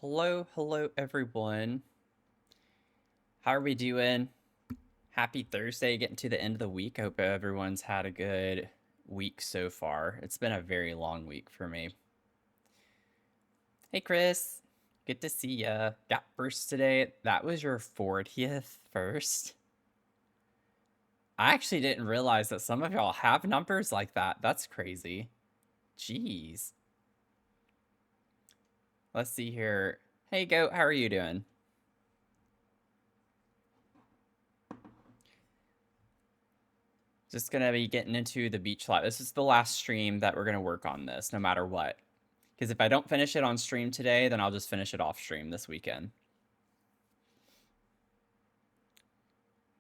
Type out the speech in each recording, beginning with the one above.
Hello everyone. How are we doing? Happy Thursday, getting to the end of the week. I hope everyone's had a good week so far. It's been a very long week for me. Hey Chris, good to see ya. Got first today. That was your 40th first. I actually didn't realize that some of y'all have numbers like that. That's crazy. Jeez. Let's see here. Hey Goat, how are you doing? Just gonna be getting into the beach life. This is the last stream that we're gonna work on this, no matter what. Because if I don't finish it on stream today, then I'll just finish it off stream this weekend.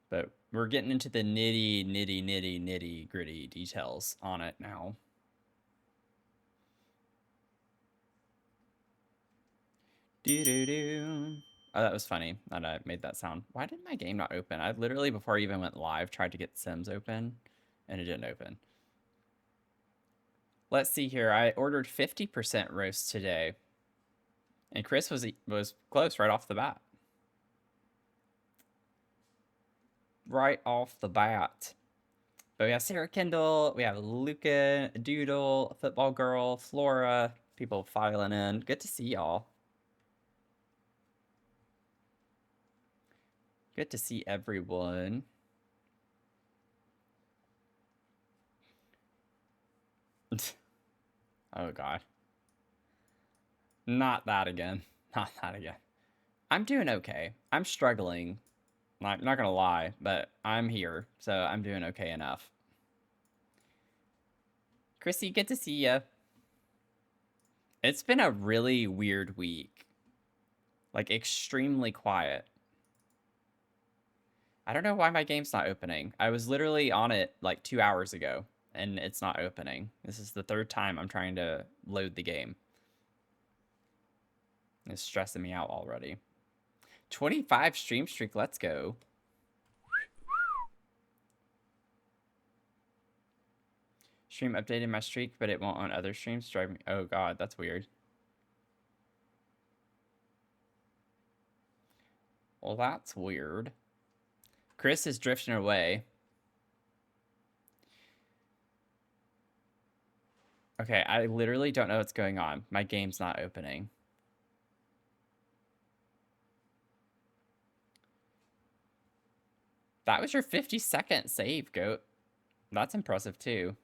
But we're getting into the nitty gritty details on it now. Do. Oh, that was funny that I made that sound. Why did my game not open? I literally, before I even went live, tried to get Sims open, and it didn't open. Let's see here. I ordered 50% roast today, and Chris was close right off the bat. Right off the bat. But we have Sarah Kendall, we have Luca, Doodle, Football Girl, Flora, people filing in. Good to see y'all. Good to see everyone. Oh, God. Not that again. Not that again. I'm doing okay. I'm struggling. Not gonna lie, but I'm here, so I'm doing okay enough. Chrissy, good to see ya. It's been a really weird week. Like, extremely quiet. I don't know why my game's not opening. I was literally on it like 2 hours ago, and it's not opening. This is the third time I'm trying to load the game. It's stressing me out already. 25 stream streak, let's go. Stream updated my streak, but it won't on other streams. Drive me. Oh God, that's weird. Well, that's weird. Chris is drifting away. Okay, I literally don't know what's going on. My game's not opening. That was your 50-second save, Goat. That's impressive too.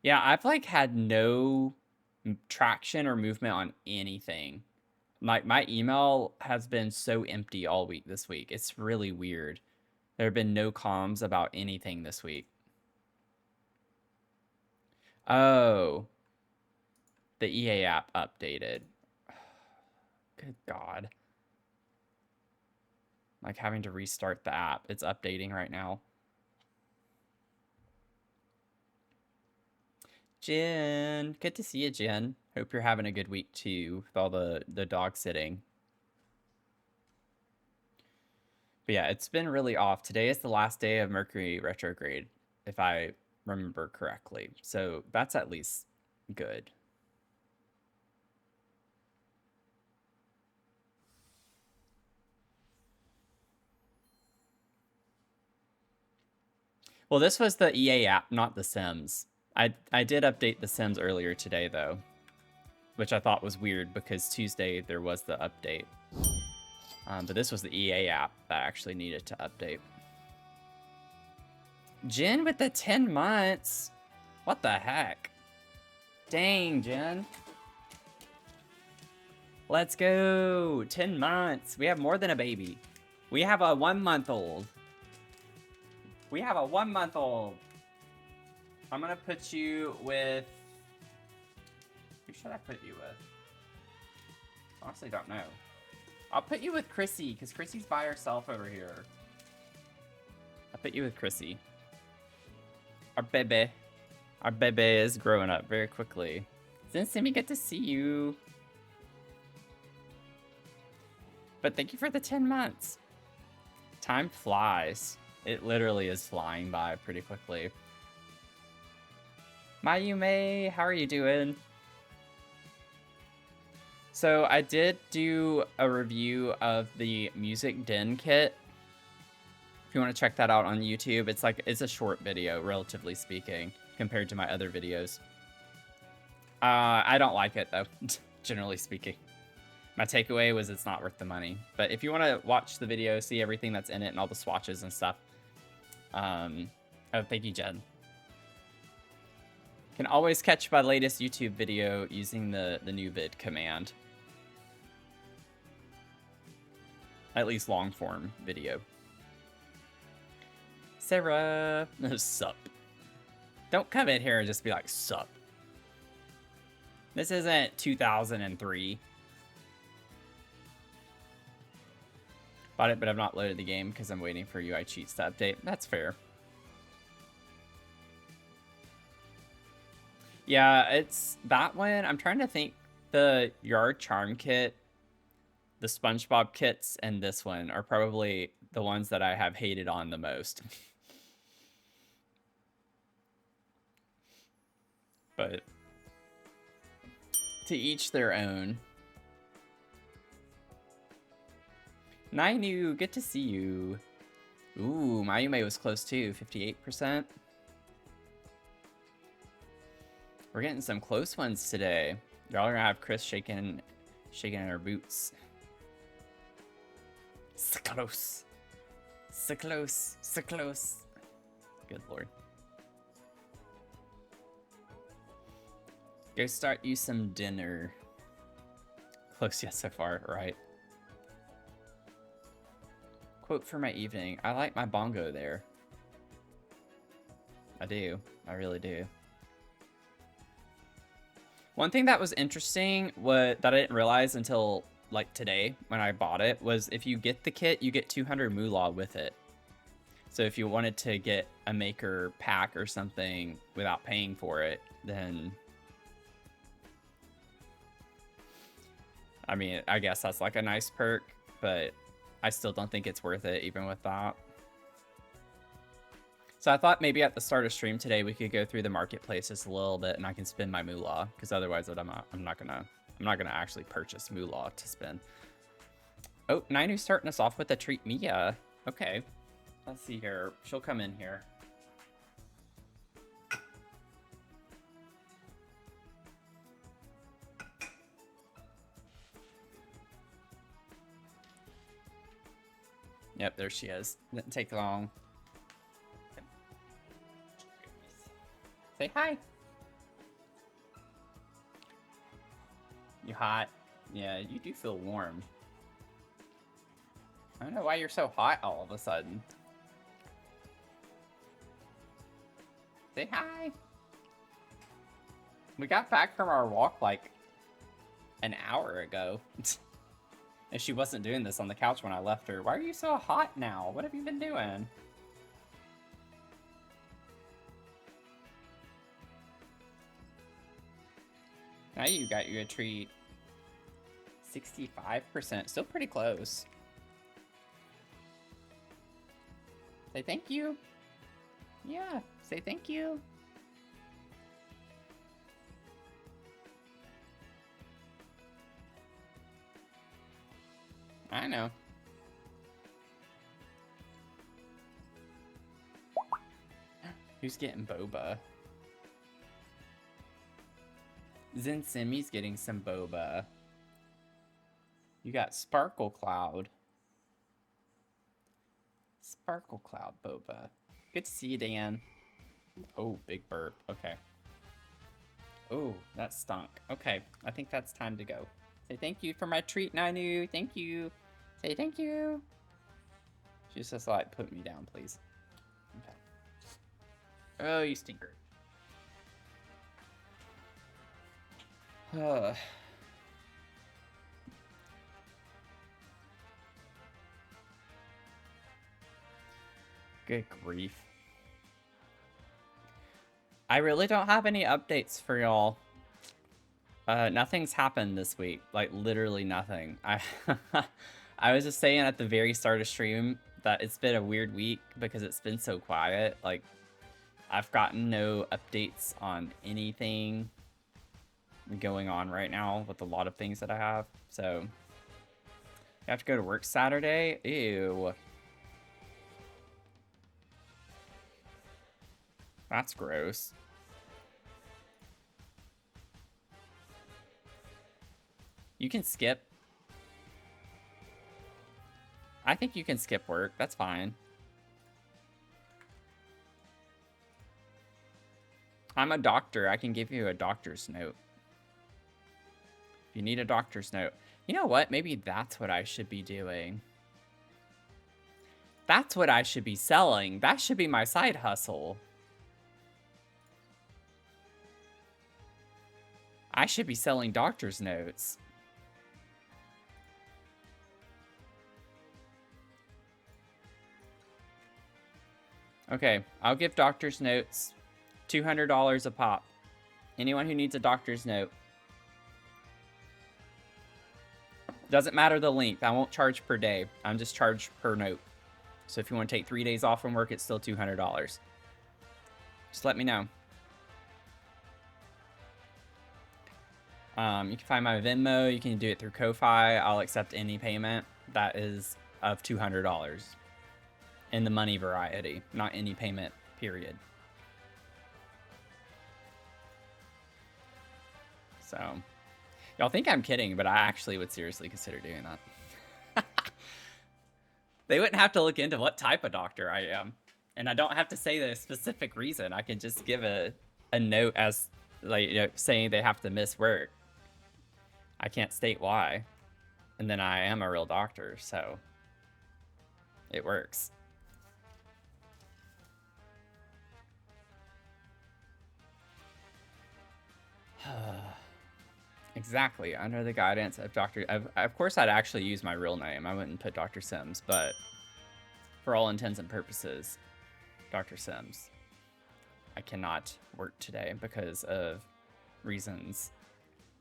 Yeah, I've like had no traction or movement on anything. Like my email has been so empty all week this week. It's really weird. There have been no comms about anything this week. Oh. The EA app updated. Good God. Like having to restart the app. It's updating right now. Jen, good to see you, Jen. Hope you're having a good week too with all the dog sitting. But yeah, it's been really off. Today is the last day of Mercury retrograde, if I remember correctly. So that's at least good. Well, this was the EA app, not the Sims. I did update the Sims earlier today, though, which I thought was weird because Tuesday there was the update. But this was the EA app that actually needed to update. Jen with the 10 months. What the heck? Dang, Jen. Let's go. 10 months. We have more than a baby. We have a 1-month-old. We have a 1-month-old. I'm gonna put you with... Who should I put you with? Honestly, don't know. I'll put you with Chrissy, because Chrissy's by herself over here. I'll put you with Chrissy. Our bebe. Our bebe is growing up very quickly. Simi, good to see you. But thank you for the 10 months. Time flies. It literally is flying by pretty quickly. Mayume, how are you doing? So I did do a review of the Music Den kit. If you want to check that out on YouTube, it's a short video, relatively speaking, compared to my other videos. I don't like it though, generally speaking. My takeaway was it's not worth the money. But if you want to watch the video, see everything that's in it and all the swatches and stuff. Oh, thank you, Jen. Can always catch my latest YouTube video using the new vid command. At least long form video. Sarah, sup. Don't come in here and just be like, sup. This isn't 2003. Bought it, but I've not loaded the game because I'm waiting for UI cheats to update. That's fair. Yeah, it's that one. I'm trying to think. The Yard Charm kit, the SpongeBob kits, and this one are probably the ones that I have hated on the most. But to each their own. Nainu, good to see you. Ooh, Mayume was close too, 58%. We're getting some close ones today. Y'all are gonna have Chris shaking in her boots. So close. So close. So close. Good lord. Go start you some dinner. Close yet so far, right? Quote for my evening. I like my bongo there. I do. I really do. One thing that was interesting that I didn't realize until like today when I bought it was if you get the kit, you get 200 moolah with it. So if you wanted to get a maker pack or something without paying for it, then I mean, I guess that's like a nice perk, but I still don't think it's worth it even with that. So I thought maybe at the start of stream today we could go through the marketplace just a little bit and I can spend my moolah, because otherwise I'm not gonna actually purchase moolah to spend. Oh, Nainu's starting us off with a treat Mia. Okay. Let's see here. She'll come in here. Yep, there she is. Didn't take long. Say hi. You hot? Yeah, you do feel warm. I don't know why you're so hot all of a sudden. Say hi. We got back from our walk like an hour ago. And she wasn't doing this on the couch when I left her. Why are you so hot now? What have you been doing? Now you got you a treat. 65%. Still pretty close. Say thank you. Yeah, say thank you. I know. Who's getting boba? Zen'Simi's getting some boba. You got Sparkle Cloud. Sparkle Cloud boba. Good to see you, Dan. Oh, big burp. Okay. Oh, that stunk. Okay, I think that's time to go. Say thank you for my treat, Nainu. Thank you. Say thank you. She just says, like, put me down, please. Okay. Oh, you stinker. Good grief. I really don't have any updates for y'all. Nothing's happened this week. Like, literally nothing. I was just saying at the very start of stream that it's been a weird week because it's been so quiet. Like, I've gotten no updates on anything. going on right now with a lot of things that I have. So, you have to go to work Saturday? Ew. That's gross. You can skip. I think you can skip work. That's fine. I'm a doctor. I can give you a doctor's note. If you need a doctor's note. You know what? Maybe that's what I should be doing. That's what I should be selling. That should be my side hustle. I should be selling doctor's notes. Okay, I'll give doctor's notes $200 a pop. Anyone who needs a doctor's note. Doesn't matter the length. I won't charge per day. I'm just charged per note. So if you want to take 3 days off from work, it's still $200. Just let me know. You can find my Venmo. You can do it through Ko-Fi. I'll accept any payment that is of $200 in the money variety, not any payment, period. So, y'all think I'm kidding, but I actually would seriously consider doing that. They wouldn't have to look into what type of doctor I am. And I don't have to say the specific reason. I can just give a note as, like, you know, saying they have to miss work. I can't state why. And then I am a real doctor, so it works. Exactly, under the guidance of Dr. Of course, I'd actually use my real name. I wouldn't put Dr. Sims, but for all intents and purposes, Dr. Sims. I cannot work today because of reasons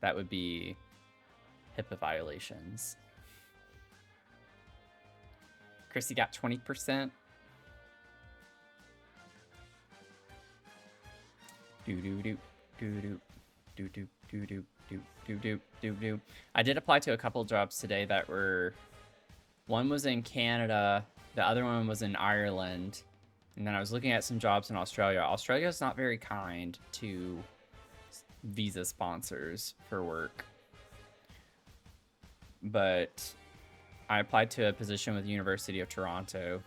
that would be HIPAA violations. Chrissy got 20%. Do-do-do, do-do, do-do, do-do, do-do, do-do. I did apply to a couple jobs today that were... One was in Canada, the other one was in Ireland, and then I was looking at some jobs in Australia. Australia is not very kind to visa sponsors for work. But I applied to a position with the University of Toronto,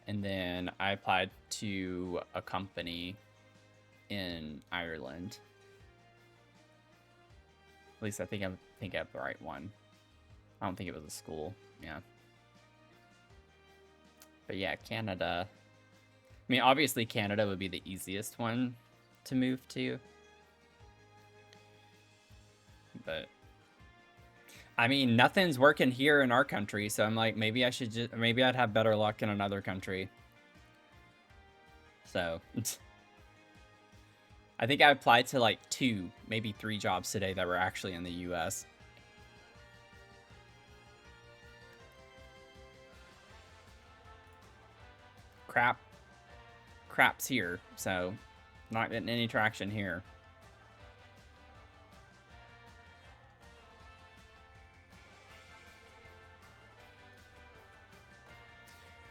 and then I applied to a company in Ireland. At least I think I have the right one. I don't think it was a school. Yeah. But yeah, Canada. I mean, obviously Canada would be the easiest one to move to. But I mean, nothing's working here in our country, so I'm like, maybe I should just, maybe I'd have better luck in another country. So I think I applied to like 2, maybe 3 jobs today that were actually in the US. Crap's here, so not getting any traction here.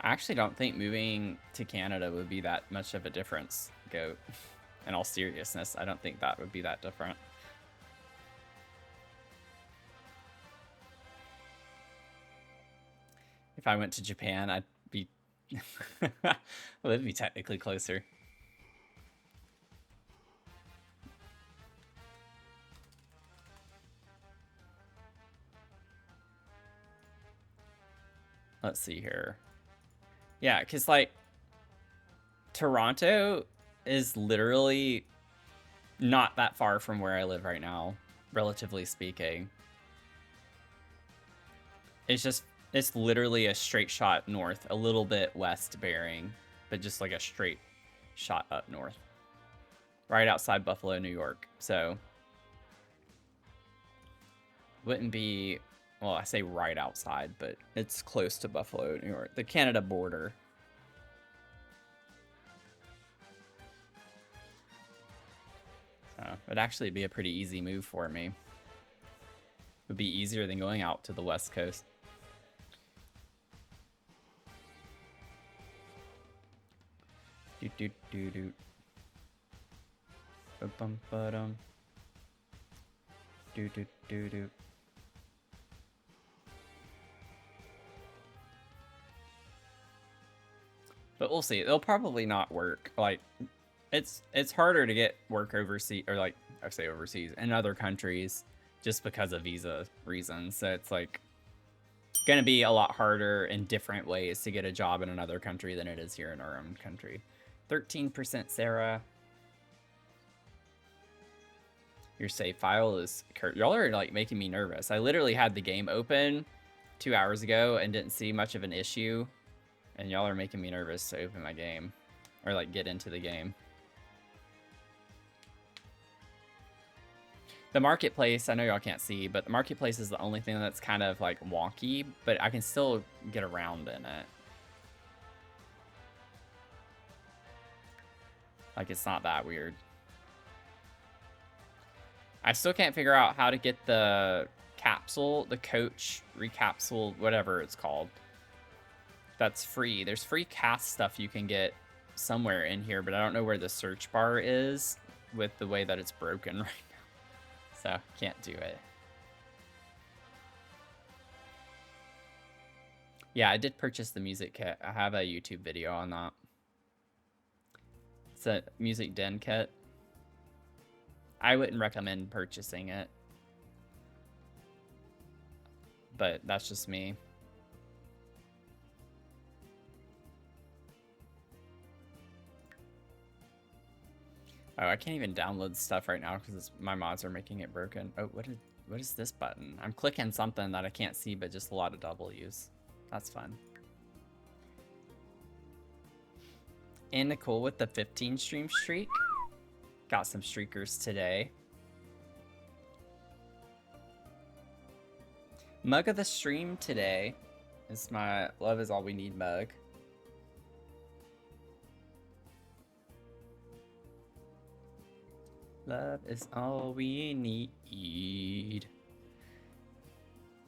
I actually don't think moving to Canada would be that much of a difference, Goat. In all seriousness, I don't think that would be that different. If I went to Japan, I'd be... well, it'd be technically closer. Let's see here. Yeah, because, like, Toronto is literally not that far from where I live right now, relatively speaking. It's literally a straight shot north, a little bit west bearing, but just like a straight shot up north. Right outside Buffalo, New York. So, wouldn't be, well, I say right outside, but it's close to Buffalo, New York. The Canada border. So. It'd actually be a pretty easy move for me. It would be easier than going out to the West Coast. Do do do do. Bum ba-dum. Do do do do. But we'll see. It'll probably not work. Like, it's harder to get work overseas, or like I say overseas, in other countries, just because of visa reasons. So it's like gonna be a lot harder in different ways to get a job in another country than it is here in our own country. 13% Sarah. Your save file is... Y'all are like making me nervous. I literally had the game open 2 hours ago and didn't see much of an issue. And y'all are making me nervous to open my game. Or like get into the game. The marketplace, I know y'all can't see, but the marketplace is the only thing that's kind of like wonky, but I can still get around in it. Like, it's not that weird. I still can't figure out how to get the capsule, the coach recapsule, whatever it's called. That's free. There's free cast stuff you can get somewhere in here, but I don't know where the search bar is with the way that it's broken right now. So, can't do it. Yeah, I did purchase the music kit. I have a YouTube video on that. It's a music den kit. I wouldn't recommend purchasing it. But that's just me. Oh, I can't even download stuff right now because my mods are making it broken. Oh, what is this button? I'm clicking something that I can't see, but just a lot of W's. That's fun. And Nicole with the 15 stream streak. Got some streakers today. Mug of the stream today is my Love Is All We Need mug. Love is all we need.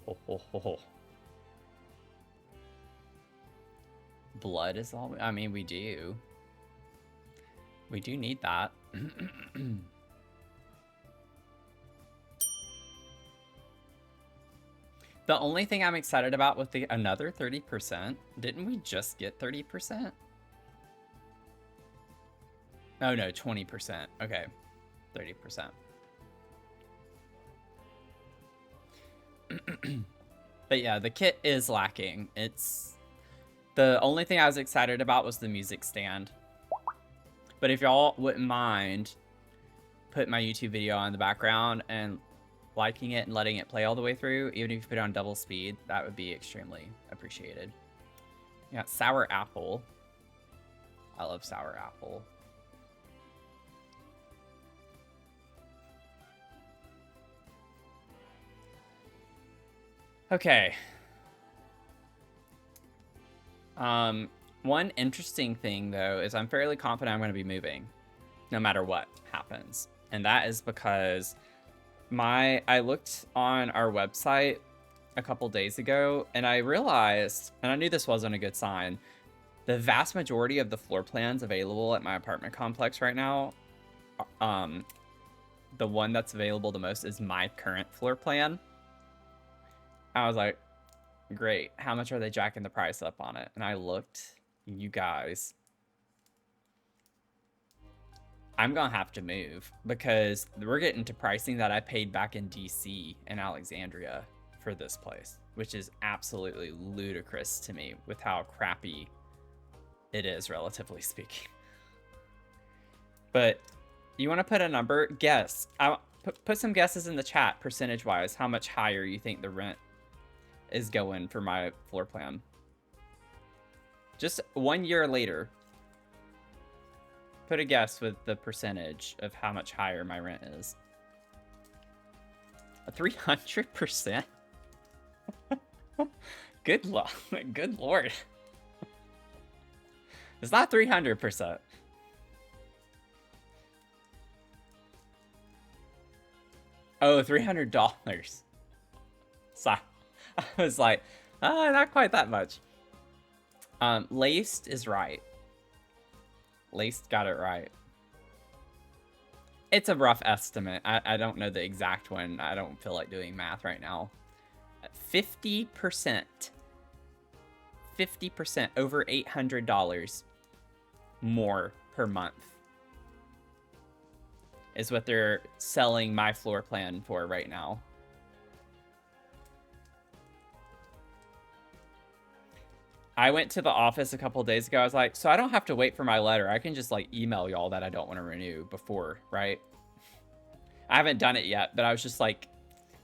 Ho, ho, ho, ho. Blood is all I mean, we do. We do need that. The only thing I'm excited about with the another 30%, didn't we just get 30%? Oh no, 20%. Okay. 30%. But yeah, the kit is lacking. It's the only thing I was excited about was the music stand. But if y'all wouldn't mind putting my YouTube video on the background and liking it and letting it play all the way through, even if you put it on double speed, that would be extremely appreciated. Yeah, sour apple. I love sour apple. Okay. One interesting thing, though, is I'm fairly confident I'm going to be moving no matter what happens. And that is because I looked on our website a couple days ago, and I realized, and I knew this wasn't a good sign, the vast majority of the floor plans available at my apartment complex right now, the one that's available the most is my current floor plan. I was like, great, how much are they jacking the price up on it? And I looked, you guys, I'm gonna have to move because we're getting to pricing that I paid back in DC and Alexandria for this place, which is absolutely ludicrous to me with how crappy it is, relatively speaking. But you want to put a number? Guess. Put some guesses in the chat, percentage-wise, how much higher you think the rent is going for my floor plan. Just 1 year later, put a guess with the percentage of how much higher my rent is. 300%? Good lord. It's not 300%. Oh, $300. So I was like, not quite that much. Laced is right. Laced got it right. It's a rough estimate. I don't know the exact one. I don't feel like doing math right now. 50%. 50% over $800 more per month is what they're selling my floor plan for right now. I went to the office a couple days ago. I was like, so I don't have to wait for my letter. I can just like email y'all that I don't want to renew before, right? I haven't done it yet, but I was just like,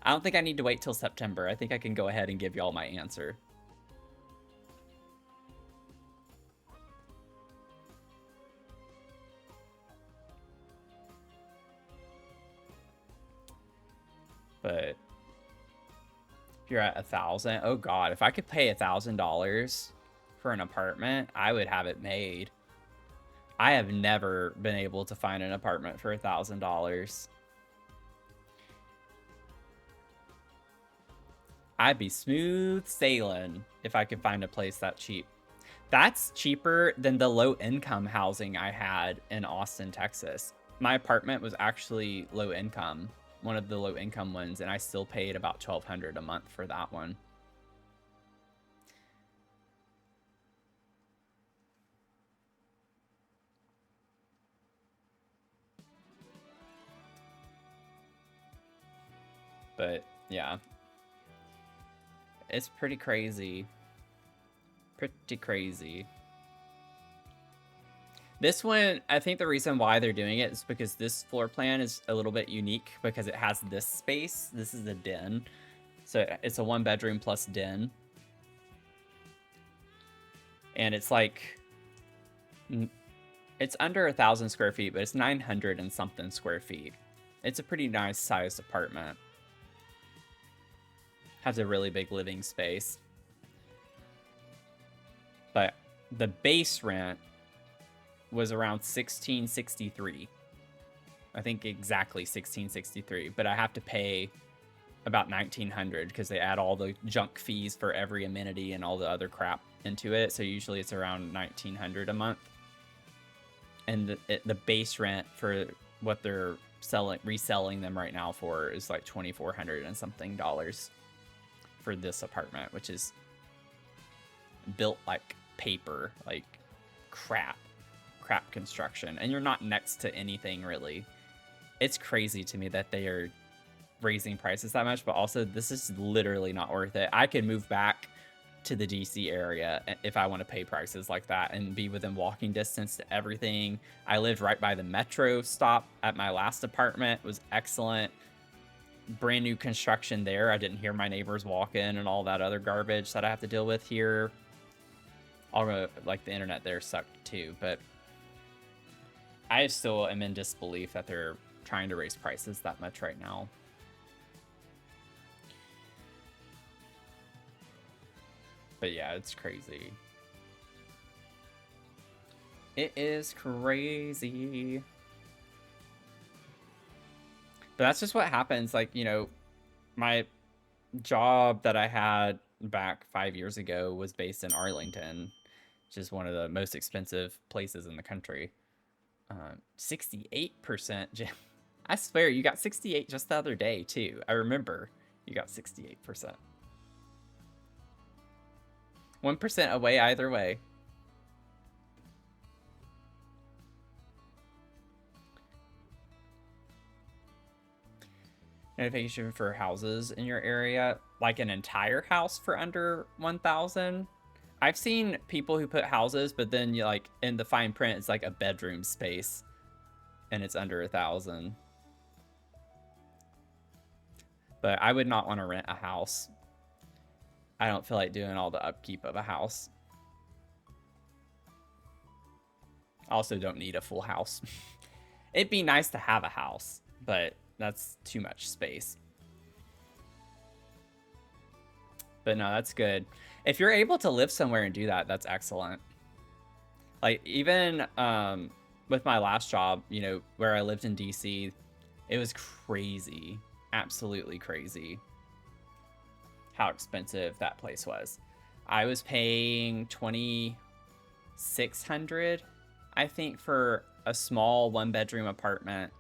I don't think I need to wait till September. I think I can go ahead and give y'all my answer. But if you're at 1,000, oh God, if I could pay $1,000 for an apartment, I would have it made. I have never been able to find an apartment for $1,000. I'd be smooth sailing if I could find a place that cheap. That's cheaper than the low income housing I had in Austin, Texas. My apartment was actually low income, one of the low income ones, and I still paid about $1,200 a month for that one. But yeah, it's pretty crazy. Pretty crazy. This one, I think the reason why they're doing it is because this floor plan is a little bit unique because it has this space. This is a den. So it's a 1-bedroom plus den. And it's like, it's under 1,000 square feet, but it's 900 and something square feet. It's a pretty nice sized apartment. Has a really big living space. But the base rent was around $1,663. I think exactly $1,663, but I have to pay about $1,900 because they add all the junk fees for every amenity and all the other crap into it. So usually it's around $1,900 a month. And the base rent for what they're reselling them right now for is like $2,400 and something for this apartment, which is built like paper, like crap construction, and you're not next to anything really. It's crazy to me that they are raising prices that much, but also this is literally not worth it. I could move back to the DC area if I want to pay prices like that and be within walking distance to everything. I lived right by the metro stop at my last apartment. It was excellent. Brand new construction there. I didn't hear my neighbors walk in and all that other garbage that I have to deal with here. Although, like, the internet there sucked too, but I still am in disbelief that they're trying to raise prices that much right now. But yeah, it's crazy. It is crazy. But that's just what happens. Like, you know, my job that I had back 5 years ago was based in Arlington, which is one of the most expensive places in the country. 68%. I swear, you got 68 just the other day, too. I remember you got 68%. 1% away either way. Notification for houses in your area, like an entire house for under 1,000. I've seen people who put houses, but then you like in the fine print, it's like a bedroom space, and it's under 1,000. But I would not want to rent a house. I don't feel like doing all the upkeep of a house. I also don't need a full house. It'd be nice to have a house, but that's too much space. But no, that's good. If you're able to live somewhere and do that, that's excellent. Like, even with my last job, you know, where I lived in DC, it was crazy. absolutely crazy how expensive that place was. I was paying $2,600, I think, for a small 1-bedroom apartment.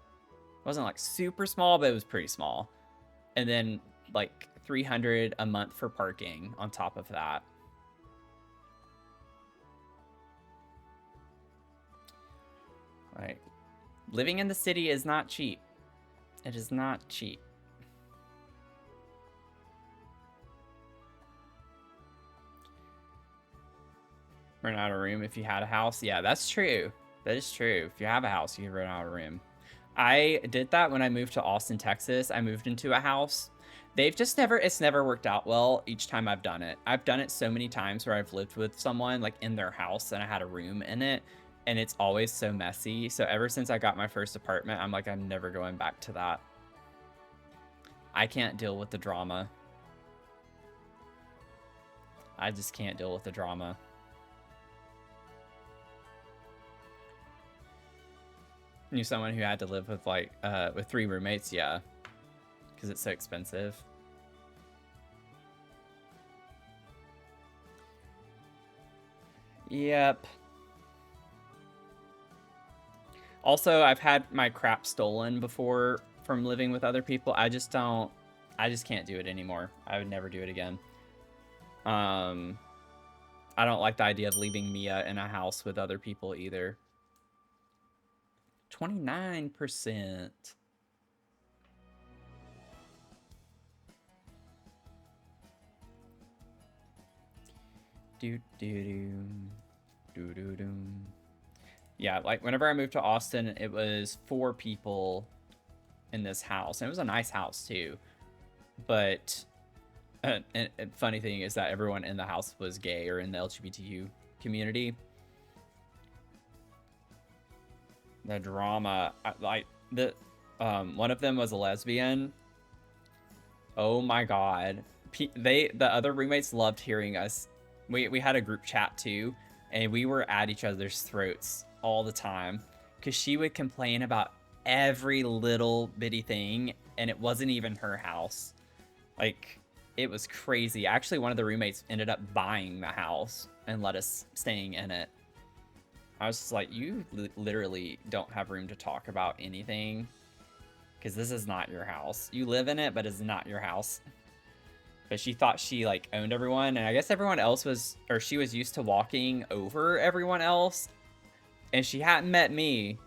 It wasn't like super small, but it was pretty small. And then like $300 a month for parking on top of that. Right. Living in the city is not cheap. It is not cheap. Rent out a room if you had a house. Yeah, that's true. That is true. If you have a house, you can rent out a room. I did that when I moved to Austin, Texas. I moved into a house. It's never worked out well each time I've done it. I've done it so many times where I've lived with someone like in their house and I had a room in it, and it's always so messy. So ever since I got my first apartment, I'm like, I'm never going back to that. I can't deal with the drama. I just can't deal with the drama. Knew someone who had to live with like with 3 roommates. Yeah, because it's so expensive. Yep. Also, I've had my crap stolen before from living with other people. I just can't do it anymore. I would never do it again. I don't like the idea of leaving Mia in a house with other people either. 29%. Yeah, like whenever I moved to Austin, it was 4 people in this house, and it was a nice house too. But and funny thing is that everyone in the house was gay or in the LGBTQ community. The drama, like one of them was a lesbian. Oh my god, the other roommates loved hearing us. We had a group chat too, and we were at each other's throats all the time because she would complain about every little bitty thing, and it wasn't even her house. Like, it was crazy. Actually, one of the roommates ended up buying the house and let us staying in it. I was just like, you literally don't have room to talk about anything because this is not your house. You live in it, but it's not your house. But she thought she like owned everyone, and I guess everyone else was, or she was used to walking over everyone else, and she hadn't met me,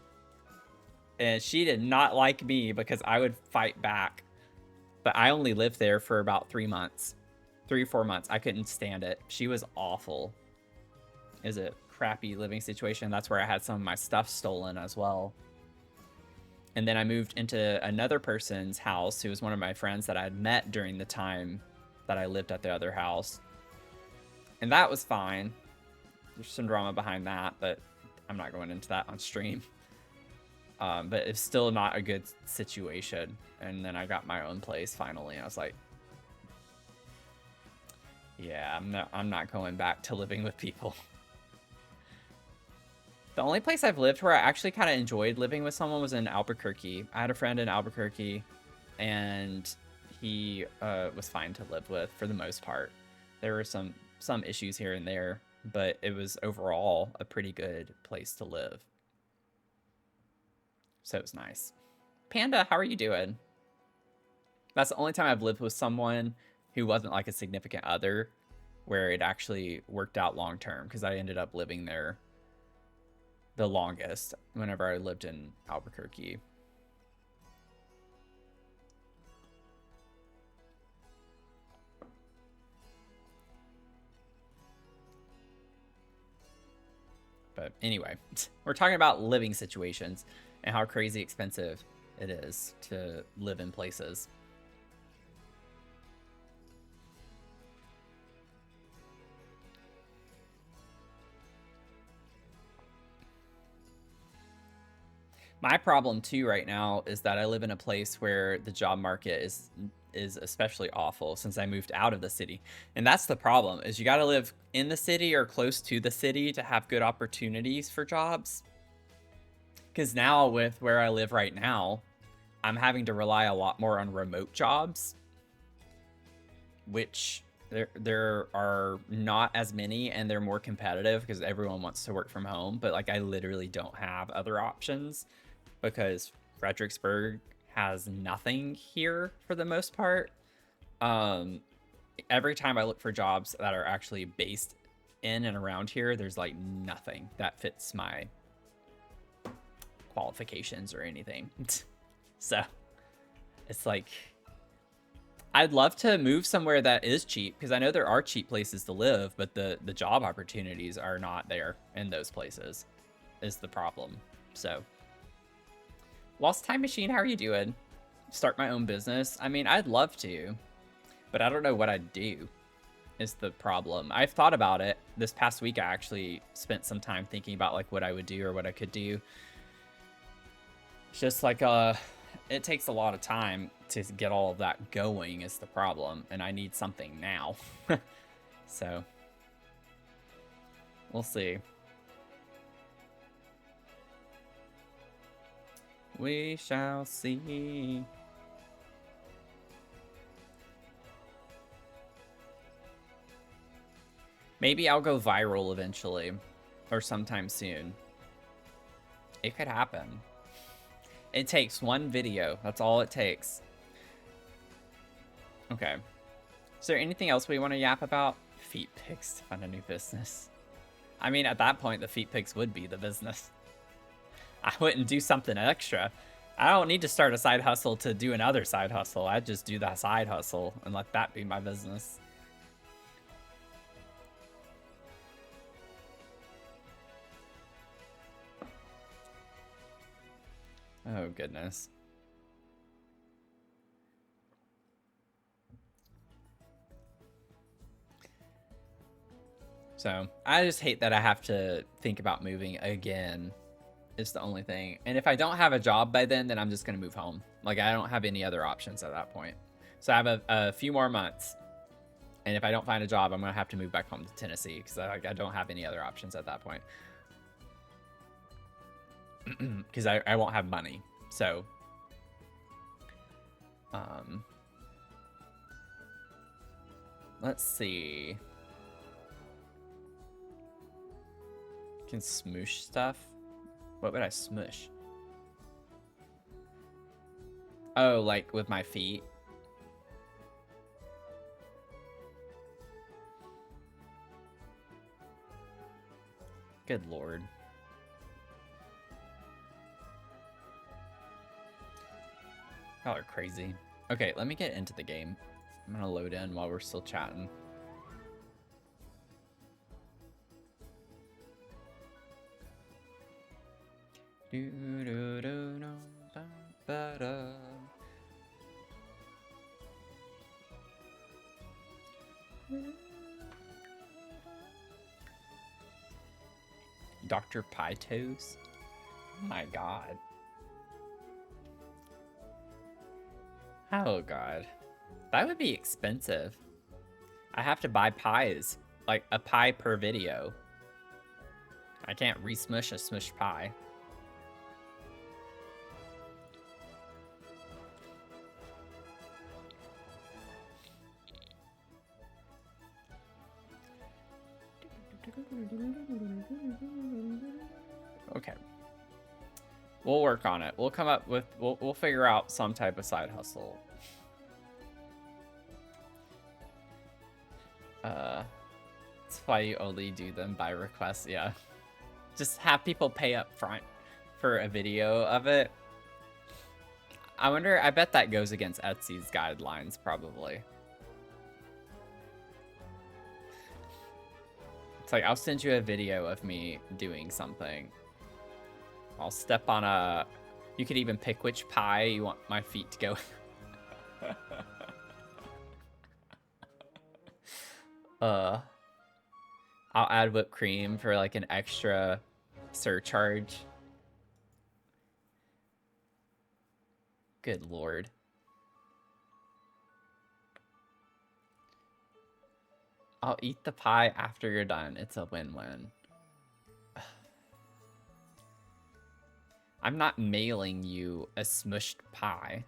and she did not like me because I would fight back. But I only lived there for about 3 months, 3 or 4 months. I couldn't stand it. She was awful. It was a crappy living situation. That's where I had some of my stuff stolen as well. And then I moved into another person's house who was one of my friends that I had met during the time that I lived at the other house. And that was fine. There's some drama behind that, but I'm not going into that on stream. But it's still not a good situation. And then I got my own place finally, and I was like, yeah, I'm not going back to living with people. The only place I've lived where I actually kind of enjoyed living with someone was in Albuquerque. I had a friend in Albuquerque, and he was fine to live with for the most part. There were some issues here and there, but it was overall a pretty good place to live. So it was nice. Panda, how are you doing? That's the only time I've lived with someone who wasn't like a significant other where it actually worked out long term, because I ended up living there the longest whenever I lived in Albuquerque. But anyway, we're talking about living situations and how crazy expensive it is to live in places. My problem too right now is that I live in a place where the job market is especially awful since I moved out of the city. And that's the problem, is you got to live in the city or close to the city to have good opportunities for jobs. Because now with where I live right now, I'm having to rely a lot more on remote jobs, which there are not as many, and they're more competitive because everyone wants to work from home. But like, I literally don't have other options because Fredericksburg has nothing here for the most part. Every time I look for jobs that are actually based in and around here, there's like nothing that fits my qualifications or anything. So it's like, I'd love to move somewhere that is cheap, because I know there are cheap places to live, but the job opportunities are not there in those places is the problem. So Lost Time Machine, how are you doing? Start my own business? I mean, I'd love to, but I don't know what I'd do is the problem. I've thought about it. This past week, I actually spent some time thinking about like what I would do or what I could do. It's just like, it takes a lot of time to get all of that going is the problem, and I need something now. So we'll see. We shall see. Maybe I'll go viral eventually, or sometime soon. It could happen. It takes one video. That's all it takes. Okay. Is there anything else we want to yap about? Feet pics to find a new business. I mean, at that point, the feet pics would be the business. I wouldn't do something extra. I don't need to start a side hustle to do another side hustle. I'd just do that side hustle and let that be my business. Oh, goodness. So, I just hate that I have to think about moving again. It's the only thing. And if I don't have a job by then I'm just going to move home. Like, I don't have any other options at that point. So, I have a few more months. And if I don't find a job, I'm going to have to move back home to Tennessee because I don't have any other options at that point. Because I won't have money. So, let's see. Can smoosh stuff? What would I smush? Oh, like with my feet? Good lord. Y'all are crazy. Okay, let me get into the game. I'm gonna load in while we're still chatting. Dr. Pytos? Oh my god. Oh god. That would be expensive. I have to buy pies. Like a pie per video. I can't re-smush a smush pie. Okay. We'll work on it. We'll come up with, we'll figure out some type of side hustle. That's why you only do them by request, yeah. Just have people pay up front for a video of it. I wonder, I bet that goes against Etsy's guidelines, probably. It's like, I'll send you a video of me doing something. I'll step on a... You could even pick which pie you want my feet to go. I'll add whipped cream for like an extra surcharge. Good lord. I'll eat the pie after you're done. It's a win-win. I'm not mailing you a smushed pie.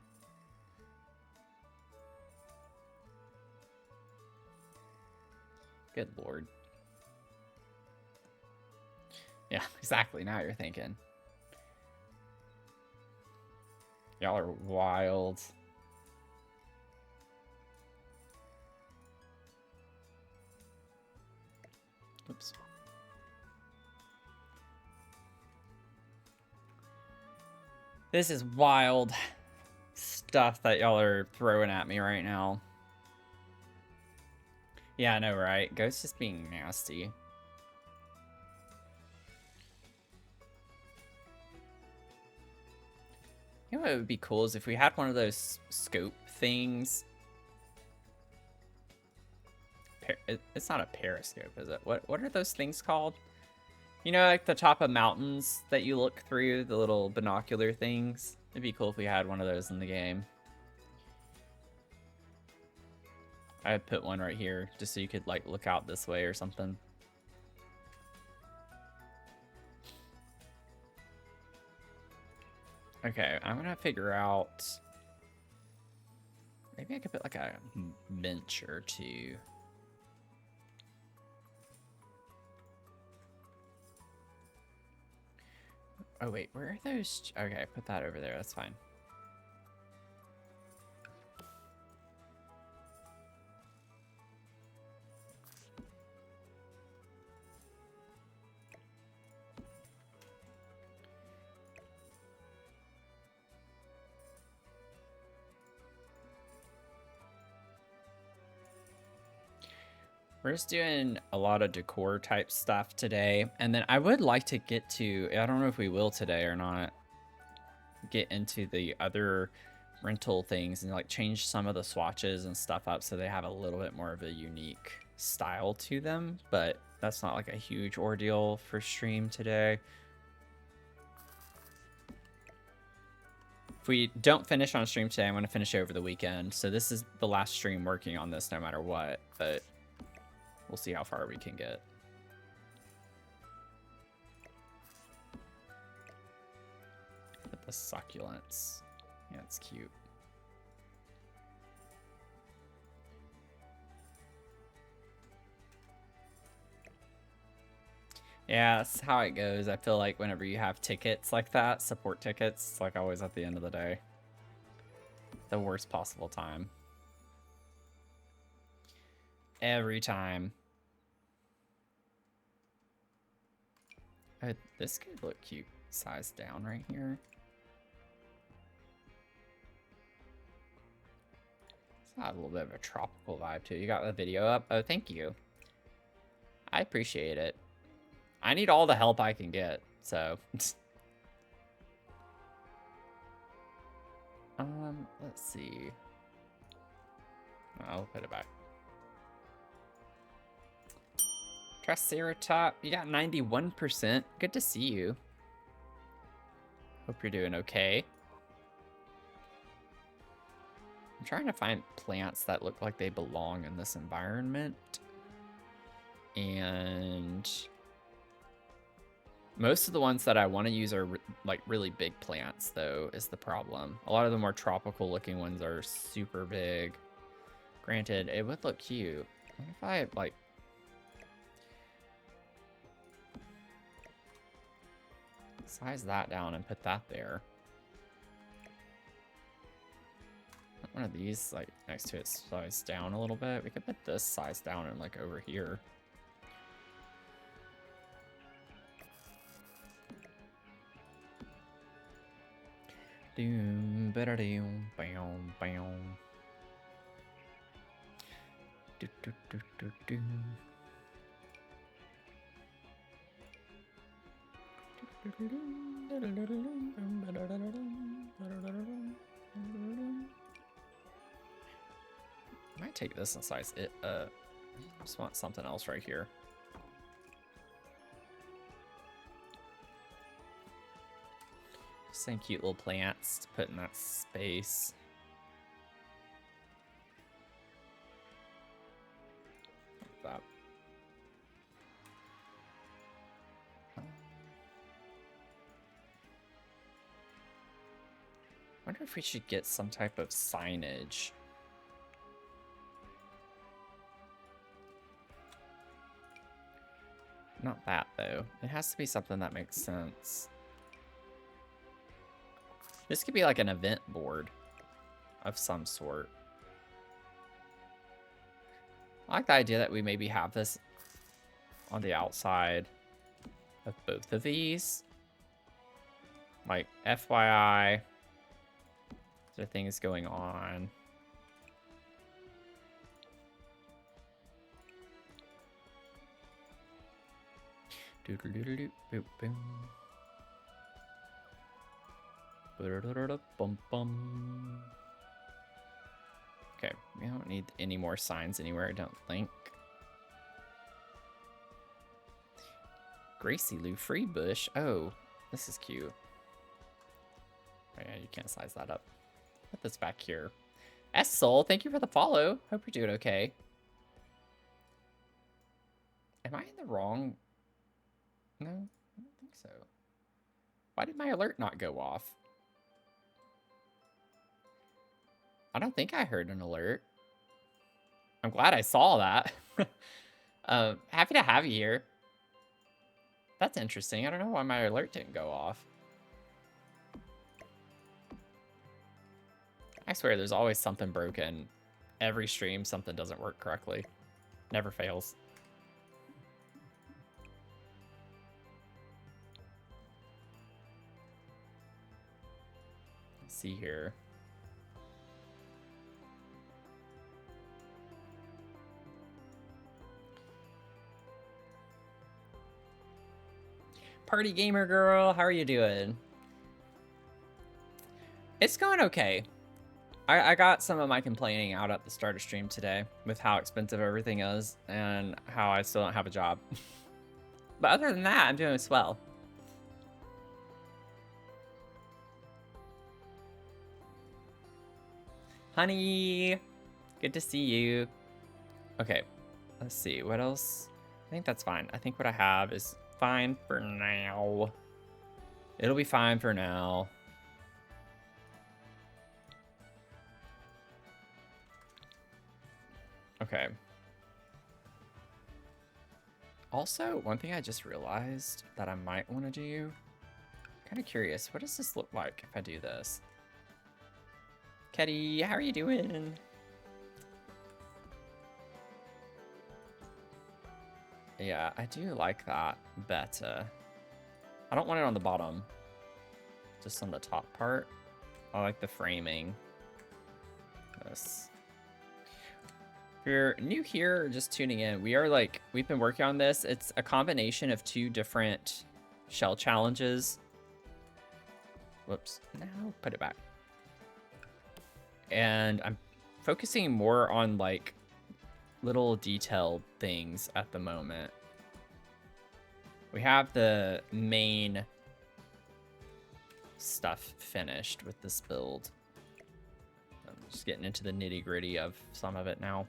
Good lord. Yeah, exactly. Now you're thinking. Y'all are wild. Oops. This is wild stuff that y'all are throwing at me right now. Yeah, I know, right? Ghost just being nasty. You know what would be cool is if we had one of those scope things. It's not a periscope, is it? What are those things called? You know, like the top of mountains that you look through, the little binocular things? It'd be cool if we had one of those in the game. I'd put one right here, just so you could, like, look out this way or something. Okay, I'm gonna figure out... Maybe I could put, like, a bench or two. Oh, wait, where are those? Okay, put that over there. That's fine. We're just doing a lot of decor type stuff today. And then I would like to get to, I don't know if we will today or not, get into the other rental things and like change some of the swatches and stuff up so they have a little bit more of a unique style to them. But that's not like a huge ordeal for stream today. If we don't finish on stream today, I'm going to finish over the weekend. So this is the last stream working on this no matter what. But we'll see how far we can get. Put the succulents. Yeah, it's cute. Yeah, that's how it goes. I feel like whenever you have tickets like that, support tickets, it's like always at the end of the day. The worst possible time. Every time. This could look cute. Size down right here. It's got a little bit of a tropical vibe too. You got the video up? Oh, thank you. I appreciate it. I need all the help I can get, so. Let's see. I'll put it back. Triceratop, you got 91%. Good to see you. Hope you're doing okay. I'm trying to find plants that look like they belong in this environment. And most of the ones that I want to use are like really big plants, though, is the problem. A lot of the more tropical looking ones are super big. Granted, it would look cute. What if I like size that down and put that there? One of these like next to it size down a little bit. We could put this size down and like over here. Doom, better doom, bam, bam. Do do do do do. Might take this and size it. Just want something else right here. Some cute little plants to put in that space. Like that. wonder if we should get some type of signage. Not that, though. It has to be something that makes sense. This could be like an event board of some sort. I like the idea that we maybe have this on the outside of both of these. Like, FYI, there are things going on. Doodle-doodle-doo, boop, boom. Bum-bum. Okay, we don't need any more signs anywhere, I don't think. Gracie Lou Freebush. Oh, this is cute. Oh yeah, you can't size that up. Put this back here. S-Soul, thank you for the follow. Hope you're doing okay. Am I in the wrong? No, I don't think so. Why did my alert not go off? I don't think I heard an alert. I'm glad I saw that. Happy to have you here. That's interesting. I don't know why my alert didn't go off. I swear there's always something broken. Every stream, something doesn't work correctly. Never fails. Let's see here. Party gamer girl, how are you doing? It's going okay. I got some of my complaining out at the start of stream today with how expensive everything is and how I still don't have a job. But other than that, I'm doing swell. Honey, good to see you. Okay, let's see, what else? I think that's fine. I think what I have is fine for now. It'll be fine for now. Okay. Also, one thing I just realized that I might want to do, kind of curious, what does this look like if I do this? Ketty, how are you doing? Yeah, I do like that better. I don't want it on the bottom, just on the top part. I like the framing. This. If you're new here or just tuning in, we've been working on this. It's a combination of two different shell challenges. Whoops, now put it back. And I'm focusing more on like little detailed things at the moment. We have the main stuff finished with this build. I'm just getting into the nitty-gritty of some of it now.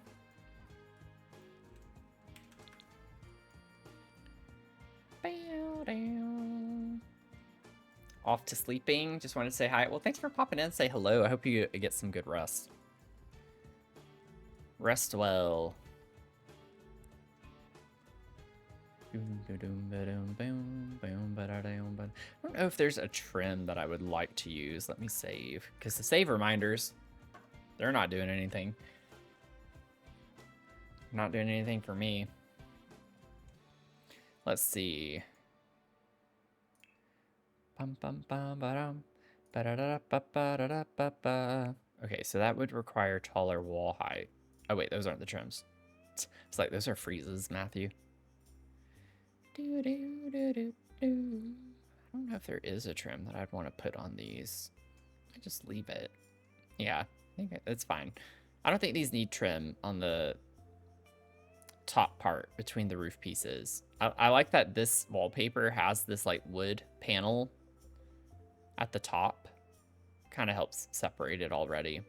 Off to sleeping. Just wanted to say hi. Well, thanks for popping in and say hello. I hope you get some good rest. Rest well. I don't know if there's a trim that I would like to use. Let me save. Because the save reminders, they're not doing anything. Not doing anything for me. Let's see. Okay, so that would require taller wall height. Oh wait, those aren't the trims. It's like those are freezes, Matthew. I don't know if there is a trim that I'd want to put on these. I just leave it. Yeah, I think it's fine. I don't think these need trim on the top part between the roof pieces. I like that this wallpaper has this like wood panel at the top. Kind of helps separate it already.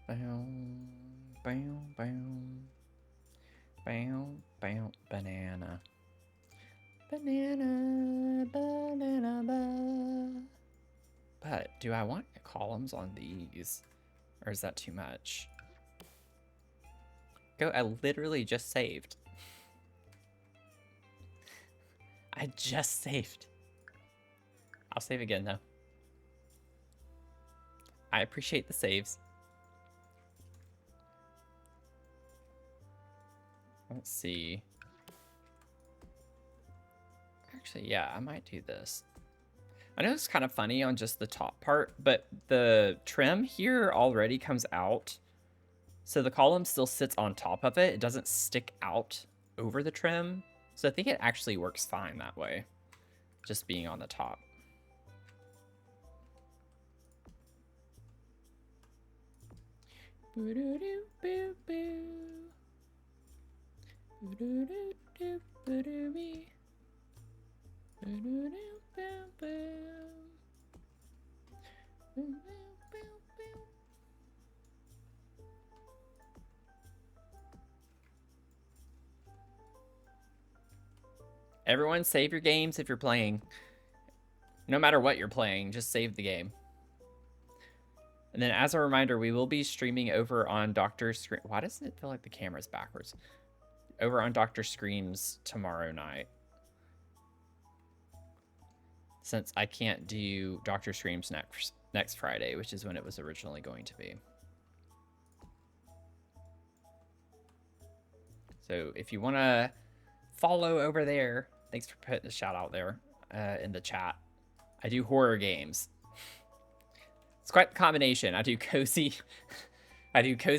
Bam, bam, bam. Bam, bam, banana. Banana, banana. But do I want columns on these? Or is that too much? Go, I literally just saved. I just saved. I'll save again though. I appreciate the saves. Let's see. Actually, yeah, I might do this. I know it's kind of funny on just the top part, but the trim here already comes out. So the column still sits on top of it. It doesn't stick out over the trim. So I think it actually works fine that way. Just being on the top. Everyone save your games if you're playing. No matter what you're playing, just save the game. And then as a reminder, we will be streaming over on Dr. Scream. Why does it feel like the camera's backwards? Over on Dr. Screams tomorrow night. Since I can't do Dr. Screams next Friday, which is when it was originally going to be. So if you want to follow over there, thanks for putting the shout out there in the chat. I do horror games. It's quite the combination. I do cozy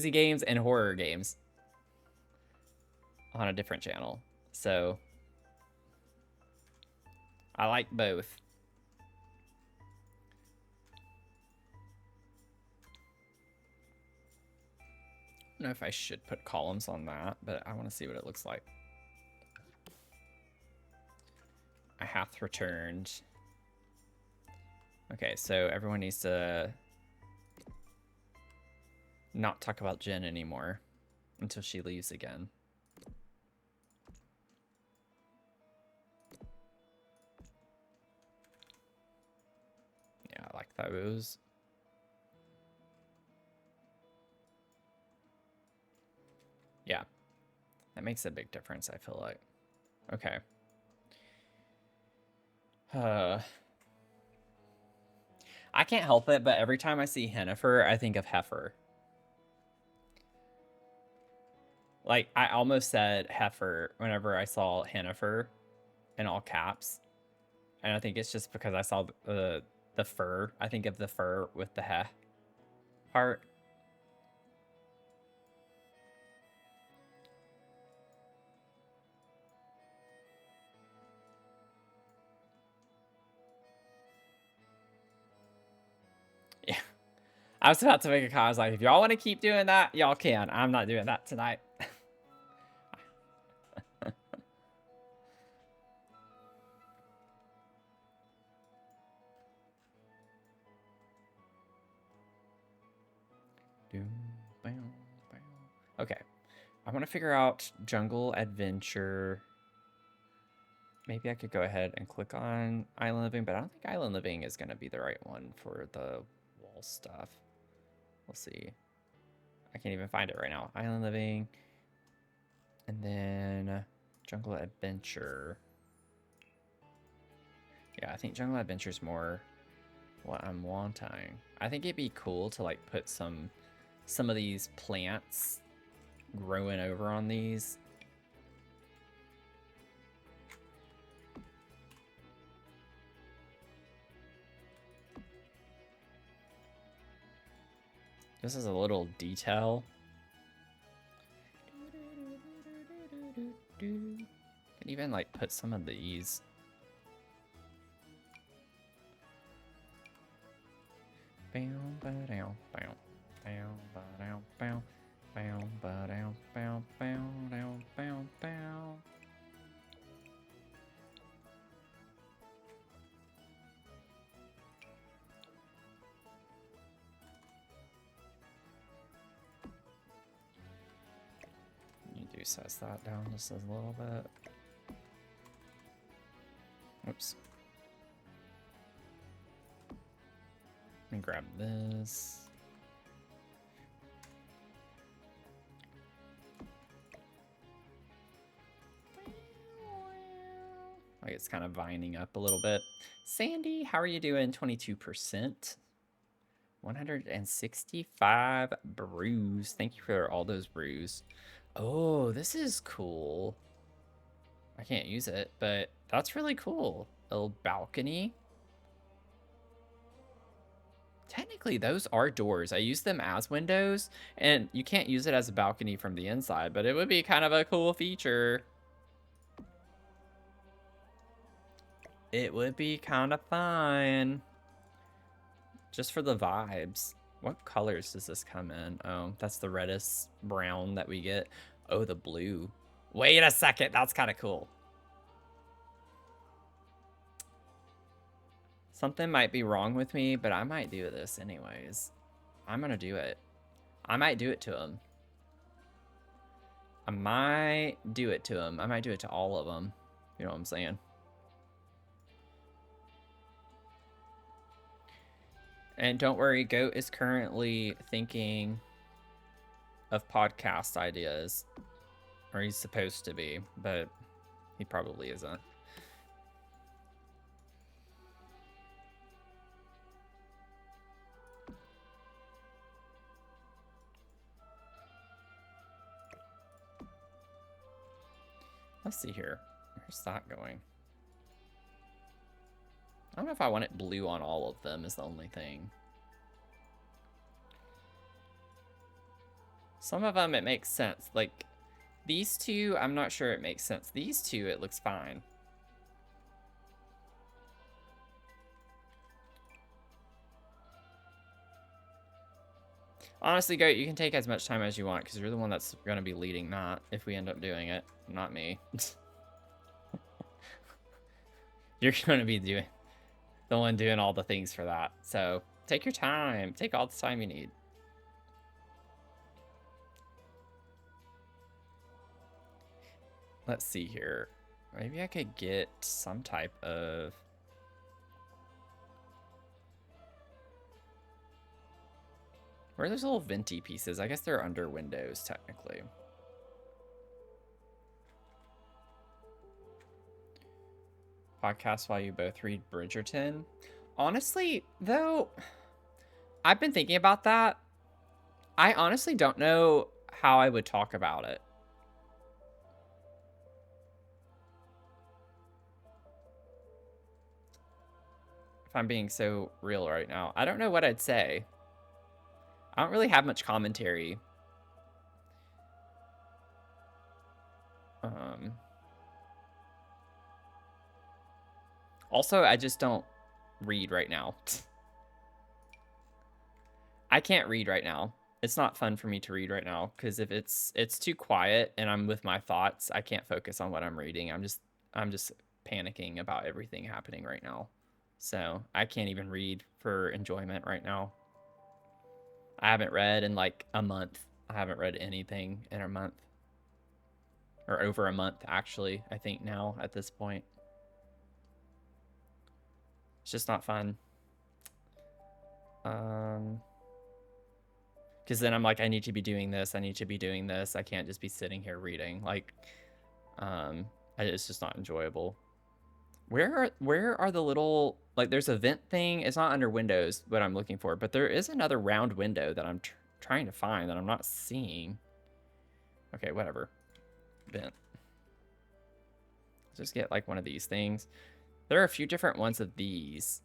games and horror games on a different channel. So I like both. I don't know if I should put columns on that, but I want to see what it looks like. I hath returned. Okay, so everyone needs to not talk about Jen anymore until she leaves again. Yeah, I like those. Yeah, that makes a big difference, I feel like. Okay. I can't help it, but every time I see Hennifer, I think of Heifer. Like, I almost said heifer whenever I saw Hennifer in all caps. And I think it's just because I saw the fur. I think of the fur with the heh part. Yeah. I was about to make a comment. I was like, if y'all want to keep doing that, y'all can. I'm not doing that tonight. Okay. I want to figure out Jungle Adventure. Maybe I could go ahead and click on Island Living, but I don't think Island Living is going to be the right one for the wall stuff. We'll see. I can't even find it right now. Island Living. And then Jungle Adventure. Yeah, I think Jungle Adventure is more what I'm wanting. I think it'd be cool to like put some of these plants growing over on these. This is a little detail. Can even like put some of these. You do size that down just a little bit. Oops. Let me grab this. Like it's kind of vining up a little bit. Sandy, how are you doing? 22%. 165 brews. Thank you for all those brews. Oh, this is cool. I can't use it, but that's really cool. A little balcony. Technically, those are doors. I use them as windows, and you can't use it as a balcony from the inside, but it would be kind of a cool feature. It would be kind of fun. Just for the vibes. What colors does this come in? Oh, that's the reddest brown that we get. Oh, the blue. Wait a second. That's kind of cool. Something might be wrong with me, but I might do this anyways. I'm going to do it. I might do it to him. I might do it to him. I might do it to all of them. You know what I'm saying? And don't worry, Goat is currently thinking of podcast ideas. Or he's supposed to be, but he probably isn't. Let's see here. Where's that going? I don't know if I want it blue on all of them is the only thing. Some of them it makes sense. Like these two, I'm not sure it makes sense. These two, it looks fine. Honestly, Goat, you can take as much time as you want because you're the one that's going to be leading that if we end up doing it, not me. You're going to be the one doing all the things for that. So take your time. Take all the time you need. Let's see here. Maybe I could get some type of... Where are those little venti pieces? I guess they're under windows, technically. Podcast while you both read Bridgerton. Honestly, though, I've been thinking about that. I honestly don't know how I would talk about it. If I'm being so real right now. I don't know what I'd say. I don't really have much commentary. Also, I just don't read right now. I can't read right now. It's not fun for me to read right now because if it's too quiet and I'm with my thoughts, I can't focus on what I'm reading. I'm just panicking about everything happening right now. So I can't even read for enjoyment right now. I haven't read in like a month. I haven't read anything in a month. Or over a month, actually, I think now at this point. It's just not fun. Because then I'm like, I need to be doing this. I need to be doing this. I can't just be sitting here reading. Like, it's just not enjoyable. Where are the little, like, there's a vent thing. It's not under windows, what I'm looking for. But there is another round window that I'm trying to find that I'm not seeing. Okay, whatever. Vent. Let's just get, like, one of these things. There are a few different ones of these.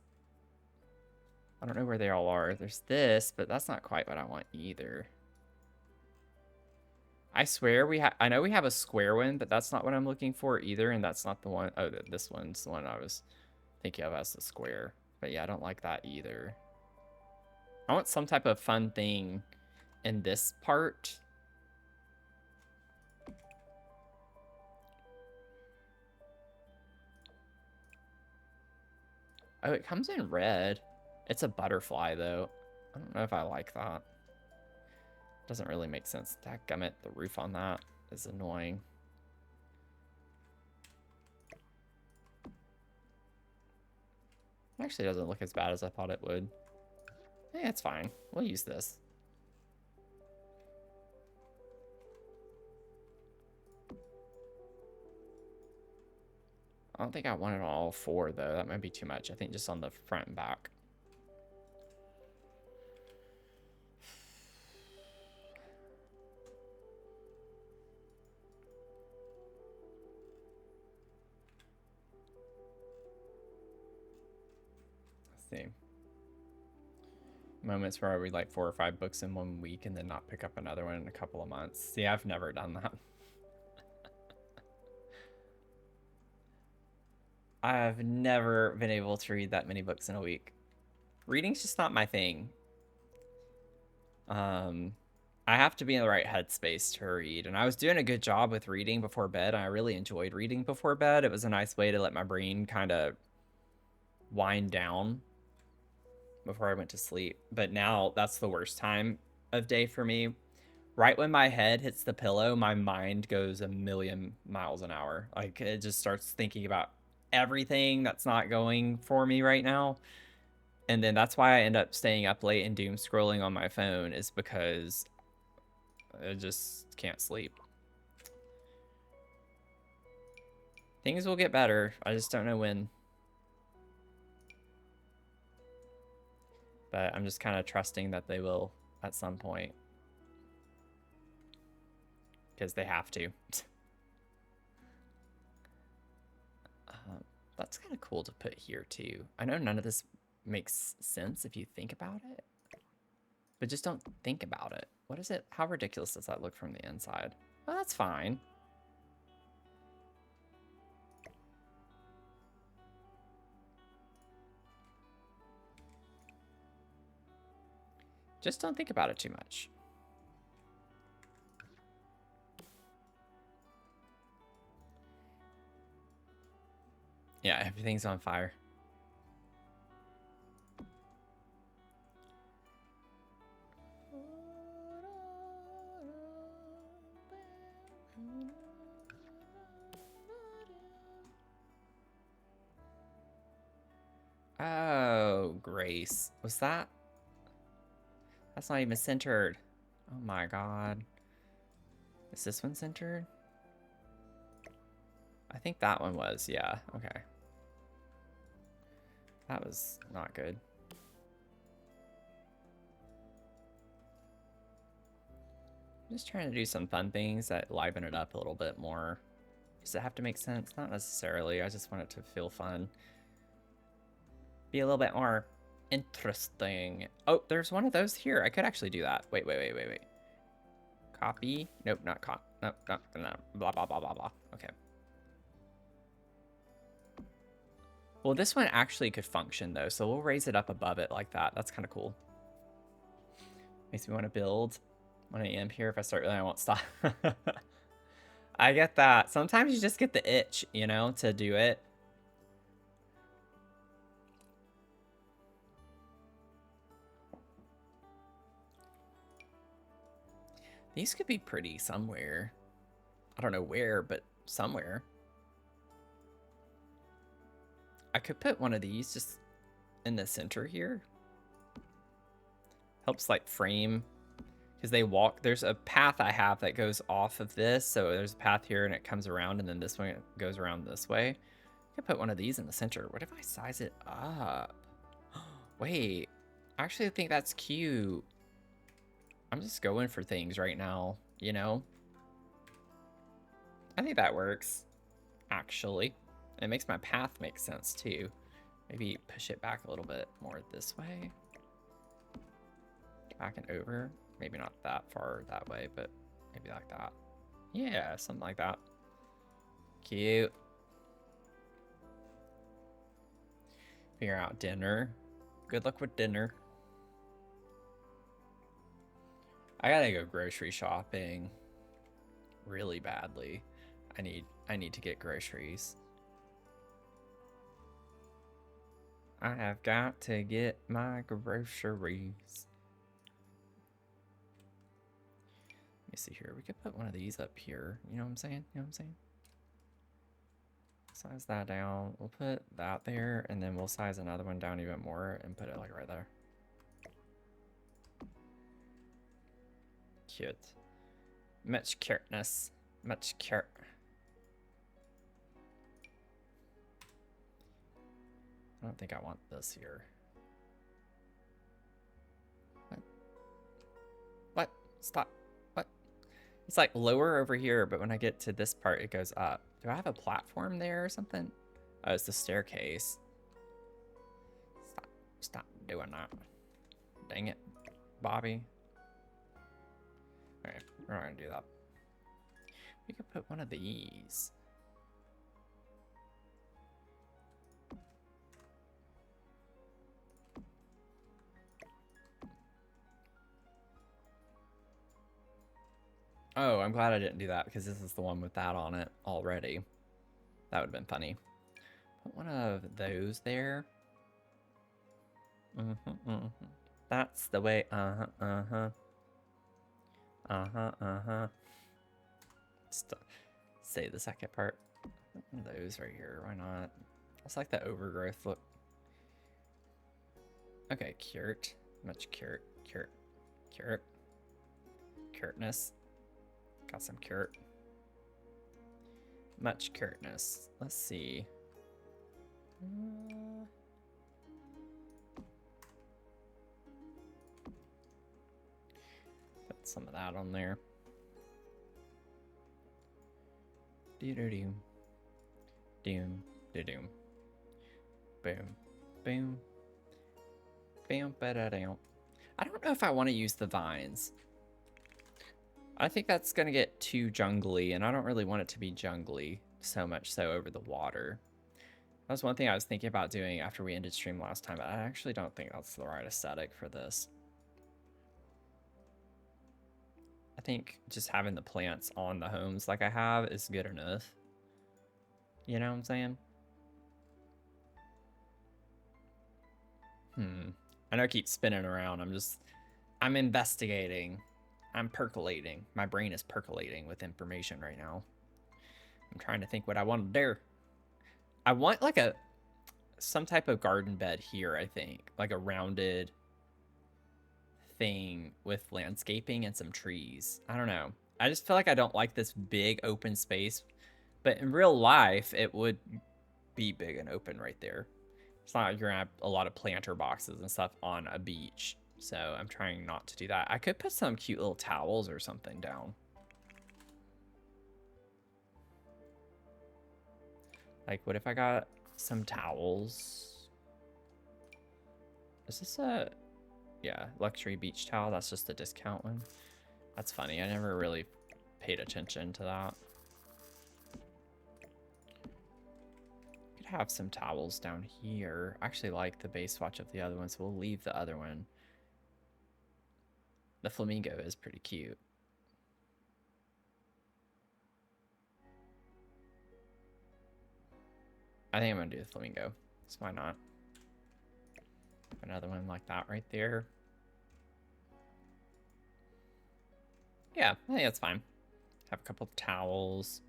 I don't know where they all are. There's this, but that's not quite what I want either. I swear I know we have a square one, but that's not what I'm looking for either, and that's not the one. Oh, this one's the one I was thinking of as the square. But yeah, I don't like that either. I want some type of fun thing in this part. Oh, it comes in red. It's a butterfly, though. I don't know if I like that. Doesn't really make sense. Dadgummit, the roof on that is annoying. Actually doesn't look as bad as I thought it would. Yeah, it's fine. We'll use this. I don't think I want it on all four, though. That might be too much. I think just on the front and back. Let's see. Moments where I read like 4 or 5 books in 1 week and then not pick up another one in a couple of months. See, I've never done that. I've never been able to read that many books in a week. Reading's just not my thing. I have to be in the right headspace to read, and I was doing a good job with reading before bed. I really enjoyed reading before bed. It was a nice way to let my brain kind of wind down before I went to sleep. But now that's the worst time of day for me. Right when my head hits the pillow, my mind goes a million miles an hour. Like, it just starts thinking about everything that's not going for me right now. And then that's why I end up staying up late and doom scrolling on my phone, is because I just can't sleep. Things will get better. I just don't know when. But I'm just kind of trusting that they will at some point. Because they have to. That's kind of cool to put here too. I know none of this makes sense if you think about it. But just don't think about it. What is it? How ridiculous does that look from the inside? Well, that's fine. Just don't think about it too much. Yeah, everything's on fire. Oh, Grace. Was that? That's not even centered. Oh my god. Is this one centered? I think that one was, yeah. Okay. That was not good. I'm just trying to do some fun things that liven it up a little bit more. Does it have to make sense? Not necessarily. I just want it to feel fun. Be a little bit more interesting. Oh, there's one of those here. I could actually do that. Wait. Copy. Nope, not copy. Nope, no. Blah, blah, blah, blah, blah. Okay. Well, this one actually could function, though, so we'll raise it up above it like that. That's kind of cool. Makes me want to build when I am here. If I start really, I won't stop. I get that. Sometimes you just get the itch, you know, to do it. These could be pretty somewhere. I don't know where, but somewhere. I could put one of these just in the center here. Helps like frame, because they walk. There's a path I have that goes off of this. So there's a path here and it comes around, and then this one goes around this way. I could put one of these in the center. What if I size it up? Wait, I actually think that's cute. I'm just going for things right now, you know? I think that works, actually. It makes my path make sense, too. Maybe push it back a little bit more this way. Back and over. Maybe not that far that way, but maybe like that. Yeah, something like that. Cute. Figure out dinner. Good luck with dinner. I gotta go grocery shopping really badly. I need to get groceries. I have got to get my groceries. Let me see here. We could put one of these up here. You know what I'm saying? You know what I'm saying? Size that down. We'll put that there, and then we'll size another one down even more and put it like right there. Cute. Much cuteness. Much cute. I don't think I want this here. What? What? Stop. What? It's like lower over here, but when I get to this part, it goes up. Do I have a platform there or something? Oh, it's the staircase. Stop doing that. Dang it, Bobby. Okay, we're not gonna do that. We could put one of these. Oh, I'm glad I didn't do that because this is the one with that on it already. That would have been funny. Put one of those there. That's the way. Say the second part. One of those right here. Why not? It's like the overgrowth look. Okay, cured. Much cured. Curedness. Got some cured. Much curedness. Let's see. Put some of that on there. Doo-doo-doo. Doom. Doo-doom. Boom. Boom. Bam, ba-da-down. I don't know if I want to use the vines. I think that's going to get too jungly, and I don't really want it to be jungly so much so over the water. That was one thing I was thinking about doing after we ended stream last time, but I actually don't think that's the right aesthetic for this. I think just having the plants on the homes like I have is good enough. You know what I'm saying? I know I keep spinning around. I'm investigating. I'm percolating. My brain is percolating with information right now. I'm trying to think what I want to do. I want like some type of garden bed here, I think. Like a rounded thing with landscaping and some trees. I don't know. I just feel like I don't like this big open space. But in real life, it would be big and open right there. It's not like you're gonna have a lot of planter boxes and stuff on a beach. So I'm trying not to do that. I could put some cute little towels or something down. Like, what if I got some towels? Is this a... Yeah, luxury beach towel. That's just a discount one. That's funny. I never really paid attention to that. Could have some towels down here. I actually like the base swatch of the other one, so we'll leave the other one. The flamingo is pretty cute. I think I'm gonna do the flamingo. So why not? Another one like that right there. Yeah, I think that's fine. Have a couple of towels.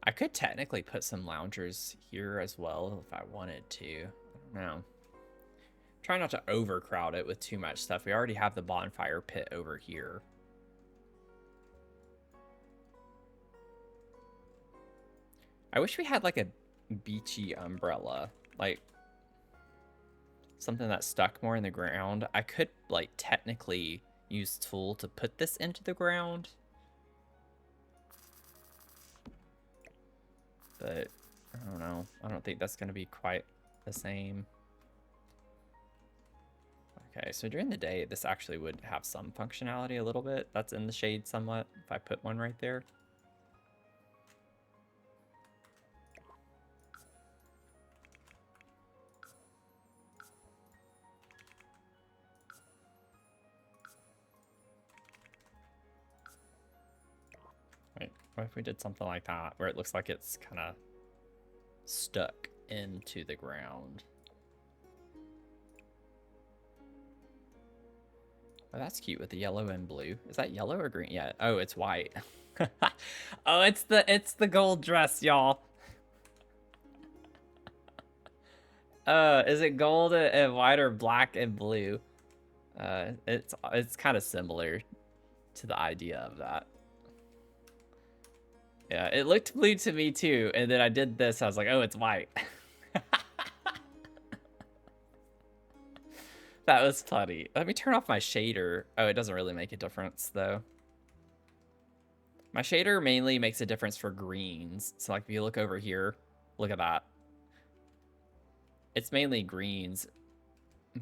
I could technically put some loungers here as well if I wanted to. I don't know. Try not to overcrowd it with too much stuff. We already have the bonfire pit over here. I wish we had like a beachy umbrella. Like something that stuck more in the ground. I could like technically use tool to put this into the ground. But I don't know. I don't think that's going to be quite the same. Okay, so during the day, this actually would have some functionality a little bit. That's in the shade somewhat if I put one right there. Wait, what if we did something like that where it looks like it's kind of stuck into the ground? Oh, that's cute with the yellow and blue. Is that yellow or green? Yeah. Oh, it's white. Oh, it's the gold dress, y'all. Is it gold and white or black and blue? It's kind of similar to the idea of that. Yeah, it looked blue to me too, and then I did this, I was like, oh, it's white. That was funny. Let me turn off my shader. Oh, it doesn't really make a difference though. My shader mainly makes a difference for greens. So like if you look over here, look at that. It's mainly greens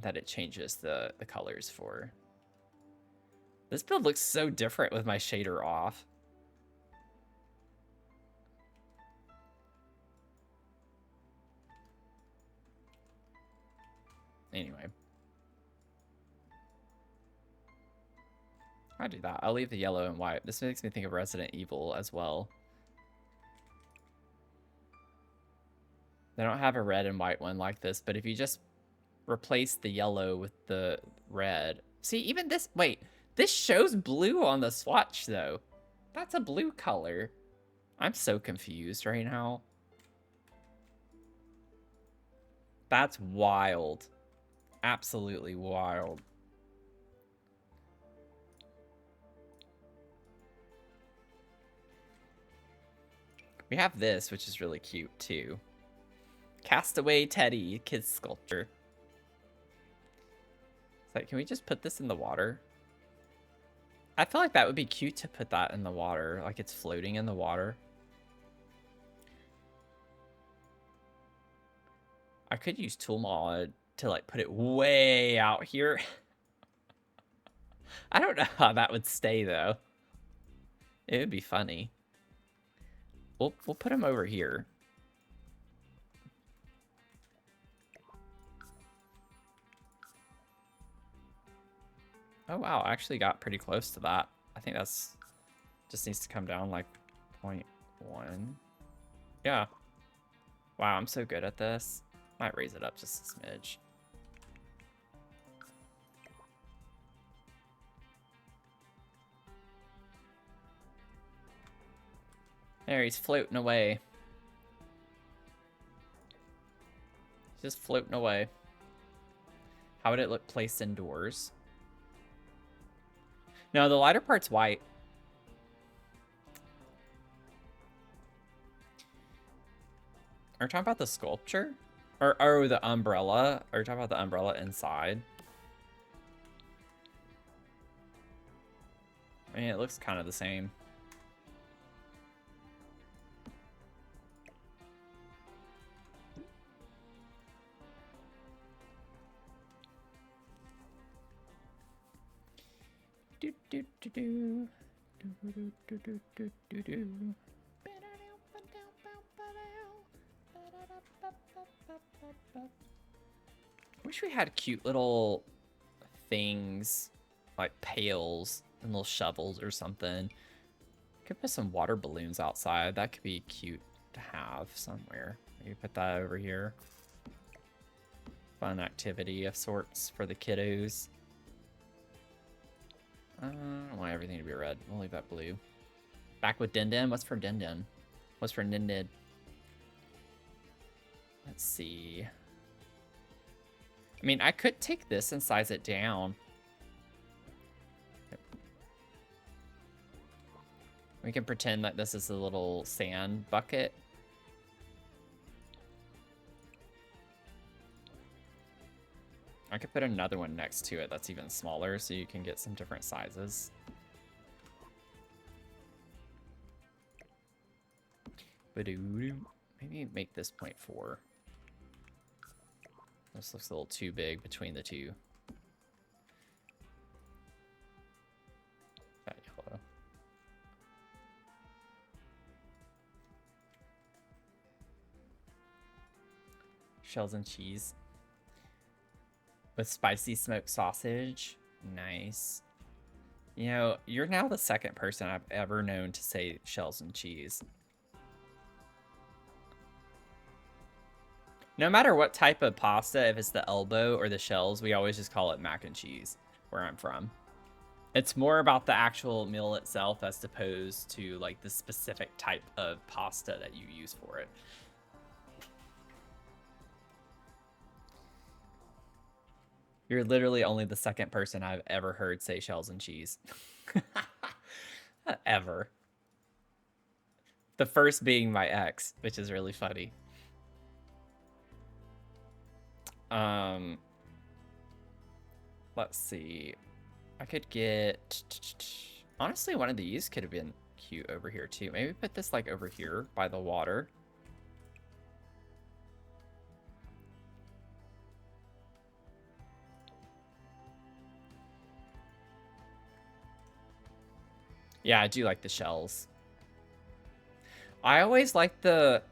that it changes the colors for. This build looks so different with my shader off. Anyway. I'll do that. I'll leave the yellow and white. This makes me think of Resident Evil as well. They don't have a red and white one like this, but if you just replace the yellow with the red. See, even this, wait, this shows blue on the swatch though. That's a blue color. I'm so confused right now. That's wild. Absolutely wild. We have this, which is really cute too. Castaway Teddy, kid's sculpture. It's like, can we just put this in the water? I feel like that would be cute to put that in the water, like it's floating in the water. I could use tool mod to like put it way out here. I don't know how that would stay though. It would be funny. We'll put him over here. Oh wow, I actually got pretty close to that. I think that's just needs to come down like 0.1. Yeah. Wow, I'm so good at this. Might raise it up just a smidge. There, he's floating away. He's just floating away. How would it look placed indoors? No, the lighter part's white. Are we talking about the sculpture? Or the umbrella? Are we talking about the umbrella inside? I mean, it looks kind of the same. Do do do do do do do do do do do. Wish we had cute little things like pails and little shovels or something. Could put some water balloons outside. That could be cute to have somewhere. Maybe put that over here. Fun activity of sorts for the kiddos. I don't want everything to be red. We'll leave that blue. Back with Din Din. What's for Din Din? What's for Din Din? Let's see. I mean, I could take this and size it down. We can pretend that this is a little sand bucket. I could put another one next to it that's even smaller so you can get some different sizes. Maybe make this 0.4. This looks a little too big between the two. That yellow. Shells and cheese. With spicy smoked sausage. Nice. You know, you're now the second person I've ever known to say shells and cheese. No matter what type of pasta, if it's the elbow or the shells, we always just call it mac and cheese where I'm from. It's more about the actual meal itself as opposed to like the specific type of pasta that you use for it. You're literally only the second person I've ever heard say shells and cheese. Ever. The first being my ex, which is really funny. Let's see. I could get... Honestly, one of these could have been cute over here, too. Maybe put this, like, over here by the water. Yeah, I do like the shells. I always like the...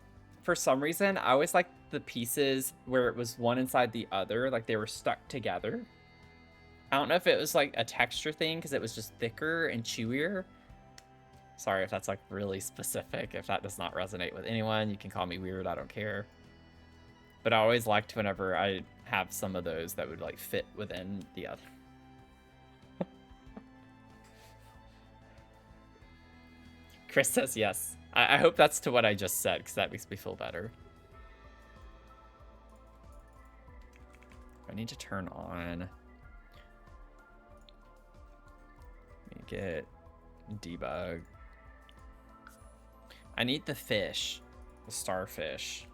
For some reason, I always like the pieces where it was one inside the other. Like, they were stuck together. I don't know if it was, like, a texture thing because it was just thicker and chewier. Sorry if that's, like, really specific. If that does not resonate with anyone, you can call me weird. I don't care. But I always liked whenever I have some of those that would, like, fit within the other. Chris says yes. I hope that's to what I just said, because that makes me feel better. I need to turn on... Let me get debug. I need the fish. The starfish.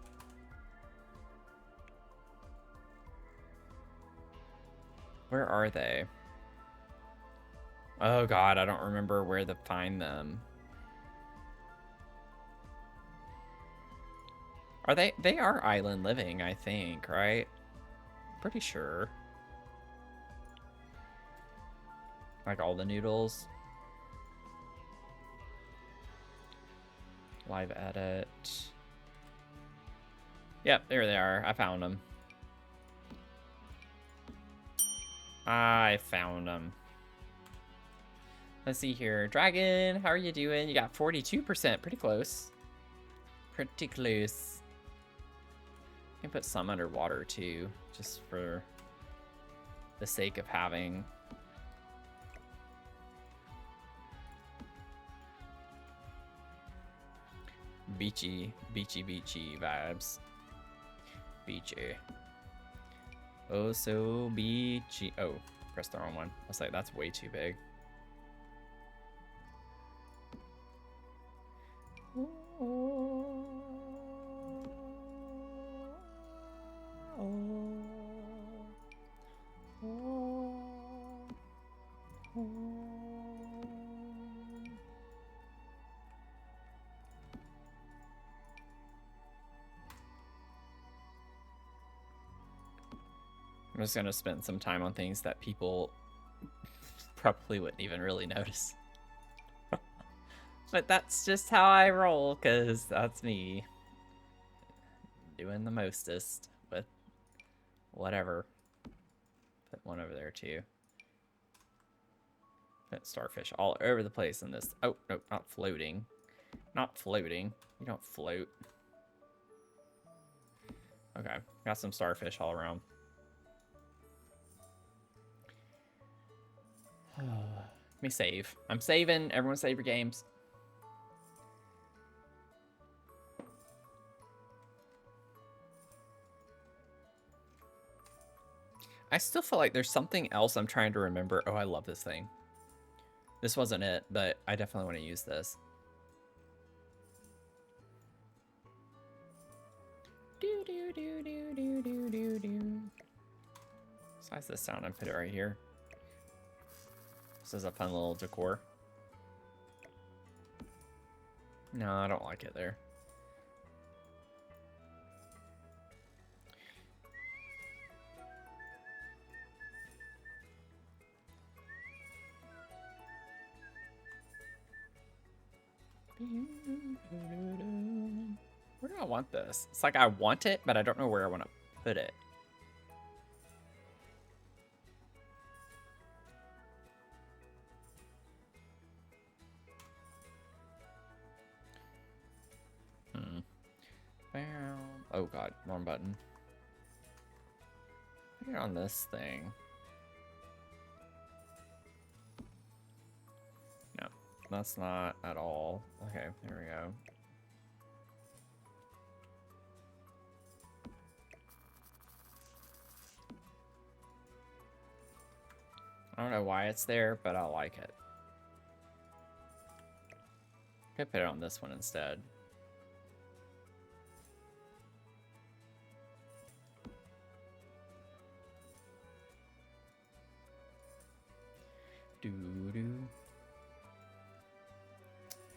Where are they? Oh god, I don't remember where to find them. Are they? They are island living, I think, right? Pretty sure. Like all the noodles. Live edit. Yep, there they are. I found them. I found them. Let's see here. Dragon, how are you doing? You got 42%. Pretty close. Pretty close. You can put some underwater too, just for the sake of having. Beachy vibes. Beachy. Oh, so beachy. Oh, pressed the wrong one. I was like, that's way too big. I'm just gonna spend some time on things that people probably wouldn't even really notice. But that's just how I roll, because that's me. Doing the mostest with whatever. Put one over there too. Put starfish all over the place in this. Oh, no, not floating. Not floating. You don't float. Okay, got some starfish all around. Let me save. I'm saving. Everyone save your games. I still feel like there's something else I'm trying to remember. Oh, I love this thing. This wasn't it, but I definitely want to use this. Do do do do do do do do. Size this down and put it right here. This is a fun little decor. No, I don't like it there. Where do I want this? It's like I want it, but I don't know where I want to put it. Oh god, wrong button. Put it on this thing. No, that's not at all. Okay, there we go. don't know why it's there, but I like it. Could put it on this one instead. Doo-doo.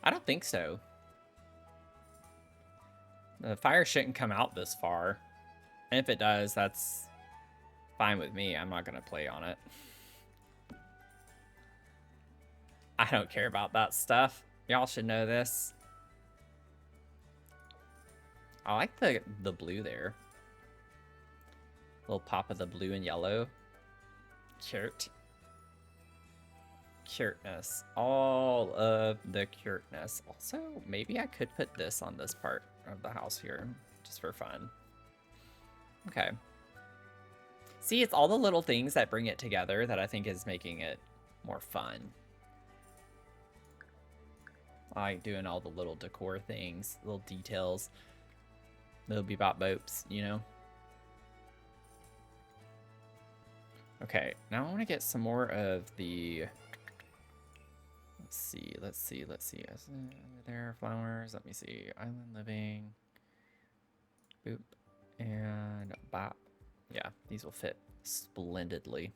I don't think so. The fire shouldn't come out this far. And if it does, that's fine with me. I'm not going to play on it. I don't care about that stuff. Y'all should know this. I like the blue there. Little pop of the blue and yellow. Cute. Cuteness. All of the cuteness. Also, maybe I could put this on this part of the house here, just for fun. Okay. See, it's all the little things that bring it together that I think is making it more fun. I like doing all the little decor things, little details. Little bebop bopes, you know? Okay, now I want to get some more of the... Let's see. There, flowers. Let me see. Island living. Boop. And bop. Yeah, these will fit splendidly.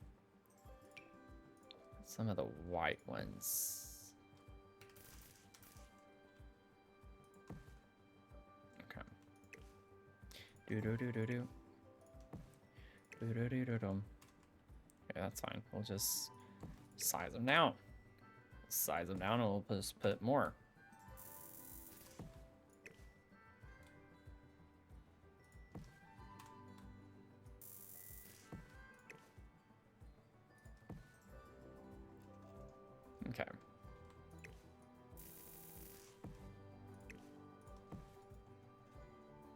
Some of the white ones. Okay. Do-do-do-do-do. Do-do-do-do-dum. Okay, that's fine. We'll just size them down. Size them down and we'll just put more. Okay.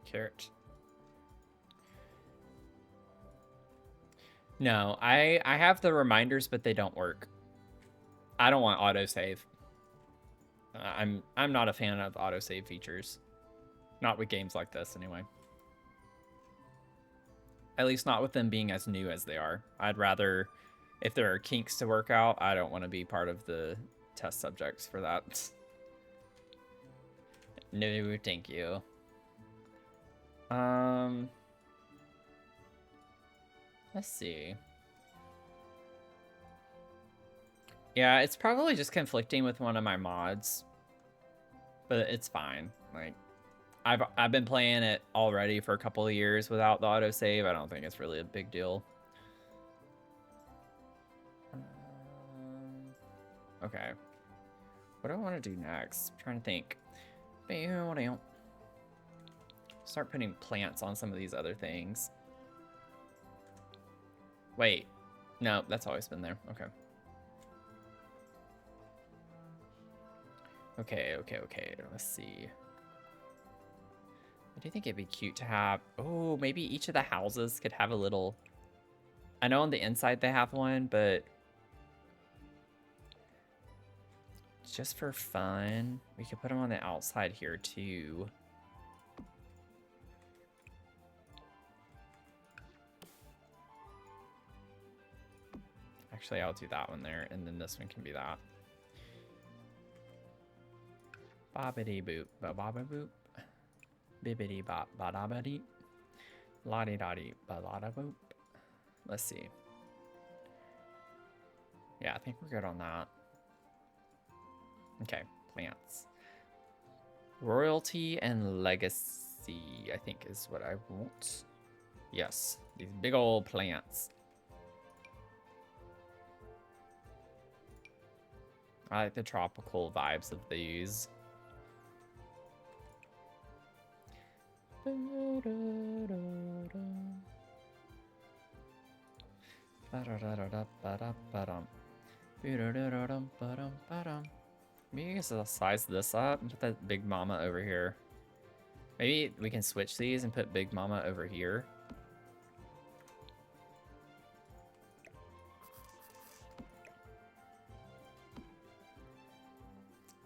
Carrot. No, I have the reminders, but they don't work. I don't want autosave. I'm not a fan of autosave features. Not with games like this, anyway. At least not with them being as new as they are. I'd rather, if there are kinks to work out, I don't want to be part of the test subjects for that. No, thank you. Let's see. Yeah, it's probably just conflicting with one of my mods, but it's fine. Like, I've been playing it already for a couple of years without the autosave. I don't think it's really a big deal. Okay. What do I want to do next? I'm trying to think. Start putting plants on some of these other things. Wait. No, that's always been there. Okay. Okay. Let's see. I do think it'd be cute to have... Oh, maybe each of the houses could have a little... I know on the inside they have one, but... just for fun, we could put them on the outside here, too. Actually, I'll do that one there, and then this one can be that. Bobbity boop, ba-bobba boop. Bibbity bop, ba-da-ba-dee. La-di-da-dee, ba-la-da-boop. Let's see. Yeah, I think we're good on that. Okay, plants. Royalty and legacy, I think is what I want. Yes, these big old plants. I like the tropical vibes of these. Maybe I guess I'll size this up and put that Big Mama over here. Maybe we can switch these and put Big Mama over here.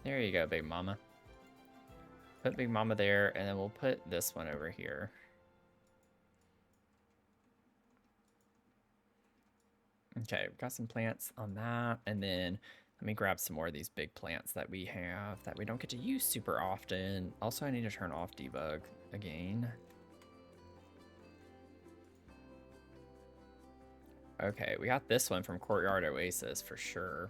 There you go, Big Mama. Put Big Mama there, and then we'll put this one over here. Okay, we've got some plants on that. And then let me grab some more of these big plants that we have that we don't get to use super often. Also, I need to turn off debug again. Okay, we got this one from Courtyard Oasis for sure.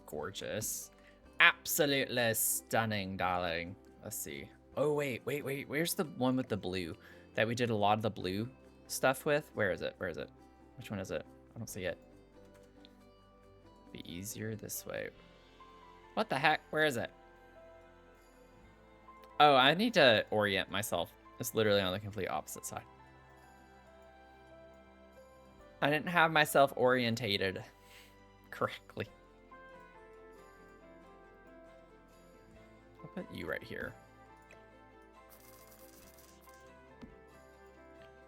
Gorgeous. Absolutely stunning, darling. Let's see. Oh, wait. Where's the one with the blue that we did a lot of the blue stuff with? Where is it? Which one is it? I don't see it. Be easier this way. What the heck? Where is it? Oh, I need to orient myself. It's literally on the complete opposite side. I didn't have myself orientated correctly. I'll put you right here.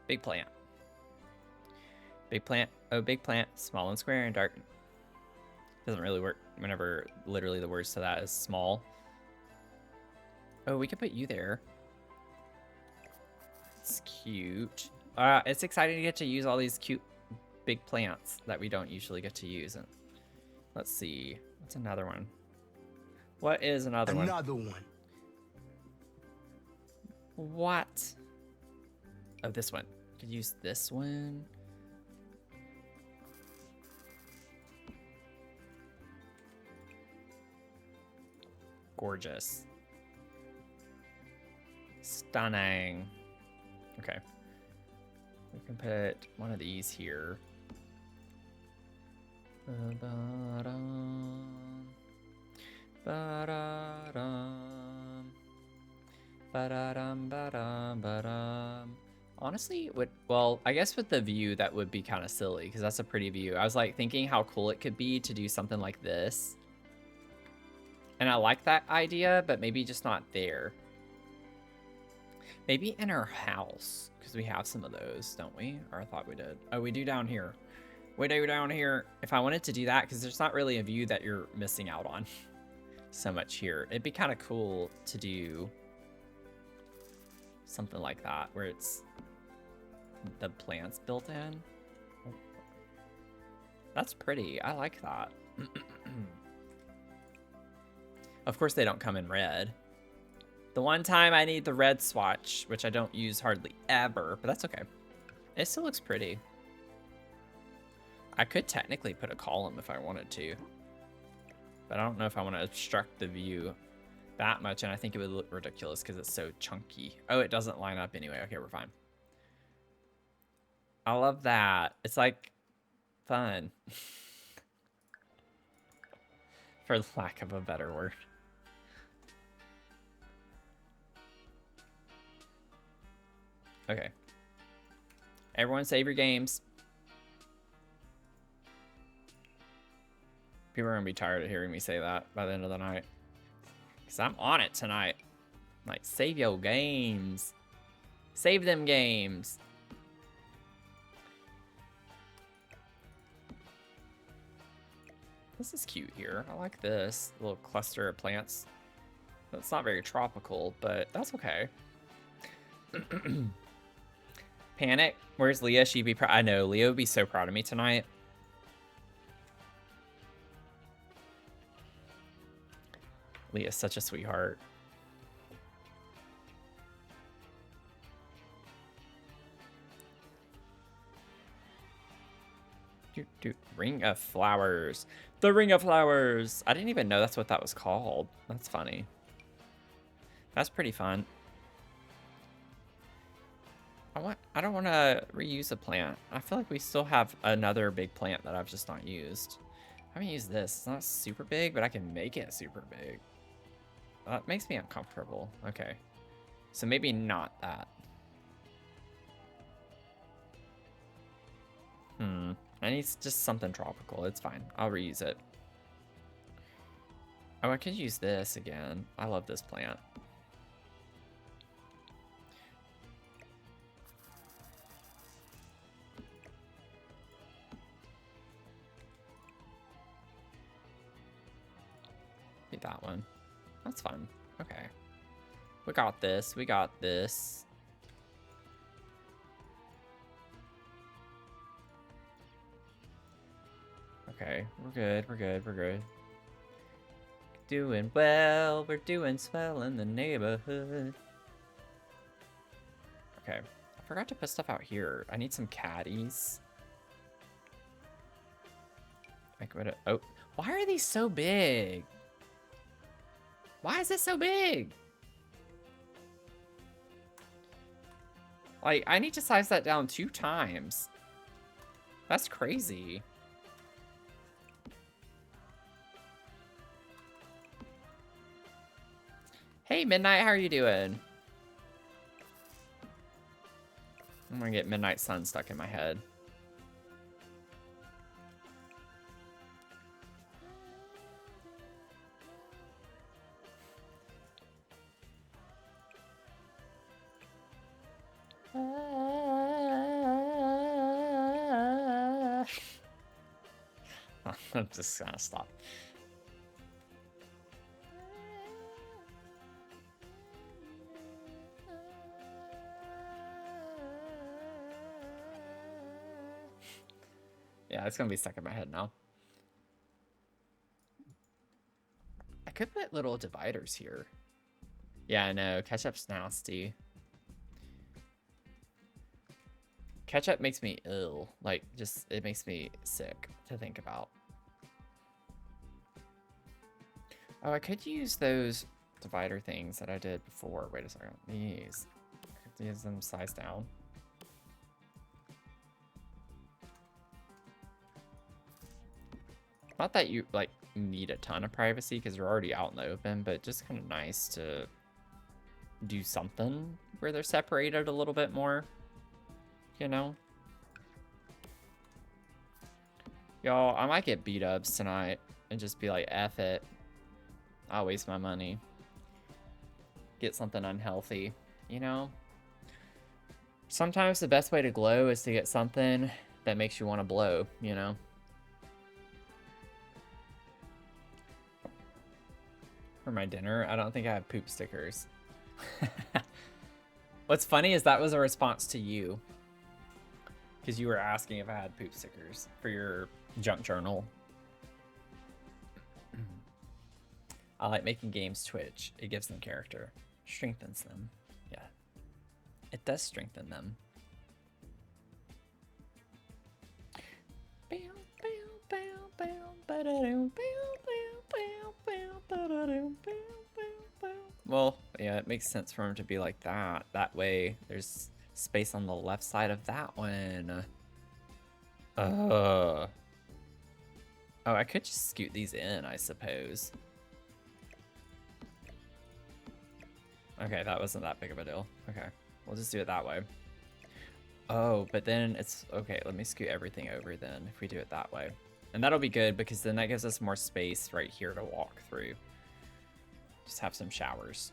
Big plant. Big plant. Oh, big plant. Small and square and dark. Doesn't really work whenever literally the words to that is small. Oh, we could put you there. It's cute. It's exciting to get to use all these cute big plants that we don't usually get to use. And let's see. What's another one? What is another one? Another one. What? Oh, this one. Could use this one. Gorgeous. Stunning. Okay. We can put one of these here. Ba-da-dum. Ba-da-dum. Ba-da-dum, ba-dum, ba-dum. Honestly, well, I guess with the view, that would be kind of silly because that's a pretty view. I was like thinking how cool it could be to do something like this. And I like that idea, but maybe just not there. Maybe in our house, because we have some of those, don't we? Or I thought we did. Oh, we do down here. We do down here. If I wanted to do that, because there's not really a view that you're missing out on so much here. It'd be kind of cool to do something like that, where it's the plants built in. That's pretty. I like that. Of course, they don't come in red. The one time I need the red swatch, which I don't use hardly ever, but that's okay. It still looks pretty. I could technically put a column if I wanted to, but I don't know if I want to obstruct the view that much, and I think it would look ridiculous because it's so chunky. Oh, it doesn't line up anyway. Okay, we're fine. I love that. It's like fun. For lack of a better word. Okay. Everyone save your games. People are going to be tired of hearing me say that by the end of the night. Because I'm on it tonight. Like, save your games. Save them games. This is cute here. I like this little cluster of plants. It's not very tropical, but that's okay. Panic. Where's Leah? She'd be proud. I know. Leah would be so proud of me tonight. Leah's such a sweetheart. Ring of Flowers. The Ring of Flowers. I didn't even know that's what that was called. That's funny. That's pretty fun. I don't want to reuse a plant. I feel like we still have another big plant that I've just not used. I haven't used this. It's not super big, but I can make it super big. That makes me uncomfortable. Okay. So maybe not that. I need just something tropical. It's fine. I'll reuse it. Oh, I could use this again. I love this plant. Be that one. That's fun. Okay. We got this. We got this. Okay, we're good, we're good, we're good. Doing well, we're doing swell in the neighborhood. Okay, I forgot to put stuff out here. I need some caddies. Oh, why are these so big? Why is this so big? Like, I need to size that down 2 times. That's crazy. Hey, Midnight, how are you doing? I'm gonna get Midnight Sun stuck in my head. I'm just gonna stop. Yeah, it's gonna be stuck in my head now. I could put little dividers here. Yeah, I know. Ketchup's nasty. Ketchup makes me ill. Like, just, it makes me sick to think about. Oh, I could use those divider things that I did before. Wait a second. These. I could use them size down. Not that you, like, need a ton of privacy because you're already out in the open, but just kind of nice to do something where they're separated a little bit more. You know? Y'all, I might get beat-ups tonight and just be like, F it. I'll waste my money. Get something unhealthy, you know? Sometimes the best way to glow is to get something that makes you want to blow, you know? For my dinner, I don't think I have poop stickers. What's funny is that was a response to you. Because you were asking if I had poop stickers for your junk journal. I like making games Twitch. It gives them character. Strengthens them. Yeah. It does strengthen them. Well, yeah, it makes sense for him to be like that. That way, there's space on the left side of that one. Oh, I could just scoot these in, I suppose. Okay, that wasn't that big of a deal. Okay, we'll just do it that way. Oh, but then it's... Okay, let me scoot everything over then, if we do it that way. And that'll be good, because then that gives us more space right here to walk through. Just have some showers.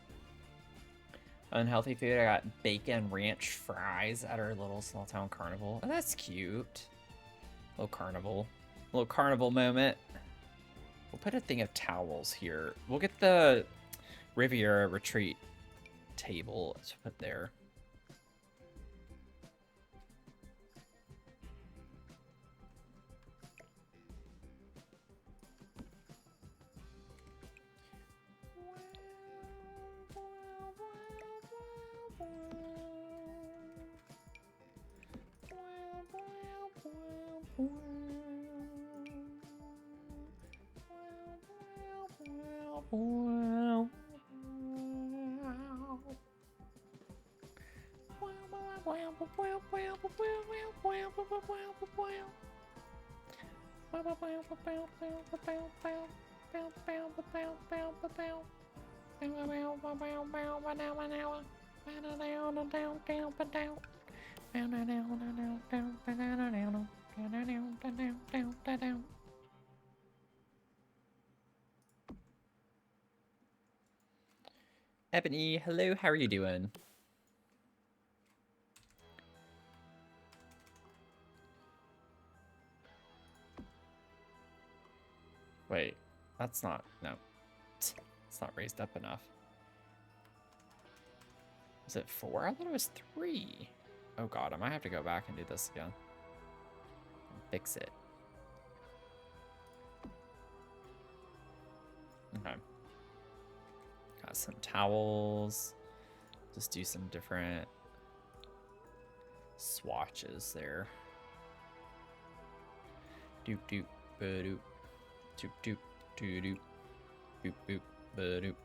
Unhealthy food, I got bacon ranch fries at our little small town carnival. Oh, that's cute. Little carnival moment. We'll put a thing of towels here. We'll get the Riviera retreat table to put there. Ebony, hello, how are you doing? Wait, that's not, no. It's not raised up enough. Is it 4? I thought it was 3. Oh god, I might have to go back and do this again. And fix it. Okay. Got some towels. Just do some different swatches there. Doop doop ba-doop. Doop doop doo doop. Boop boop ba-doop.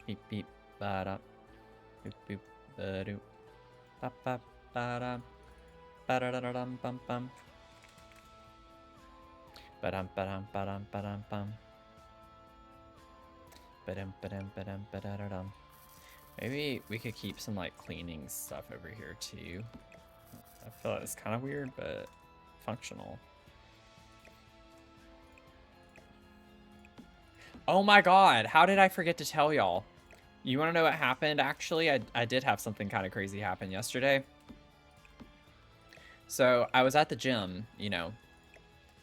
Beep beep ba-da. Boop boop ba-doop. Bop bop ba-da. Ba-da-da-da-dum bum bum. Ba-dum ba-dum ba-dum ba-dum bum. Ba-dum ba-dum ba-dum ba-da-da-dum. Maybe we could keep some like cleaning stuff over here too. I feel like it's kind of weird, but functional. Oh my god, how did I forget to tell y'all? You want to know what happened? Actually, I did have something kind of crazy happen yesterday. So I was at the gym, you know,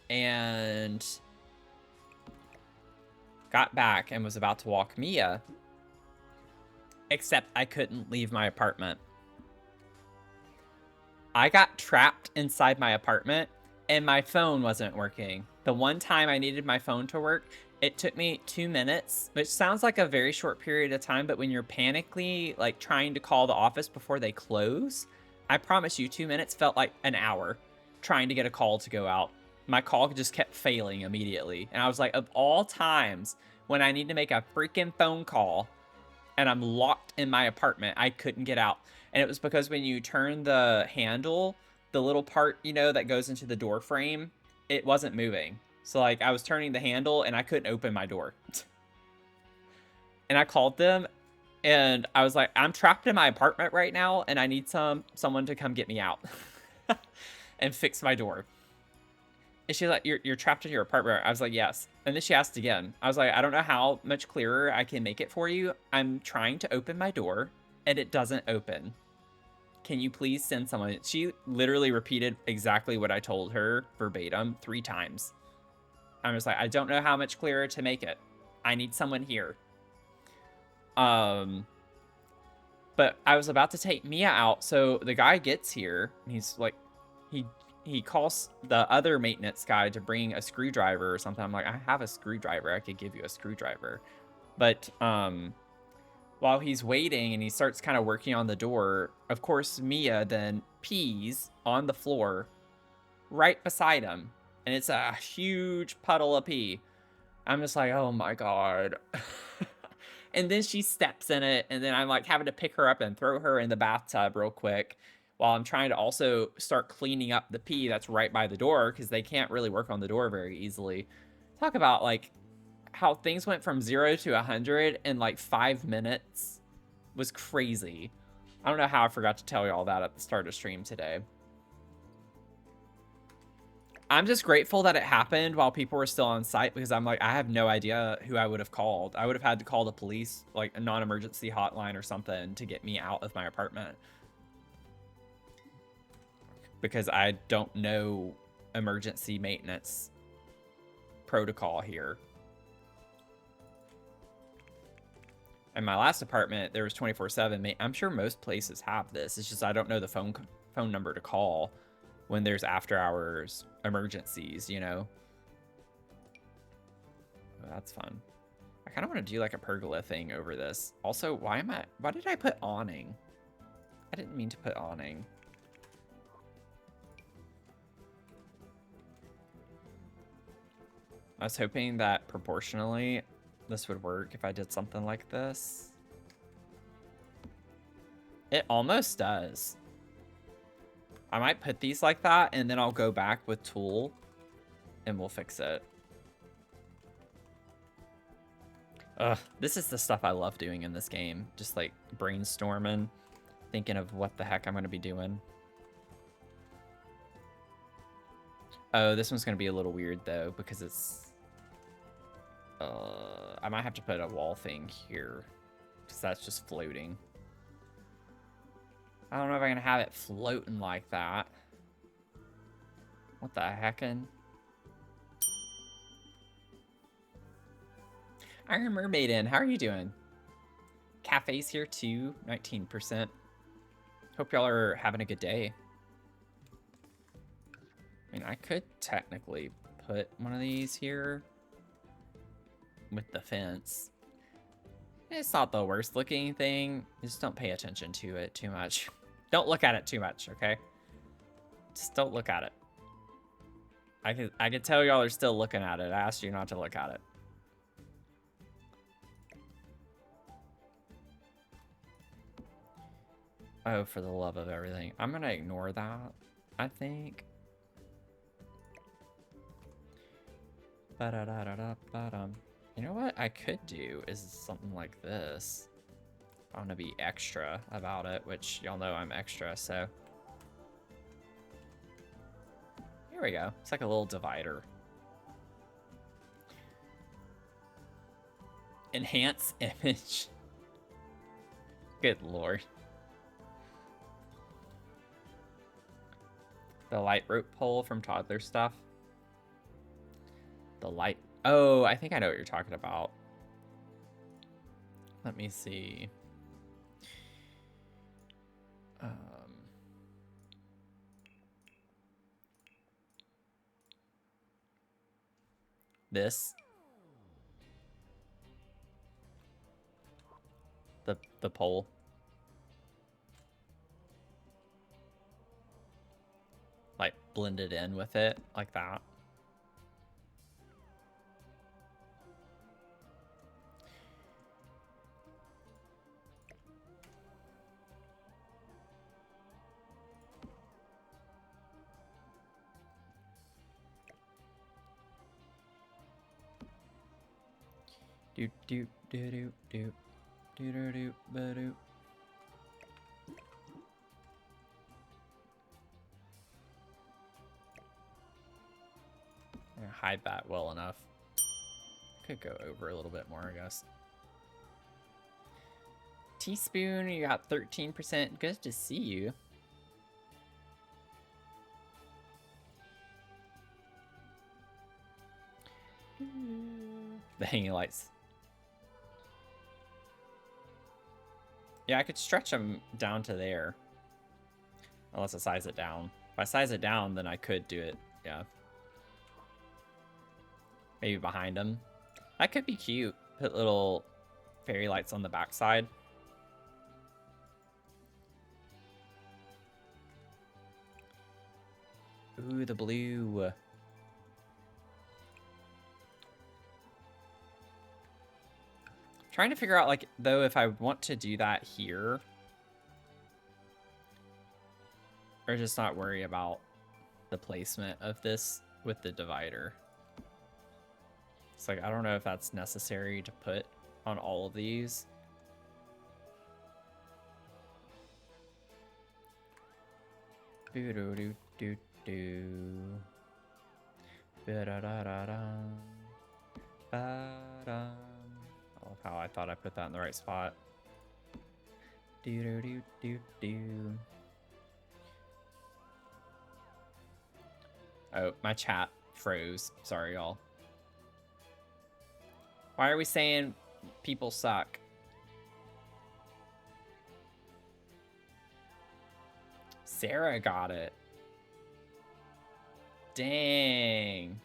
and got back and was about to walk Mia, except I couldn't leave my apartment. I got trapped inside my apartment and my phone wasn't working. The one time I needed my phone to work, it took me 2 minutes, which sounds like a very short period of time, but when you're panically like trying to call the office before they close, I promise you 2 minutes felt like an hour trying to get a call to go out. My call just kept failing immediately. And I was like, of all times when I need to make a freaking phone call and I'm locked in my apartment, I couldn't get out. And it was because when you turn the handle, the little part, you know, that goes into the door frame, it wasn't moving. So like I was turning the handle and I couldn't open my door. And I called them and I was like, I'm trapped in my apartment right now and I need someone to come get me out and fix my door. And she's like, you're trapped in your apartment. I was like, yes. And then she asked again. I was like, I don't know how much clearer I can make it for you. I'm trying to open my door and it doesn't open. Can you please send someone? She literally repeated exactly what I told her verbatim 3 times. I'm just like, I don't know how much clearer to make it. I need someone here. But I was about to take Mia out, so the guy gets here, and he's like, he calls the other maintenance guy to bring a screwdriver or something. I'm like, I have a screwdriver. I could give you a screwdriver. But while he's waiting and he starts kind of working on the door, of course, Mia then pees on the floor right beside him. And it's a huge puddle of pee. I'm just like, oh my god. And then she steps in it, and then I'm like having to pick her up and throw her in the bathtub real quick while I'm trying to also start cleaning up the pee that's right by the door because they can't really work on the door very easily. Talk about like how things went from 0 to 100 in like 5 minutes was crazy. I don't know how I forgot to tell you all that at the start of stream today. I'm just grateful that it happened while people were still on site because I'm like, I have no idea who I would have called. I would have had to call the police, like a non-emergency hotline or something to get me out of my apartment. Because I don't know emergency maintenance protocol here. In my last apartment, there was 24/7. I'm sure most places have this. It's just I don't know the phone number to call when there's after hours emergencies, you know? Oh, that's fun. I kind of want to do like a pergola thing over this. Also, why did I put awning? I didn't mean to put awning. I was hoping that proportionally this would work if I did something like this. It almost does. I might put these like that, and then I'll go back with tool, and we'll fix it. Ugh, this is the stuff I love doing in this game. Just like brainstorming, thinking of what the heck I'm going to be doing. Oh, this one's going to be a little weird, though, because it's... I might have to put a wall thing here, because that's just floating. I don't know if I'm going to have it floating like that. What the heckin'? Iron Mermaiden, how are you doing? Cafe's here too, 19%. Hope y'all are having a good day. I mean, I could technically put one of these here. with the fence. It's not the worst looking thing. Just don't pay attention to it too much. Don't look at it too much, okay? Just don't look at it. I can tell y'all are still looking at it. I asked you not to look at it. Oh, for the love of everything. I'm gonna ignore that, I think. Ba-da-da-da-da-ba-dum. You know what I could do is something like this. I want to be extra about it, which y'all know I'm extra, so. Here we go. It's like a little divider. Enhance image. Good lord. The light rope pole from Toddler Stuff. The light. Oh, I think I know what you're talking about. Let me see. This. The pole. Like blended in with it like that. Do do do do do do do do ba do. Hide that well enough. Could go over a little bit more, I guess. Teaspoon, you got 13%. Good to see you. The hanging lights. Yeah, I could stretch them down to there. Unless I size it down. If I size it down, then I could do it. Yeah. Maybe behind them. That could be cute. Put little fairy lights on the backside. Ooh, the blue. Trying to figure out, like, though, if I want to do that here. Or just not worry about the placement of this with the divider. It's like, I don't know if that's necessary to put on all of these. Boo-doo-doo-doo-doo. Ba-da-da-da-da. Ba-da. I love how I thought I put that in the right spot. Do-do-do-do-do. Oh, my chat froze. Sorry, y'all. Why are we saying people suck? Sarah got it. Dang.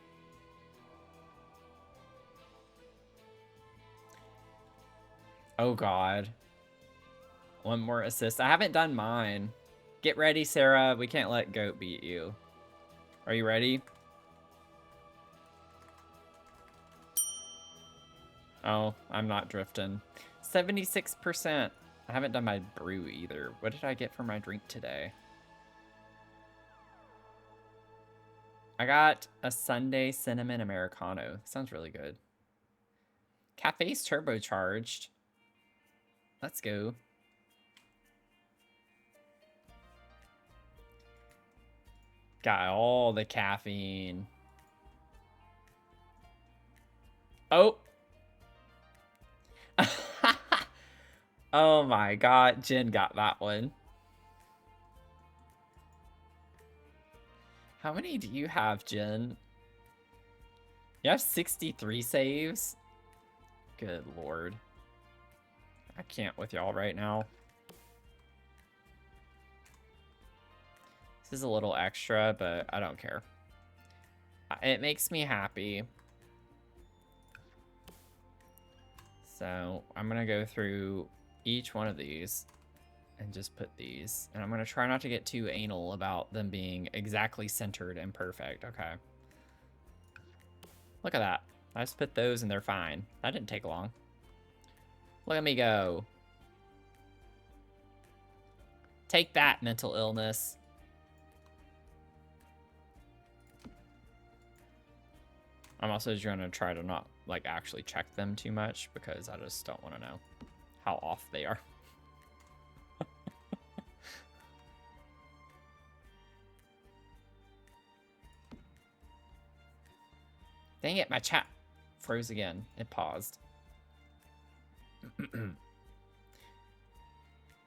Oh, God. One more assist. I haven't done mine. Get ready, Sarah. We can't let Goat beat you. Are you ready? Oh, I'm not drifting. 76%. I haven't done my brew either. What did I get for my drink today? I got a Sunday Cinnamon Americano. Sounds really good. Cafe's turbocharged. Let's go. Got all the caffeine. Oh. Oh my God. Jen got that one. How many do you have, Jen? You have 63 saves? Good Lord. I can't with y'all right now. This is a little extra, but I don't care. It makes me happy. So I'm going to go through each one of these and just put these. And I'm going to try not to get too anal about them being exactly centered and perfect. Okay. Look at that. I just put those and they're fine. That didn't take long. Look at me go. Take that, mental illness. I'm also just going to try to not, like, actually check them too much because I just don't want to know how off they are. Dang it, my chat froze again. It paused.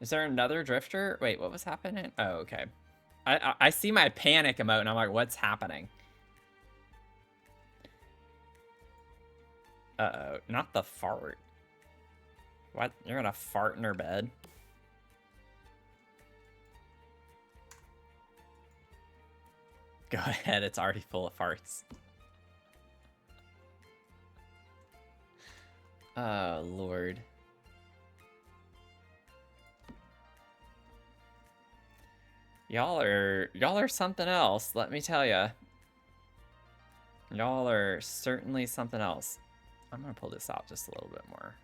Is there another drifter? Wait, what was happening? Oh, okay. I see my panic emote and I'm like, what's happening? Uh-oh, not the fart. What? You're gonna fart in her bed? Go ahead, it's already full of farts. Oh, Lord. Y'all are something else, let me tell ya. Y'all are certainly something else. I'm gonna pull this out just a little bit more.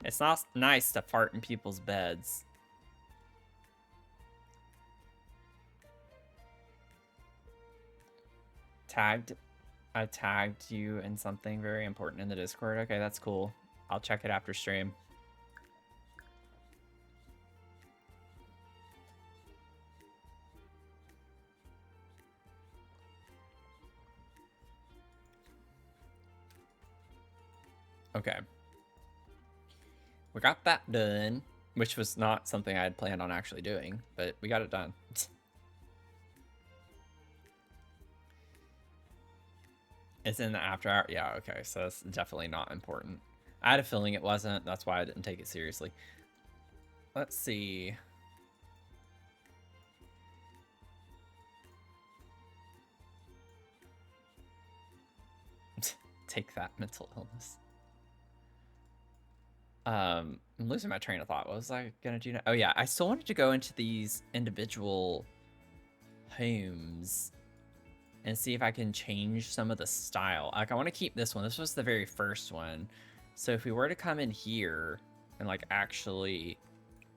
It's not nice to fart in people's beds. I tagged you in something very important in the Discord. Okay, that's cool. I'll check it after stream. Okay. We got that done, which was not something I had planned on actually doing, but we got it done. It's in the after hour. Yeah, okay, so that's definitely not important. I had a feeling it wasn't. That's why I didn't take it seriously. Let's see. Take that, mental illness. I'm losing my train of thought. What was I gonna do now? Oh yeah, I still wanted to go into these individual homes and see if I can change some of the style. Like, I want to keep this one. This was the very first one. So if we were to come in here and, like, actually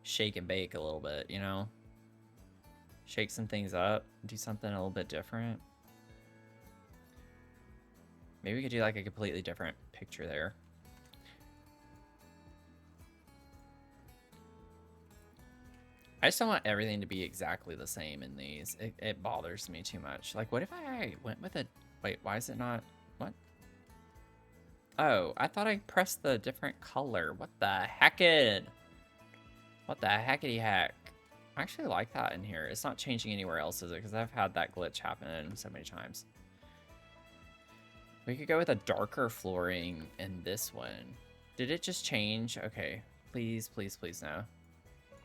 shake and bake a little bit, you know? Shake some things up, do something a little bit different. Maybe we could do, like, a completely different picture there. I just don't want everything to be exactly the same in these. It bothers me too much. Like, what if I went with a... Wait, why is it not... What? Oh, I thought I pressed the different color. What the heckid? What the heckity heck? I actually like that in here. It's not changing anywhere else, is it? Because I've had that glitch happen so many times. We could go with a darker flooring in this one. Did it just change? Okay. Please, please, please, no.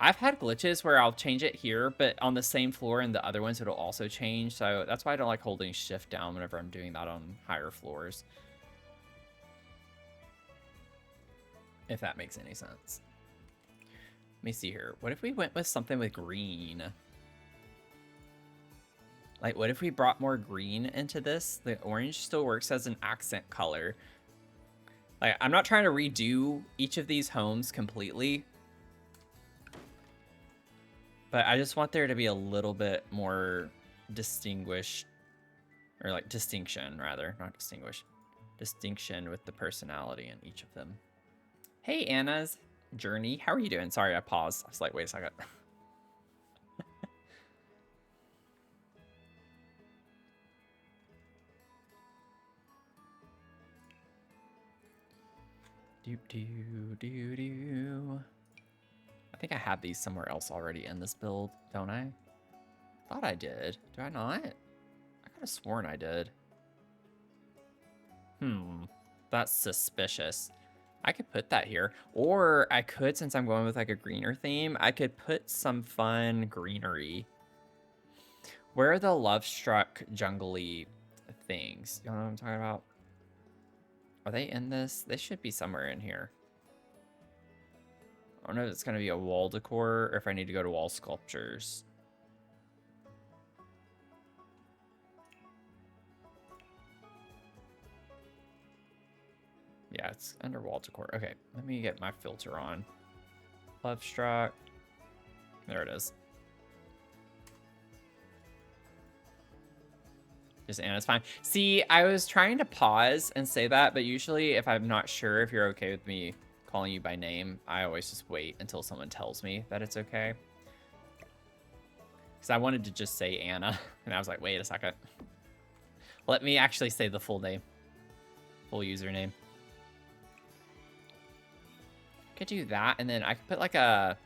I've had glitches where I'll change it here, but on the same floor and the other ones, it'll also change. So that's why I don't like holding shift down whenever I'm doing that on higher floors. If that makes any sense. Let me see here. What if we went with something with green? Like, what if we brought more green into this? The orange still works as an accent color. Like, I'm not trying to redo each of these homes completely, but I just want there to be a little bit more distinguished, or like distinction rather, not distinguish, distinction with the personality in each of them. Hey, Anna's Journey, how are you doing? Sorry, I paused. I was like, wait a second. I think I have these somewhere else already in this build, don't I? Thought I did. Do I not? I could have sworn I did. That's suspicious. I could put that here. Or I could, since I'm going with like a greener theme, I could put some fun greenery. Where are the love struck jungly things? You know what I'm talking about? Are they in this? They should be somewhere in here. I don't know if it's going to be a wall decor or if I need to go to wall sculptures. Yeah, it's under wall decor. Okay, let me get my filter on. Love struck. There it is. Just Anna's fine. See, I was trying to pause and say that, but usually if I'm not sure if you're okay with me calling you by name, I always just wait until someone tells me that it's okay. Because I wanted to just say Anna, and I was like, wait a second. Let me actually say the full name. Full username. Could do that, and then I could put like a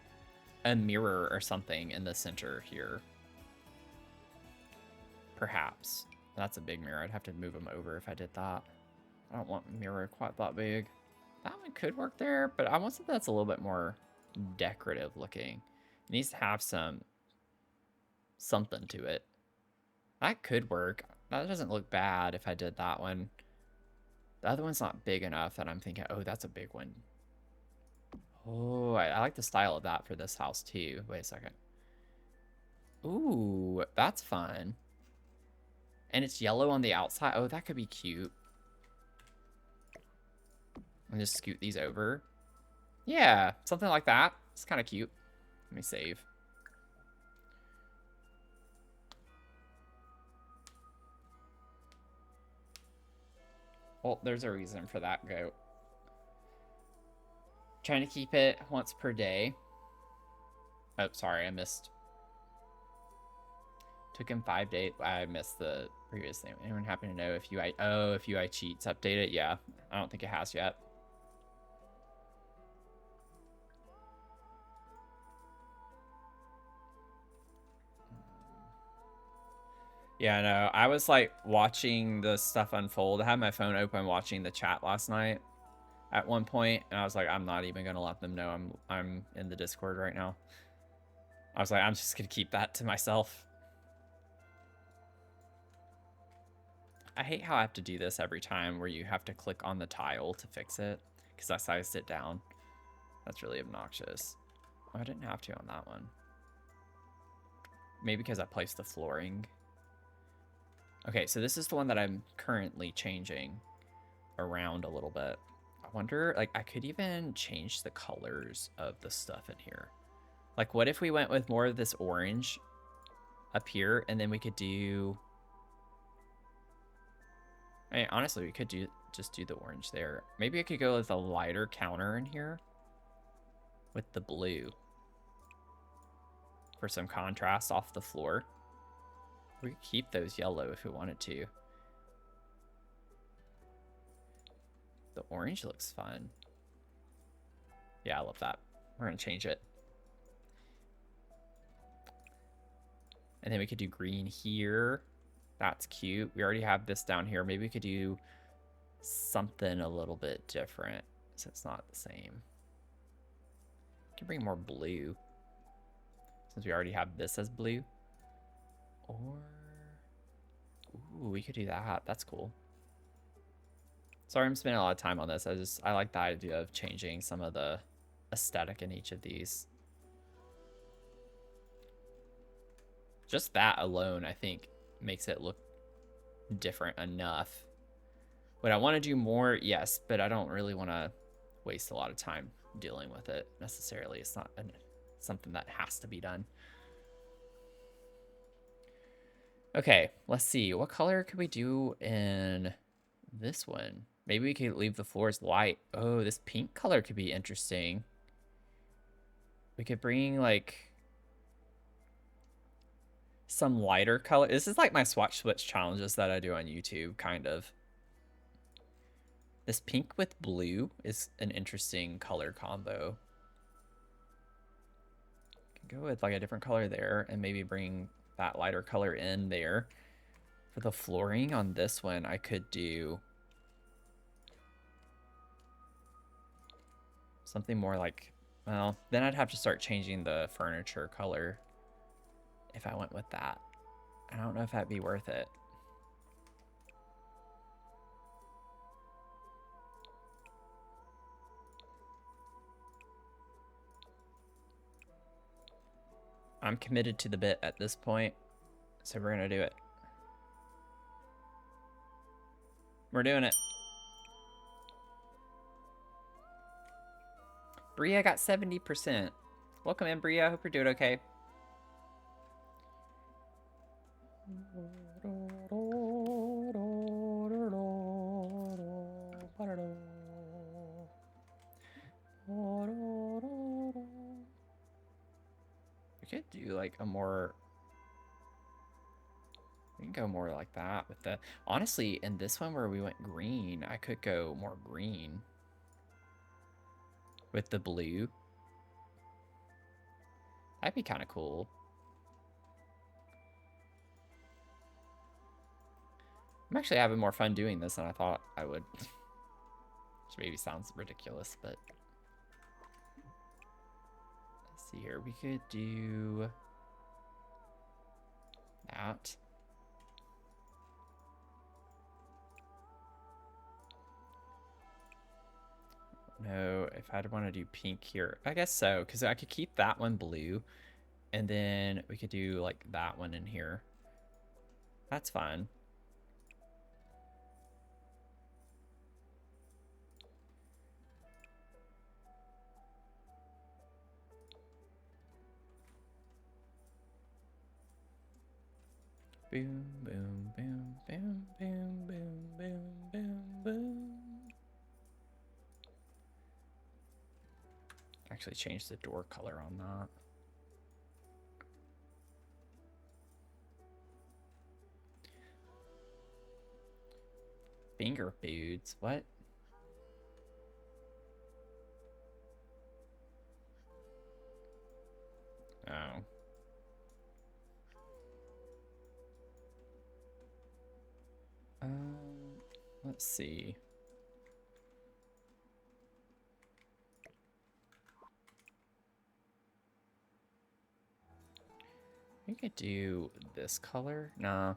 mirror or something in the center here. Perhaps. That's a big mirror. I'd have to move them over if I did that. I don't want a mirror quite that big. That one could work there, but I want something that's a little bit more decorative looking. It needs to have something to it. That could work. That doesn't look bad if I did that one. The other one's not big enough that I'm thinking, oh, that's a big one. Oh, I like the style of that for this house too. Wait a second. Ooh, that's fun. And it's yellow on the outside. Oh, that could be cute. And just scoot these over. Yeah, something like that. It's kind of cute. Let me save. Well, there's a reason for that goat. Trying to keep it once per day. Oh, sorry, I missed. Took him 5 days. I missed the previous thing. Anyone happen to know if UI... Oh, if UI cheats updated? Yeah, I don't think it has yet. Yeah, no, I was like watching the stuff unfold. I had my phone open watching the chat last night at one point, and I was like, I'm not even gonna let them know I'm in the Discord right now. I was like, I'm just gonna keep that to myself. I hate how I have to do this every time where you have to click on the tile to fix it because I sized it down. That's really obnoxious. Oh, I didn't have to on that one. Maybe because I placed the flooring. Okay, so this is the one that I'm currently changing around a little bit. I wonder, like, I could even change the colors of the stuff in here. Like, what if we went with more of this orange up here, and then we could do... I mean, honestly, we could just do the orange there. Maybe I could go with a lighter counter in here with the blue for some contrast off the floor. We could keep those yellow if we wanted to. The orange looks fun. Yeah, I love that. We're gonna change it. And then we could do green here. That's cute. We already have this down here. Maybe we could do something a little bit different so it's not the same. We can bring more blue since we already have this as blue. Or, ooh, we could do that. That's cool. Sorry, I'm spending a lot of time on this. I like the idea of changing some of the aesthetic in each of these. Just that alone, I think, makes it look different enough. Would I want to do more? Yes, but I don't really want to waste a lot of time dealing with it necessarily. It's not something that has to be done. Okay, let's see. What color could we do in this one? Maybe we could leave the floors light. Oh, this pink color could be interesting. We could bring like some lighter color. This is like my switch challenges that I do on YouTube, kind of. This pink with blue is an interesting color combo. Can go with like a different color there and maybe bring that lighter color in there. For the flooring on this one, I could do something more like, well, then I'd have to start changing the furniture color if I went with that. I don't know if that'd be worth it. I'm committed to the bit at this point, so we're gonna do it. We're doing it. Bria got 70%. Welcome in, Bria. Hope you're doing okay. We could do like a more... We can go more like that with the... Honestly, in this one where we went green, I could go more green with the blue. That'd be kind of cool. I'm actually having more fun doing this than I thought I would. Which maybe sounds ridiculous, but... Let's see here. We could do... that. No, if I'd want to do pink here, I guess so, because I could keep that one blue, and then we could do like that one in here. That's fine. Boom, boom, boom, boom, boom, boom, boom, boom, boom. Actually change the door color on that. Finger foods, what? Oh. Let's see. We could do this color. Nah.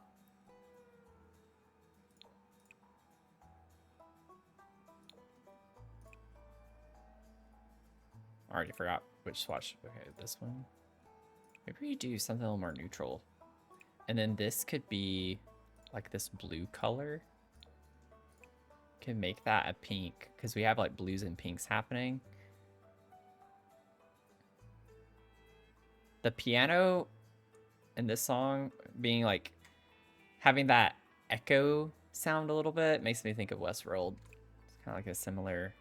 I already forgot which swatch. Okay, this one. Maybe we do something a little more neutral. And then this could be like this blue color. Can make that a pink because we have like blues and pinks happening. The piano in this song being like having that echo sound a little bit makes me think of Westworld. It's kind of like a similar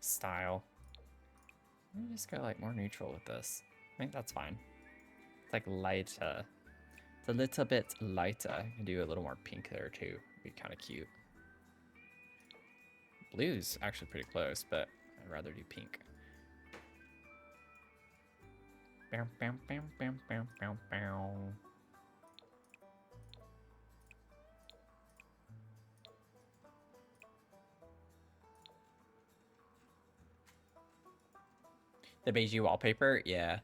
style. Let me just go like more neutral with this. I think that's fine. It's like lighter. It's a little bit lighter. I can do a little more pink there too. It'd be kind of cute. Blue's actually pretty close, but I'd rather do pink. Bam, bam, bam, bam, bam, bam, bam. The beigey wallpaper, yeah.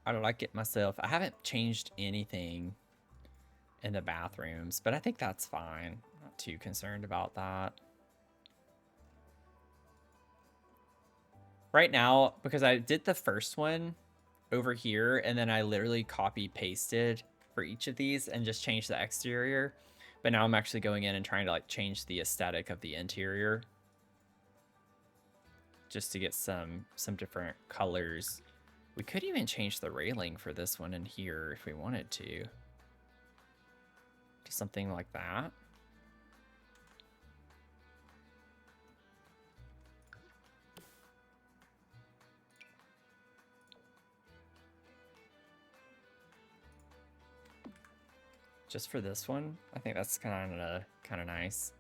I don't like it myself. I haven't changed anything in the bathrooms, but I think that's fine. Not too concerned about that. Right now, because I did the first one over here, and then I literally copy pasted for each of these and just changed the exterior. But now I'm actually going in and trying to like change the aesthetic of the interior, just to get some different colors. We could even change the railing for this one in here if we wanted to. Do something like that. Just for this one, I think that's kind of nice.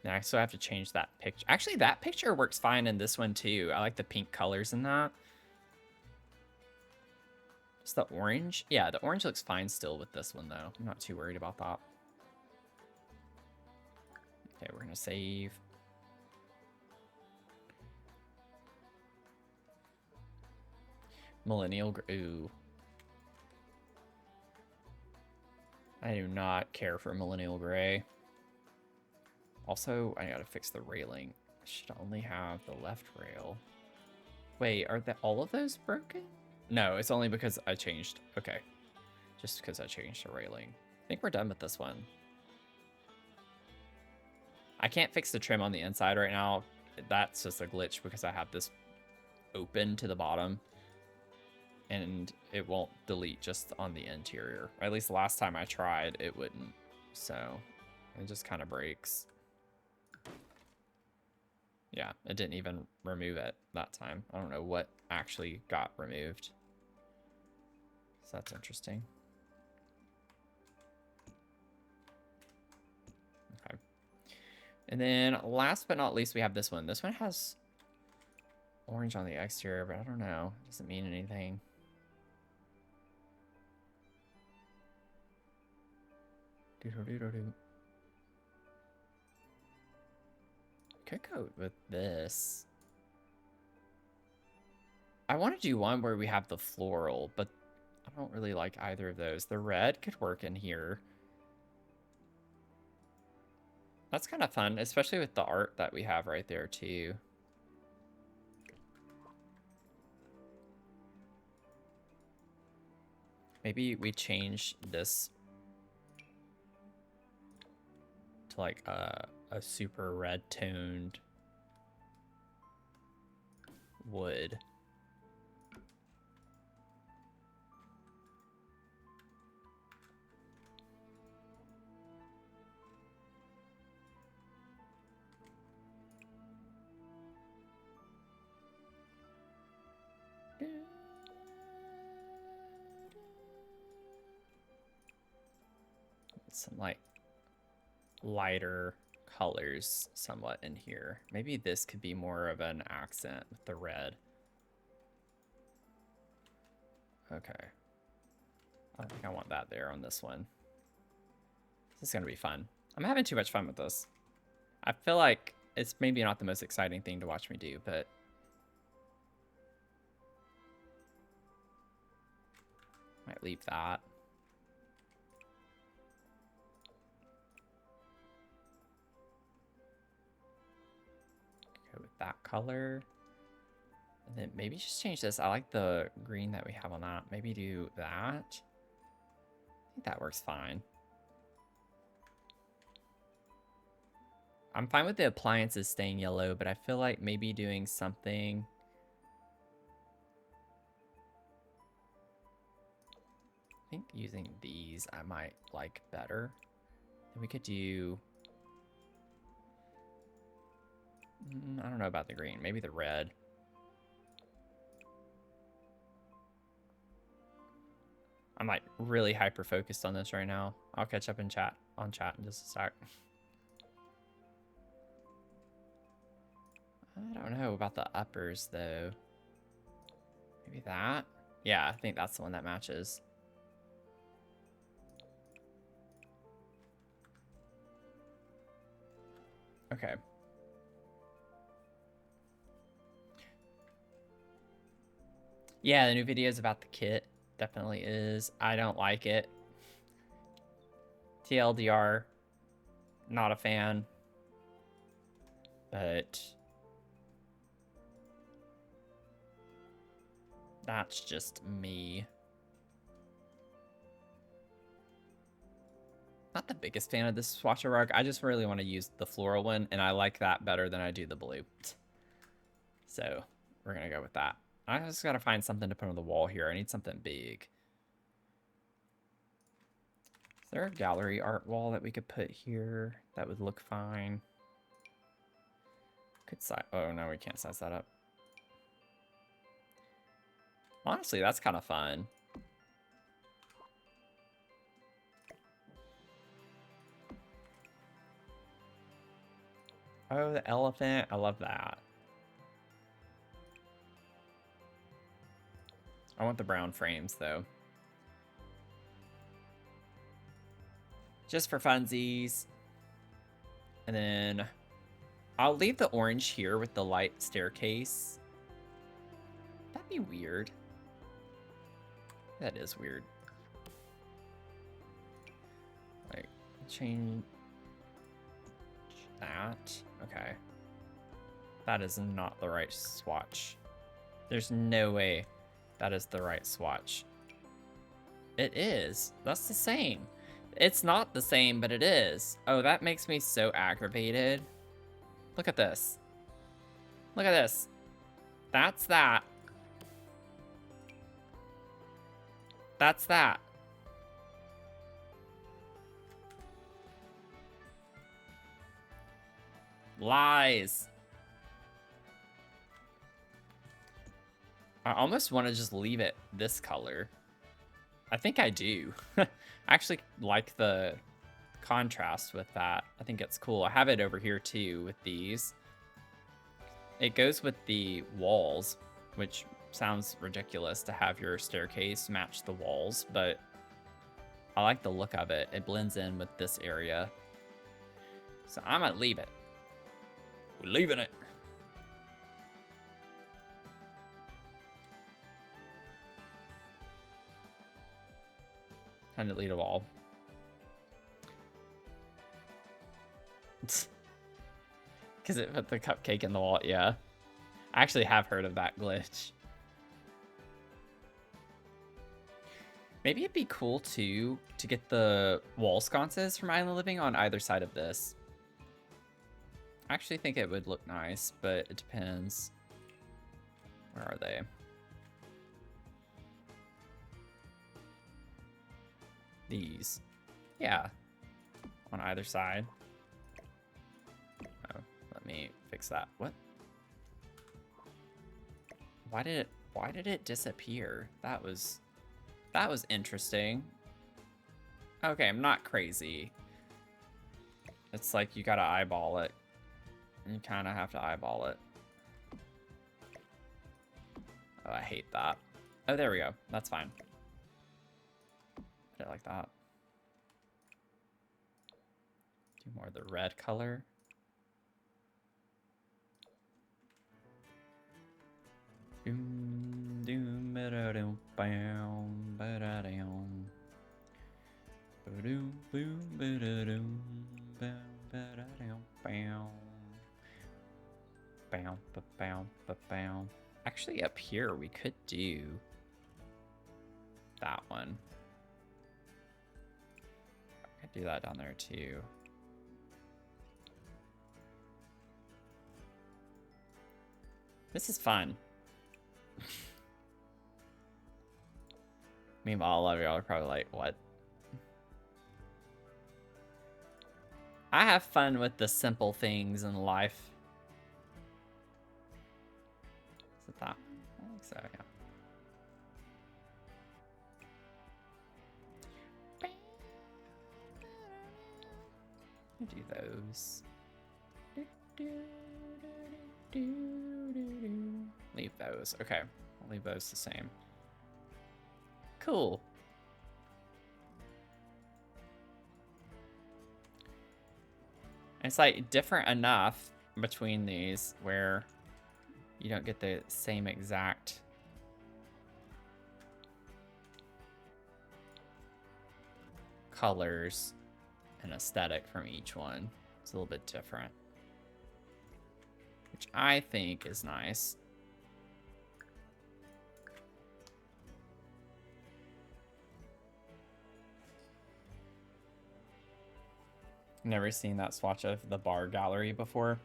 Now I still have to change that picture. Actually, that picture works fine in this one too. I like the pink colors in that. Just the orange. Yeah, the orange looks fine still with this one though. I'm not too worried about that. Okay, we're gonna save. Millennial. Ooh, I do not care for millennial gray. Also, I gotta fix the railing. I should only have the left rail. Wait, are all of those broken? No, it's only because I changed. Okay. Just because I changed the railing. I think we're done with this one. I can't fix the trim on the inside right now. That's just a glitch because I have this open to the bottom. And it won't delete just on the interior. Or at least the last time I tried, it wouldn't. So it just kind of breaks. Yeah, it didn't even remove it that time. I don't know what actually got removed. So that's interesting. Okay. And then last but not least, we have this one. This one has orange on the exterior, but I don't know. It doesn't mean anything. Doo-doo-doo-doo-doo. Could go with this. I want to do one where we have the floral, but I don't really like either of those. The red could work in here. That's kind of fun, especially with the art that we have right there too. Maybe we change this to like a super red toned wood. Some like lighter colors somewhat in here. Maybe this could be more of an accent with the red. Okay. I don't think I want that there on this one. This is gonna be fun. I'm having too much fun with this. I feel like it's maybe not the most exciting thing to watch me do, but might leave that. Go with that color. And then maybe just change this. I like the green that we have on that. Maybe do that. I think that works fine. I'm fine with the appliances staying yellow, but I feel like maybe doing something. I think using these I might like better. Then we could do, I don't know about the green, maybe the red. I'm like really hyper focused on this right now. I'll catch up in chat in just a sec. I don't know about the uppers though. Maybe that? Yeah, I think that's the one that matches. Okay. Yeah, the new video is about the kit. Definitely is. I don't like it. TLDR, not a fan. But that's just me. Not the biggest fan of this swatcher rug. I just really want to use the floral one, and I like that better than I do the blue. So we're gonna go with that. I just gotta find something to put on the wall here. I need something big. Is there a gallery art wall that we could put here that would look fine? Could size. Oh no, we can't size that up. Honestly, that's kind of fun. Oh, the elephant. I love that. I want the brown frames, though. Just for funsies. And then I'll leave the orange here with the light staircase. That'd be weird. That is weird. Change that. Okay. That is not the right swatch. There's no way that is the right swatch. It is. That's the same. It's not the same, but it is. Oh, that makes me so aggravated. Look at this. Look at this. That's that. That's that. Lies. I almost want to just leave it this color. I think I do. I actually like the contrast with that. I think it's cool. I have it over here too with these. It goes with the walls, which sounds ridiculous to have your staircase match the walls, but I like the look of it. It blends in with this area. So I'm gonna leave it. We're leaving it. Time to delete a wall. Because it put the cupcake in the wall, yeah. I actually have heard of that glitch. Maybe it'd be cool, too, to get the wall sconces from Island Living on either side of this. I actually think it would look nice, but it depends. Where are they? These. Yeah. On either side. Oh, let me fix that. What? Why did it disappear? That was interesting. Okay, I'm not crazy. It's like you gotta eyeball it. You kind of have to eyeball it. Oh, I hate that. Oh, there we go. That's fine. I like that. Do more of the red color. Doom, doom, ba-da-dum, bam, ba-da-dum. Ba-doom, boom, ba-da-dum, bam, ba-da-dum, bam. Bam, ba-bam, ba-bam. Actually, up here, we could do that one. I could do that down there, too. This is fun. Meanwhile, a lot of y'all are probably like, what? I have fun with the simple things in life. Is it that? I think so, yeah. Do those. Leave those. Okay, I'll leave those the same. Cool. It's like different enough between these where you don't get the same exact colors and aesthetic from each one. It's a little bit different, which I think is nice. Never seen that swatch of the bar gallery before.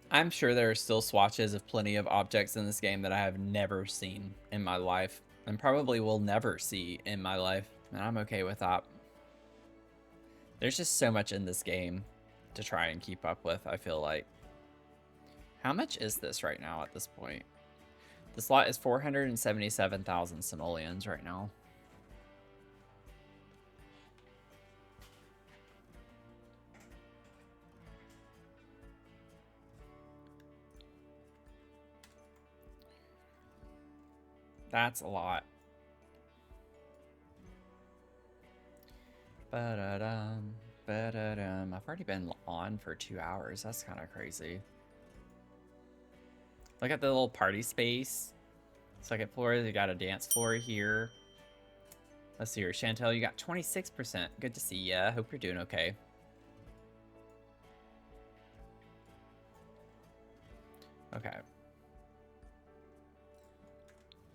I'm sure there are still swatches of plenty of objects in this game that I have never seen in my life, and probably will never see in my life, and I'm okay with that. There's just so much in this game to try and keep up with, I feel like. How much is this right now at this point? The slot is 477,000 simoleons right now. That's a lot. Ba-da-dum, ba-da-dum. I've already been on for 2 hours. That's kind of crazy. Look at the little party space. Second floor, you got a dance floor here. Let's see here. Chantel, you got 26%. Good to see ya. Hope you're doing okay. Okay.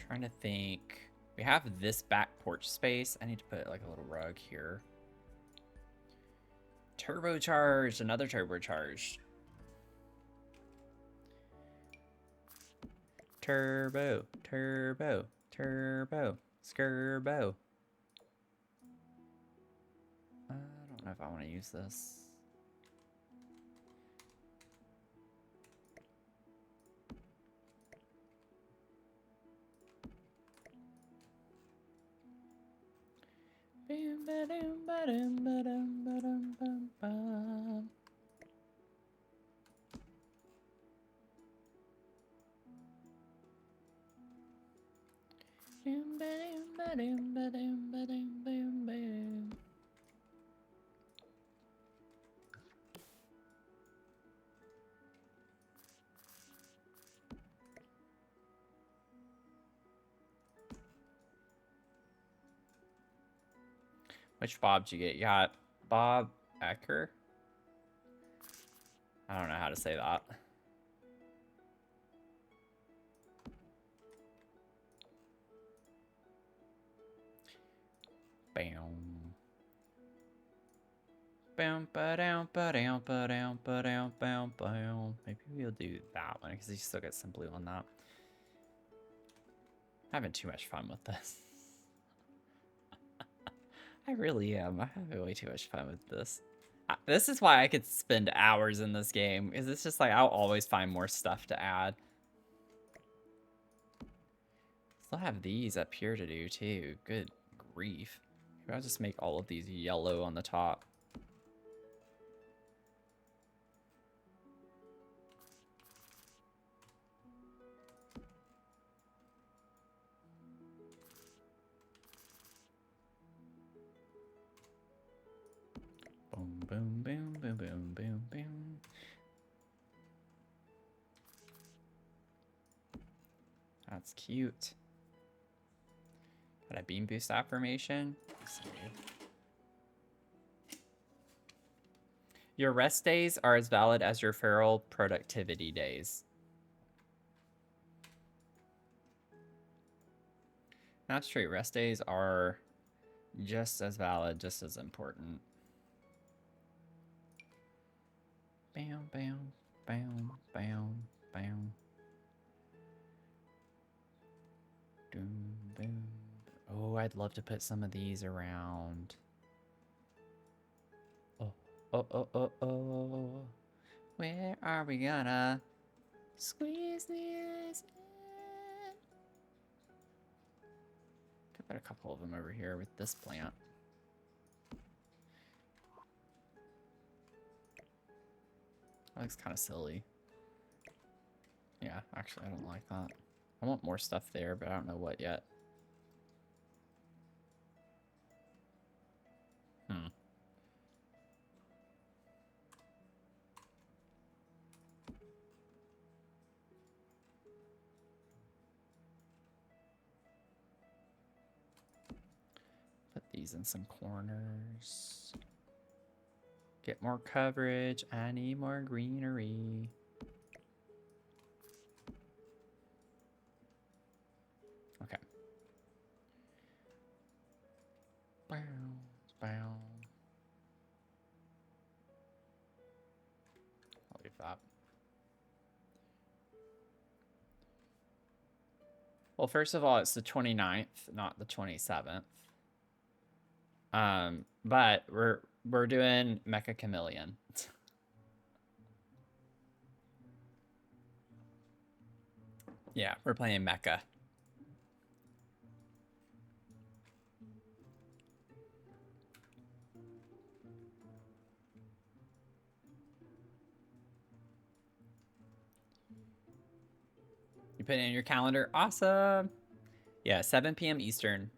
Trying to think. We have this back porch space. I need to put like a little rug here. Turbocharged. Another turbocharged. Turbo. Turbo. Turbo. Skirbo. I don't know if I want to use this. Which Bob did you get? You got Bob Ecker? I don't know how to say that. Bam. Bam, ba-down, ba-down, ba-down, ba-down, bam, bam. Maybe we'll do that one because you still get some blue on that. I'm having too much fun with this. I really am. I'm having way too much fun with this. This is why I could spend hours in this game, because it's just like I'll always find more stuff to add. Still have these up here to do too. Good grief. Maybe I'll just make all of these yellow on the top. Boom, boom, boom, boom, boom, boom, boom. That's cute. Got a beam boost affirmation. Let's see. Your rest days are as valid as your feral productivity days. That's true. Rest days are just as valid, just as important. Bam, bam, bam, bam, bam. Doom, boom. Oh, I'd love to put some of these around. Oh, oh, oh, oh, oh. Where are we gonna squeeze these in? Could put a couple of them over here with this plant. That looks kind of silly. Yeah, actually, I don't like that. I want more stuff there, but I don't know what yet. Put these in some corners. Get more coverage. I need more greenery. Okay. Bow, bow. I'll leave that. Well, first of all, it's the 29th, not the 27th. But we're doing Mecha Chameleon. Yeah, we're playing Mecha. You put it in your calendar. Awesome. Yeah, 7 p.m. Eastern.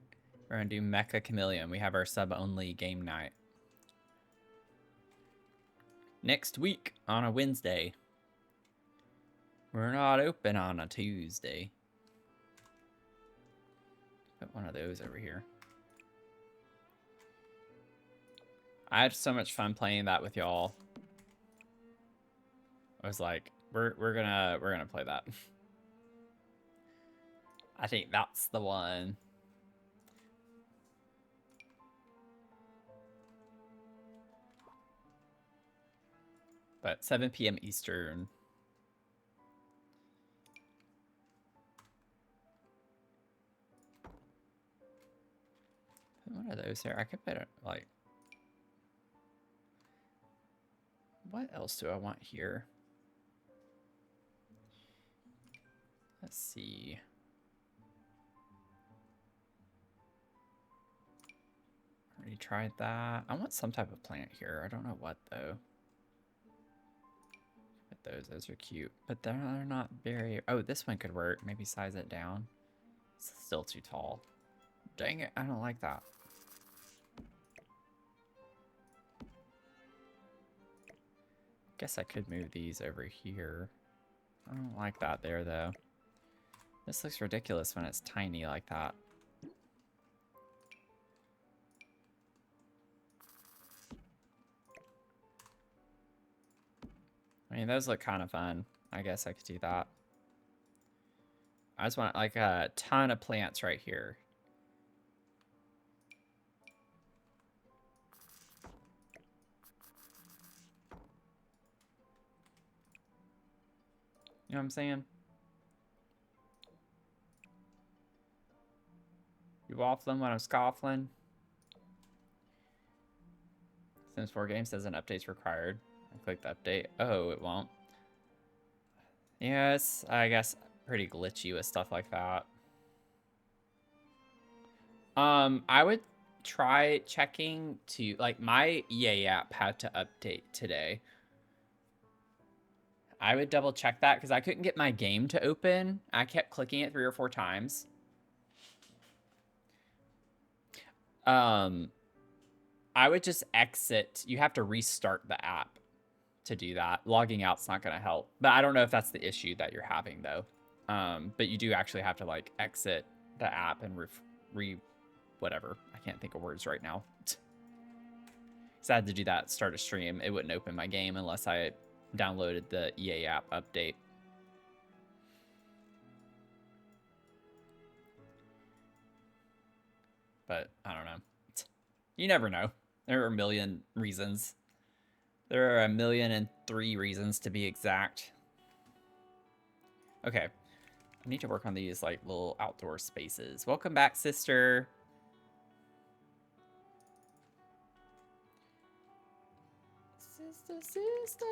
We're going to do Mecha Chameleon. We have our sub-only game night. Next week on a Wednesday. We're not open on a Tuesday. Put one of those over here. I had so much fun playing that with y'all. I was like, we're gonna play that. I think that's the one. But 7 p.m. Eastern. Put one of those here. I could put it like. What else do I want here? Let's see. Already tried that. I want some type of plant here. I don't know what though. But those are cute. But they're not very... Oh, this one could work. Maybe size it down. It's still too tall. Dang it, I don't like that. Guess I could move these over here. I don't like that there though. This looks ridiculous when it's tiny like that. I mean, those look kind of fun. I guess I could do that. I just want like a ton of plants right here. You know what I'm saying? You waffling when I'm scoffling. Sims 4 game says an update's required. I click the update. Oh, it won't. Yes, I guess pretty glitchy with stuff like that. I would try checking to, like, my EA app had to update today. I would double check that because I couldn't get my game to open. I kept clicking it 3 or 4 times. I would just exit. You have to restart the app to do that. Logging out's not going to help. But I don't know if that's the issue that you're having, though. But you do actually have to, like, exit the app and whatever. I can't think of words right now. Because I had to do that, start a stream. It wouldn't open my game unless I downloaded the EA app update. But I don't know. You never know. There are a million reasons. There are 1,000,003 reasons to be exact. Okay. I need to work on these like little outdoor spaces. Welcome back, sister. Sister.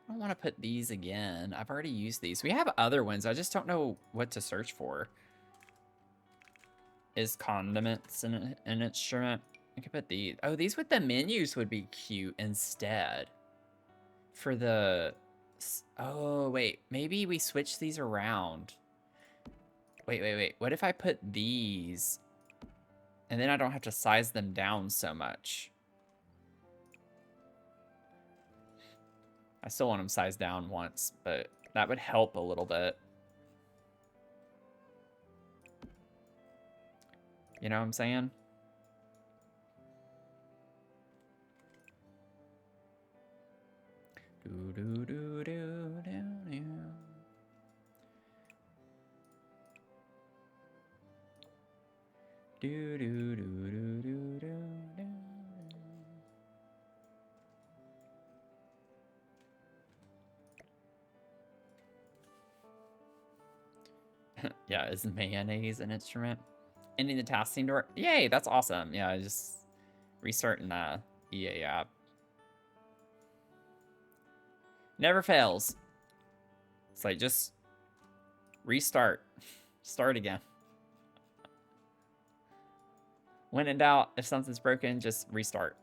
I don't want to put these again. I've already used these. We have other ones. I just don't know what to search for. Is condiments an instrument? I could put these. Oh, these with the menus would be cute instead. For the... Oh, wait. Maybe we switch these around. Wait. What if I put these... And then I don't have to size them down so much. I still want them sized down once, but that would help a little bit. You know what I'm saying? Yeah, is mayonnaise an instrument? Ending the task seemed to work. Yay, that's awesome. Yeah, just restarting the EA app. Never fails. It's like, just restart. Start again. When in doubt, if something's broken, just restart.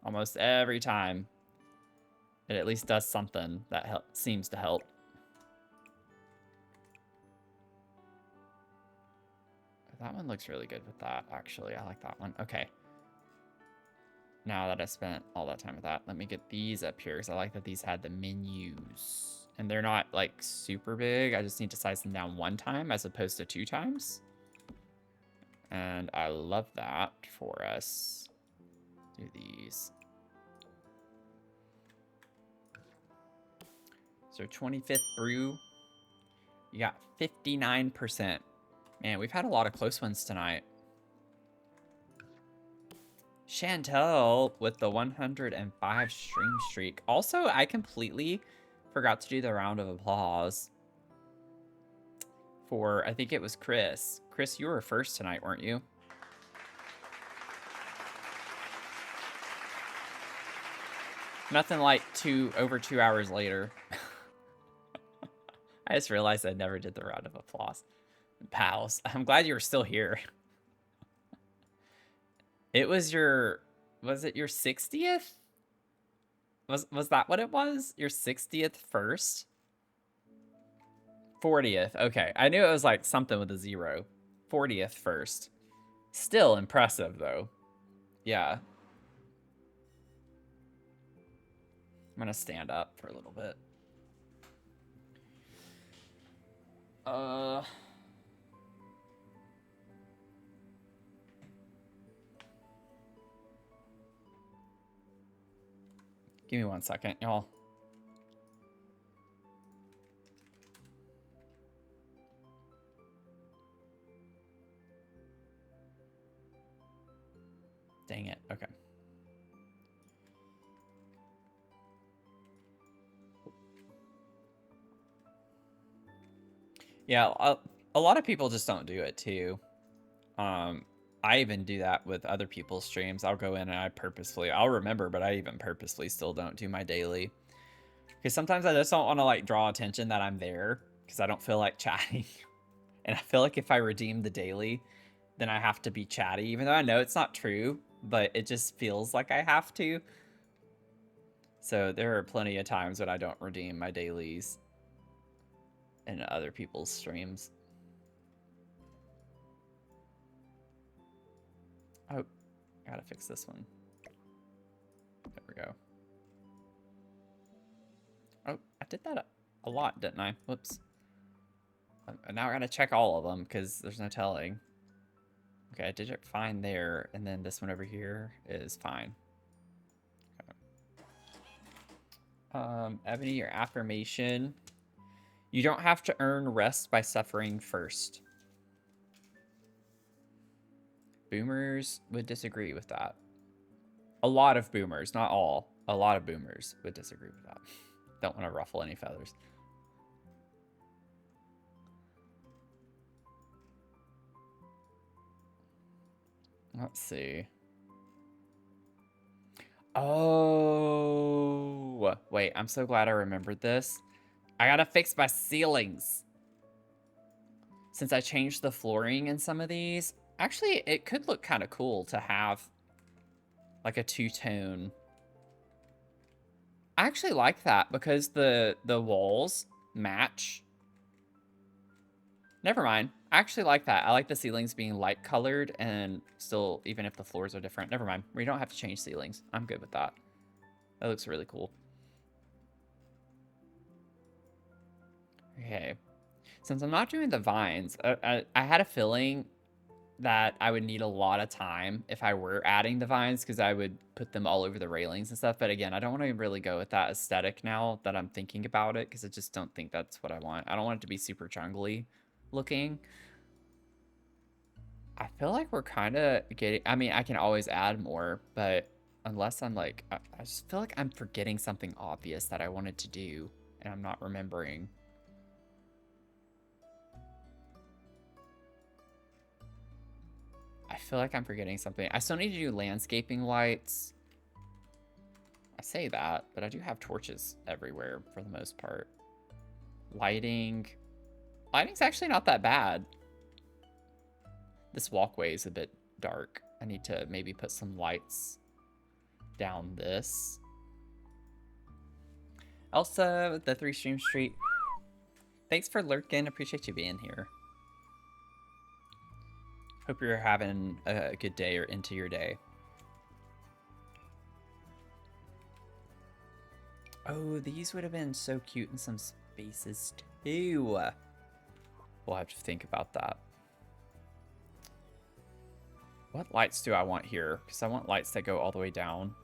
Almost every time, it at least does something that seems to help. That one looks really good with that, actually. I like that one. Okay. Now that I spent all that time with that, let me get these up here, because I like that these had the menus And they're not like super big. I just need to size them down 1 time as opposed to 2 times. And I love that for us. Do these. So 25th brew. You got 59%. Man, we've had a lot of close ones tonight. Chantel with the 105 stream streak. Also, I completely forgot to do the round of applause for, I think it was Chris. Chris, you were first tonight, weren't you? Nothing like over 2 hours later. I just realized I never did the round of applause. Pals, I'm glad you were still here. It was it your 60th? Was that what it was? Your 60th first? 40th. Okay. I knew it was like something with a 0. 40th first. Still impressive though. Yeah. I'm gonna stand up for a little bit. Give me 1 second, y'all. Dang it. Okay. Yeah, a lot of people just don't do it too. I even do that with other people's streams. I'll go in and I'll remember, but I even purposely still don't do my daily. Because sometimes I just don't want to like draw attention that I'm there because I don't feel like chatting. And I feel like if I redeem the daily, then I have to be chatty, even though I know it's not true, but it just feels like I have to. So there are plenty of times when I don't redeem my dailies in other people's streams. Oh, gotta fix this one. There we go. Oh, I did that a lot, didn't I? Whoops. Now I gotta check all of them because there's no telling. Okay, I did it fine there, and then this one over here is fine. Okay. Ebony, your affirmation. You don't have to earn rest by suffering first. Boomers would disagree with that. A lot of boomers, not all. A lot of boomers would disagree with that. Don't want to ruffle any feathers. Let's see. Oh, wait, I'm so glad I remembered this. I gotta fix my ceilings. Since I changed the flooring in some of these, actually, it could look kind of cool to have like a 2-tone. I actually like that because the walls match. Never mind. I actually like that. I like the ceilings being light colored and still, even if the floors are different. Never mind. We don't have to change ceilings. I'm good with that. That looks really cool. Okay. Since I'm not doing the vines, I had a feeling that I would need a lot of time if I were adding the vines because I would put them all over the railings and stuff. But again, I don't want to really go with that aesthetic now that I'm thinking about it because I just don't think that's what I want. I don't want it to be super jungly looking. I feel like we're kind of getting, I mean, I can always add more, but unless I'm like, I just feel like I'm forgetting something obvious that I wanted to do and I'm not remembering. I feel like I'm forgetting something. I still need to do landscaping lights. I say that, but I do have torches everywhere for the most part. Lighting. Lighting's actually not that bad. This walkway is a bit dark. I need to maybe put some lights down this. Elsa, the 3 Stream Street. Thanks for lurking. Appreciate you being here. Hope you're having a good day or into your day. Oh, these would have been so cute in some faces too. We'll have to think about that. What lights do I want here? Because I want lights that go all the way down.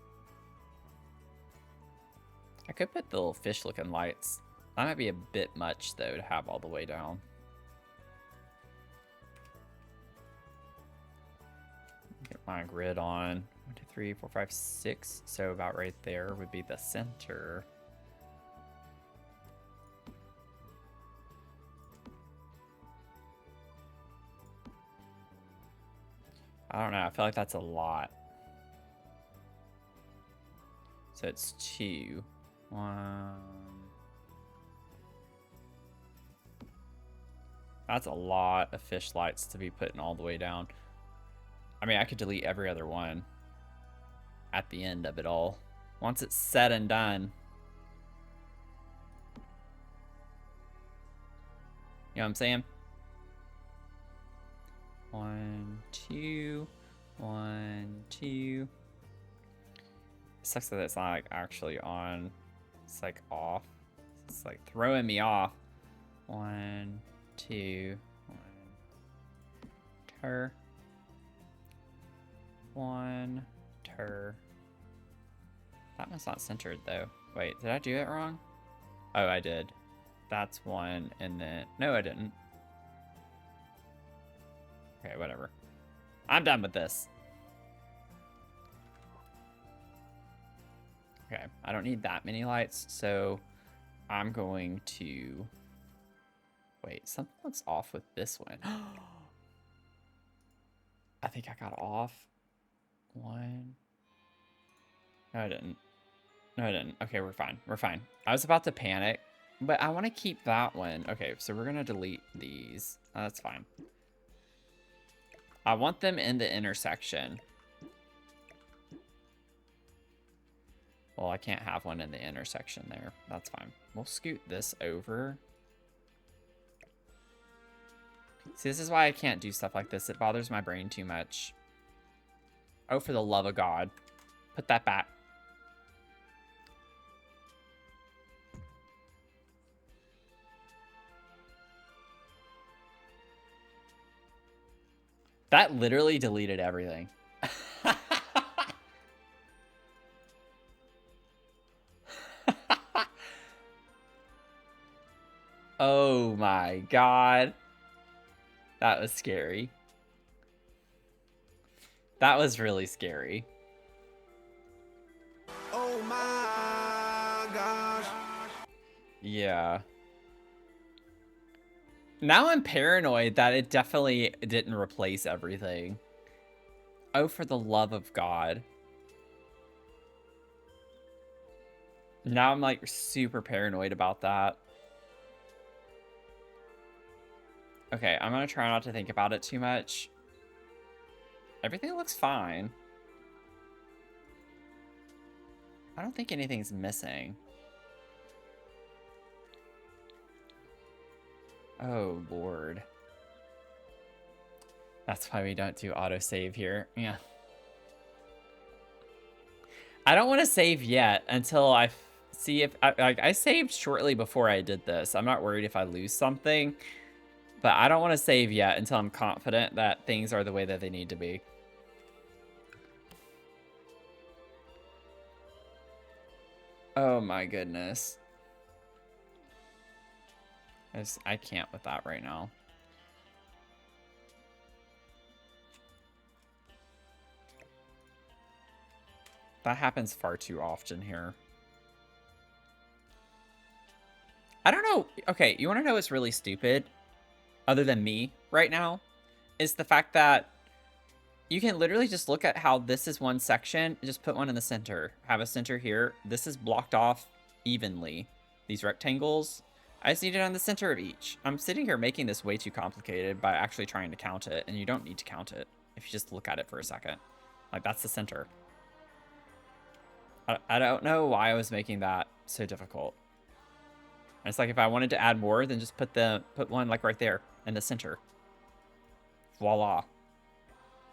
I could put the little fish-looking lights. That might be a bit much, though, to have all the way down. Get my grid on. 1, 2, 3, 4, 5, 6. So about right there would be the center. I don't know. I feel like that's a lot. So it's 2. 1. That's a lot of fish lights to be putting all the way down. I mean, I could delete every other one at the end of it all. Once it's said and done. You know what I'm saying? 1, 2, 1, 2. It sucks that it's not like actually on. It's like off. It's like throwing me off. 1, 2, 1. Tur. 1. Tur. That one's not centered though. Wait, did I do it wrong? Oh, I did. That's 1 and then... No, I didn't. Okay, whatever. I'm done with this. Okay, I don't need that many lights, so I'm going to... Wait, something looks off with this one. I think I got off. 1. No, I didn't. No, I didn't. Okay, we're fine. We're fine. I was about to panic, but I want to keep that one. Okay, so we're going to delete these. That's fine. I want them in the intersection. Well, I can't have one in the intersection there. That's fine. We'll scoot this over. See, this is why I can't do stuff like this. It bothers my brain too much. Oh, for the love of God. Put that back. That literally deleted everything. Oh my God. That was scary. That was really scary. Oh my gosh. Yeah. Now I'm paranoid that it definitely didn't replace everything. Oh, for the love of God. Now I'm like super paranoid about that. Okay, I'm gonna try not to think about it too much. Everything looks fine. I don't think anything's missing. Oh, Lord. That's why we don't do autosave here. Yeah. I don't want to save yet until I see if... I saved shortly before I did this. I'm not worried if I lose something. But I don't want to save yet until I'm confident that things are the way that they need to be. Oh my goodness. I can't with that right now. That happens far too often here. I don't know. Okay, you want to know what's really stupid? Other than me right now, is the fact that you can literally just look at how this is one section, just put one in the center, have a center here. This is blocked off evenly, these rectangles. I just need it on the center of each. I'm sitting here making this way too complicated by actually trying to count it, and you don't need to count it if you just look at it for a second. Like, that's the center. I don't know why I was making that so difficult. And it's like if I wanted to add more, then just put one like right there in the center. Voila.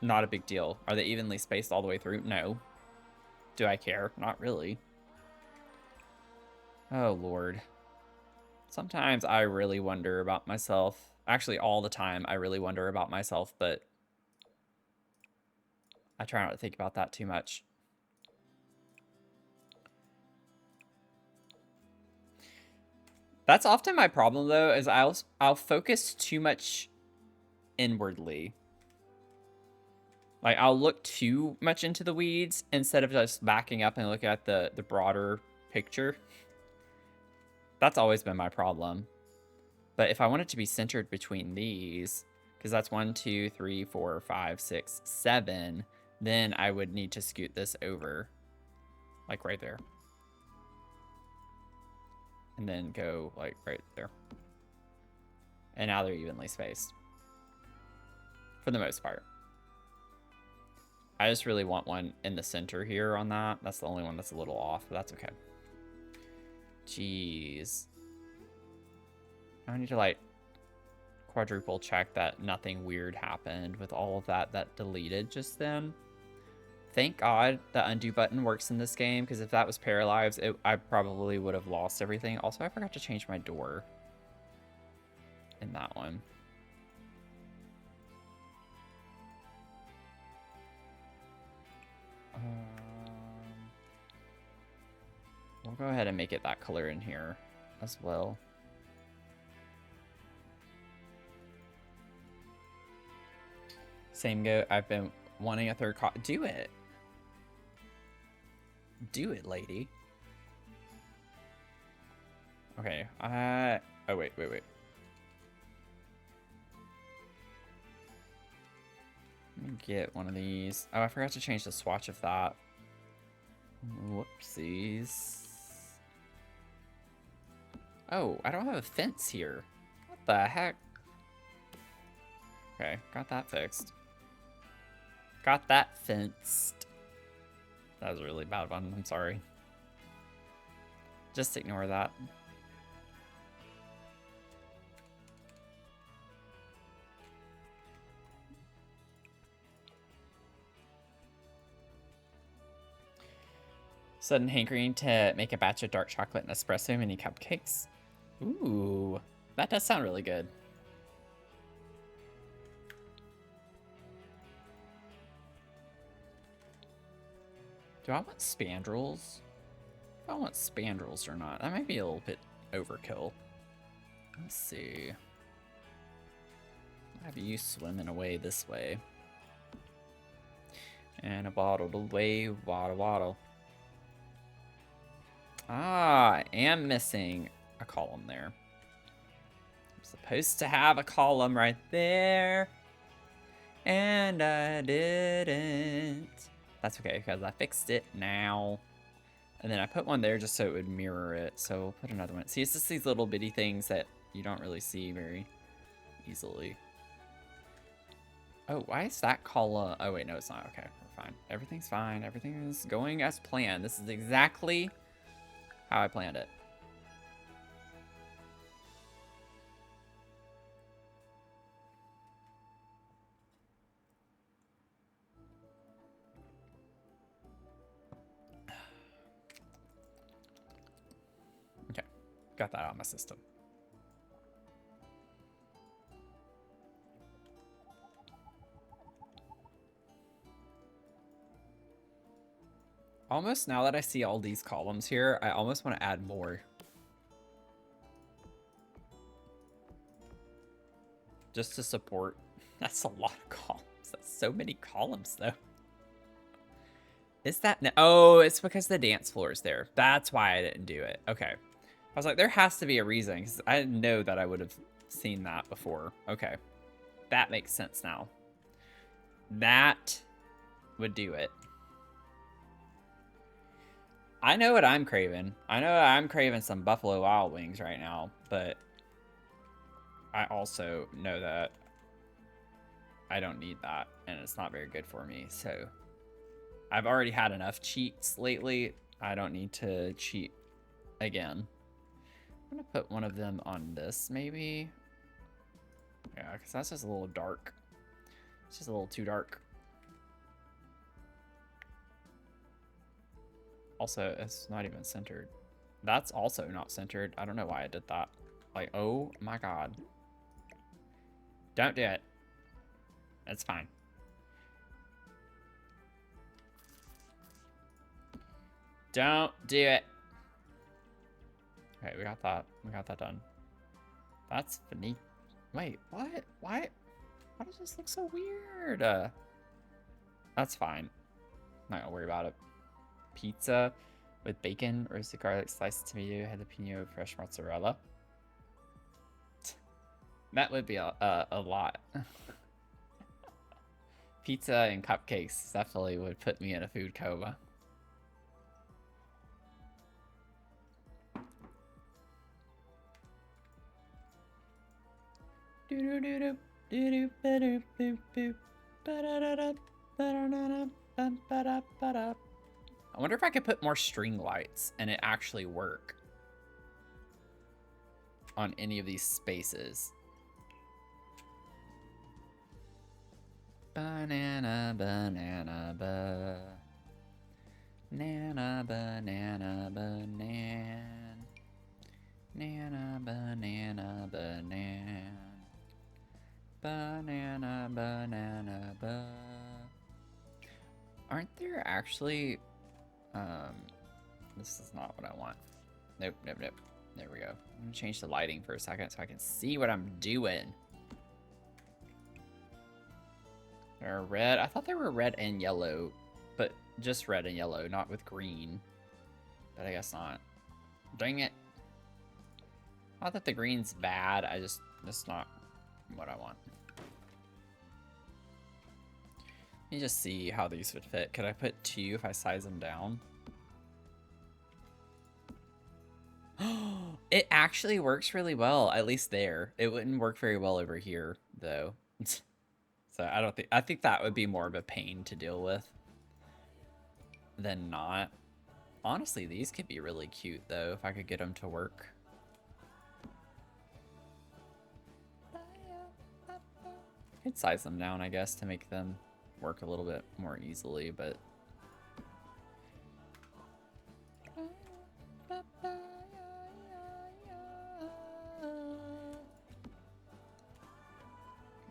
Not a big deal. Are they evenly spaced all the way through? No. Do I care? Not really. Oh, Lord. Sometimes I really wonder about myself. Actually, all the time I really wonder about myself, but I try not to think about that too much. That's often my problem, though, is I'll focus too much inwardly. Like, I'll look too much into the weeds instead of just backing up and looking at the broader picture. That's always been my problem. But if I want it to be centered between these, because that's 1, 2, 3, 4, 5, 6, 7, then I would need to scoot this over. Like right there. And then go like right there. And now they're evenly spaced. For the most part. I just really want one in the center here on that. That's the only one that's a little off, but that's okay. Jeez. I need to like quadruple check that nothing weird happened with all of that deleted just then. Thank God the undo button works in this game, because if that was paralyzed, I probably would have lost everything. Also, I forgot to change my door in that one. We'll go ahead and make it that color in here as well. Same go. I've been wanting a third copy. Do it. Do it, lady. Okay. Oh, wait. Let me get one of these. Oh, I forgot to change the swatch of that. Whoopsies. Oh, I don't have a fence here. What the heck? Okay, got that fixed. Got that fenced. That was a really bad one. I'm sorry. Just ignore that. Sudden hankering to make a batch of dark chocolate and espresso mini cupcakes. Ooh, that does sound really good. Do I want spandrels? I don't want spandrels or not. That might be a little bit overkill. Let's see. Have you swimming away this way. And a bottled away, waddle waddle. Ah, I am missing a column there. I'm supposed to have a column right there. And I didn't. That's okay, because I fixed it now. And then I put one there just so it would mirror it. So we'll put another one. See, it's just these little bitty things that you don't really see very easily. Oh, why is that column? Oh, wait, no, it's not. Okay, we're fine. Everything's fine. Everything is going as planned. This is exactly how I planned it. Okay, got that out of my system. Almost now that I see all these columns here, I almost want to add more. Just to support. That's a lot of columns. That's so many columns, though. Is that... Oh, it's because the dance floor is there. That's why I didn't do it. Okay. I was like, there has to be a reason, because I didn't know that I would have seen that before. Okay. That makes sense now. That would do it. I know what I'm craving. I know I'm craving some Buffalo Wild Wings right now, but I also know that I don't need that, and it's not very good for me, so I've already had enough cheats lately. I don't need to cheat again. I'm gonna put one of them on this, maybe. Yeah, because that's just a little dark. It's just a little too dark. Also, it's not even centered. That's also not centered. I don't know why I did that. Like, oh my god. Don't do it. It's fine. Don't do it. Okay, we got that. We got that done. That's funny. Wait, what? Why does this look so weird? That's fine. Not gonna worry about it. Pizza with bacon, roasted garlic, sliced tomato, jalapeno, fresh mozzarella. That would be a lot. Pizza and cupcakes definitely would put me in a food coma. I wonder if I could put more string lights and it actually work on any of these spaces. Banana, banana, banana, banana, banana. Banana, banana, banana. Banana, banana, banana. Aren't there actually... this is not what I want. Nope, nope, nope. There we go. I'm gonna change the lighting for a second so I can see what I'm doing. They're red. I thought they were red and yellow, but just red and yellow, not with green. But I guess not. Dang it. Not that the green's bad, that's not what I want. Let me just see how these would fit. Could I put 2 if I size them down? It actually works really well, at least there. It wouldn't work very well over here, though. So I think that would be more of a pain to deal with than not. Honestly, these could be really cute, though, if I could get them to work. I could size them down, I guess, to make them work a little bit more easily, but...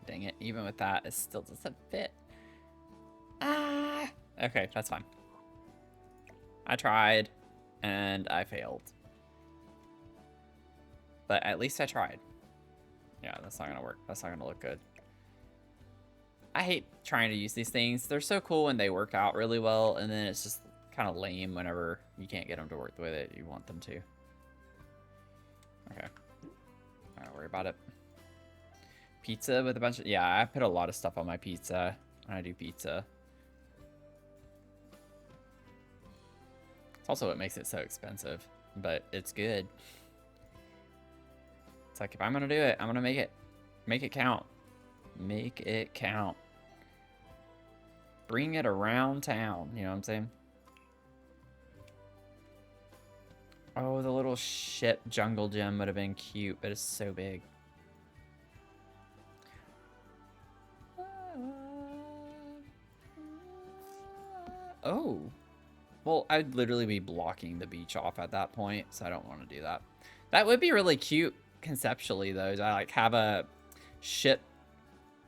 Dang it, even with that, it still doesn't fit. Ah! Okay, that's fine. I tried, and I failed. But at least I tried. Yeah, that's not gonna work. That's not gonna look good. I hate trying to use these things. They're so cool when they work out really well, and then it's just kind of lame whenever you can't get them to work the way that you want them to. Okay. Don't worry about it. Pizza with a bunch of... Yeah, I put a lot of stuff on my pizza when I do pizza. It's also what makes it so expensive, but it's good. It's like, if I'm gonna do it, I'm gonna make it count. Make it count. Bring it around town, you know what I'm saying? Oh, the little ship jungle gym would have been cute, but it's so big. Oh. Well, I'd literally be blocking the beach off at that point, so I don't want to do that. That would be really cute conceptually, though. I like have a ship.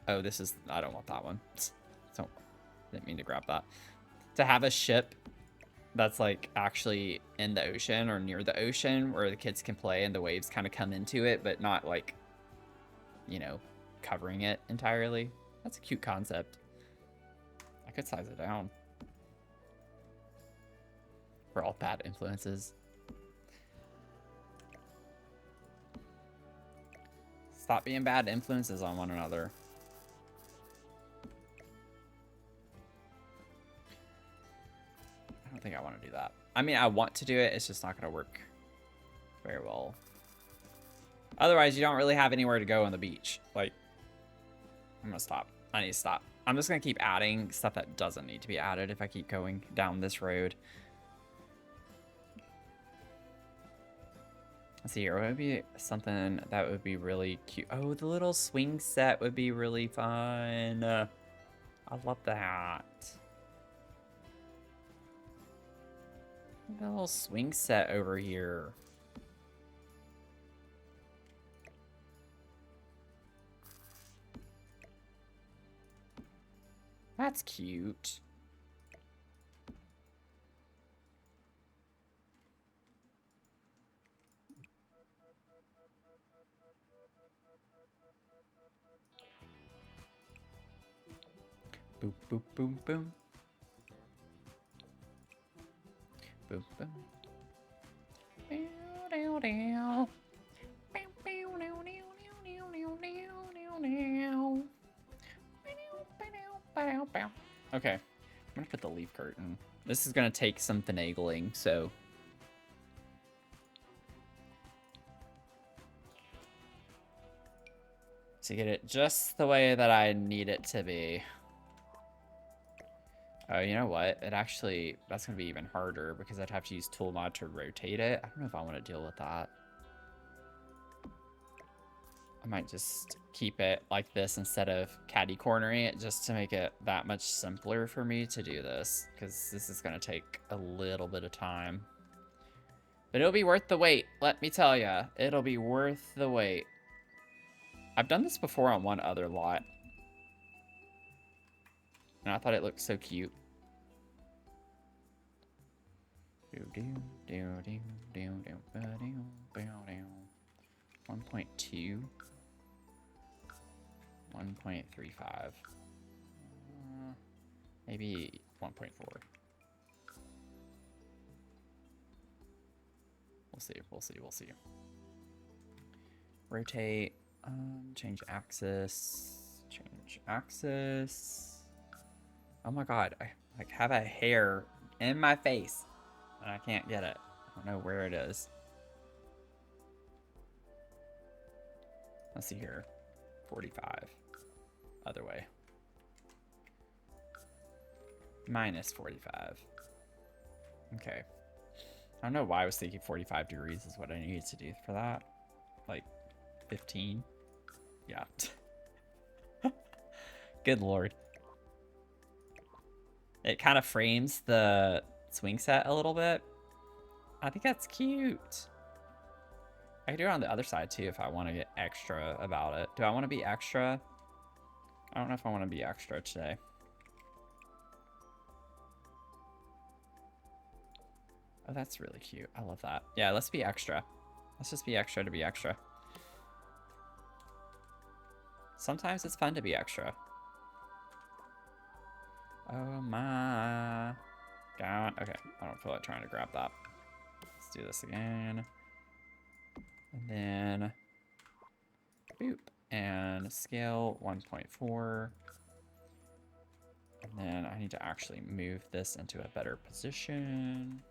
Oh, this is... I don't want that one. So, didn't mean to grab that. To have a ship that's like actually in the ocean or near the ocean where the kids can play and the waves kind of come into it, but not like, you know, covering it entirely. That's a cute concept. I could size it down. We're all bad influences. Stop being bad influences on one another. I don't think I want to do that. I mean, I want to do it. It's just not going to work very well. Otherwise, you don't really have anywhere to go on the beach. Like, I'm going to stop. I need to stop. I'm just going to keep adding stuff that doesn't need to be added if I keep going down this road. Let's see here. What would be something that would be really cute? Oh, the little swing set would be really fun. I love that. Look at the little swing set over here. That's cute. Boop, boop, boom, boom. Boop, boom. Okay, I'm gonna put the leaf curtain. This is gonna take some finagling, so. To get it just the way that I need it to be. Oh, you know what? It actually, that's gonna be even harder because I'd have to use tool mod to rotate it. I don't know if I want to deal with that. I might just keep it like this instead of catty cornering it just to make it that much simpler for me to do this, because this is going to take a little bit of time. But it'll be worth the wait, let me tell ya. It'll be worth the wait. I've done this before on one other lot, and I thought it looked so cute. 1.2. 1.35. Maybe 1.4. We'll see, we'll see, we'll see. Rotate, change axis, change axis. Oh my god, I like have a hair in my face and I can't get it. I don't know where it is. Let's see here. 45. Other way. Minus 45. Okay. I don't know why I was thinking 45 degrees is what I needed to do for that. Like 15. Yeah. Good lord. It kind of frames the swing set a little bit. I think that's cute. I can do it on the other side too if I want to get extra about it. Do I want to be extra? I don't know if I want to be extra today. Oh, that's really cute. I love that. Yeah, let's be extra. Let's just be extra to be extra. Sometimes it's fun to be extra. Oh my god. Okay, I don't feel like trying to grab that. Let's do this again. And then, boop. And scale 1.4. And then I need to actually move this into a better position.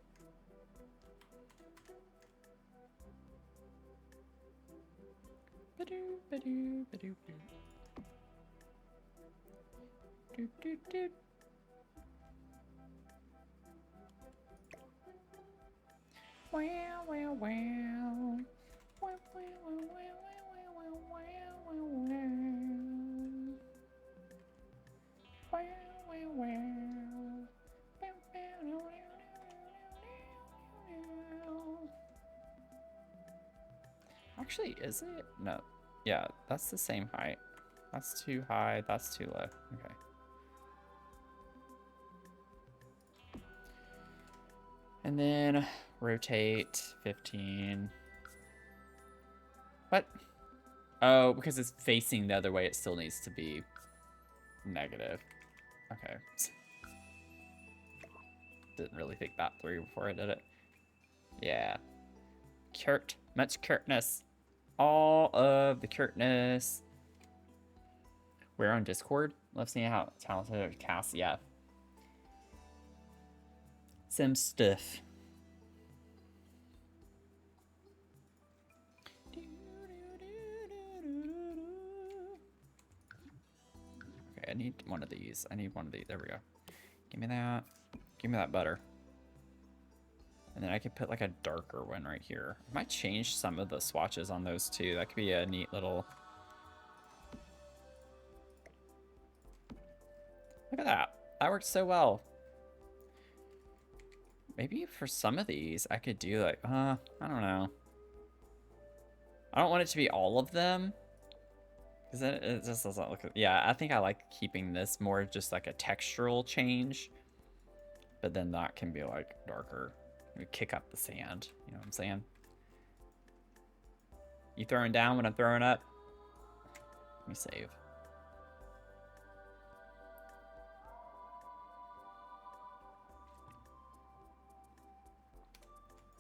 Ba-doo, ba-doo, ba-doo, ba-doo. Doot, doot, doot. Wow, wow, wow. Wow, wow, wow, wow, wow, wow, wow, wow. Wow, wow, wow. Bow, bow, wow, wow, wow, wow. Actually, is it? No. Yeah, that's the same height. That's too high, that's too low. Okay. And then rotate 15. What? Oh, because it's facing the other way, it still needs to be negative. Okay. Didn't really think that through before I did it. Yeah. Curt. Much curtness. All of the curtness. We're on Discord. Love seeing how talented Cass. Yeah. Some stuff. Okay, I need one of these. I need one of these. There we go. Give me that. Give me that butter. And then I could put like a darker one right here. I might change some of the swatches on those too. That could be a neat little... Look at that. That works so well. Maybe for some of these, I could do like, I don't know. I don't want it to be all of them, Because it just doesn't look... Yeah, I think I like keeping this more just like a textural change. But then that can be like darker. We kick up the sand. You know what I'm saying? You throwing down when I'm throwing up? Let me save.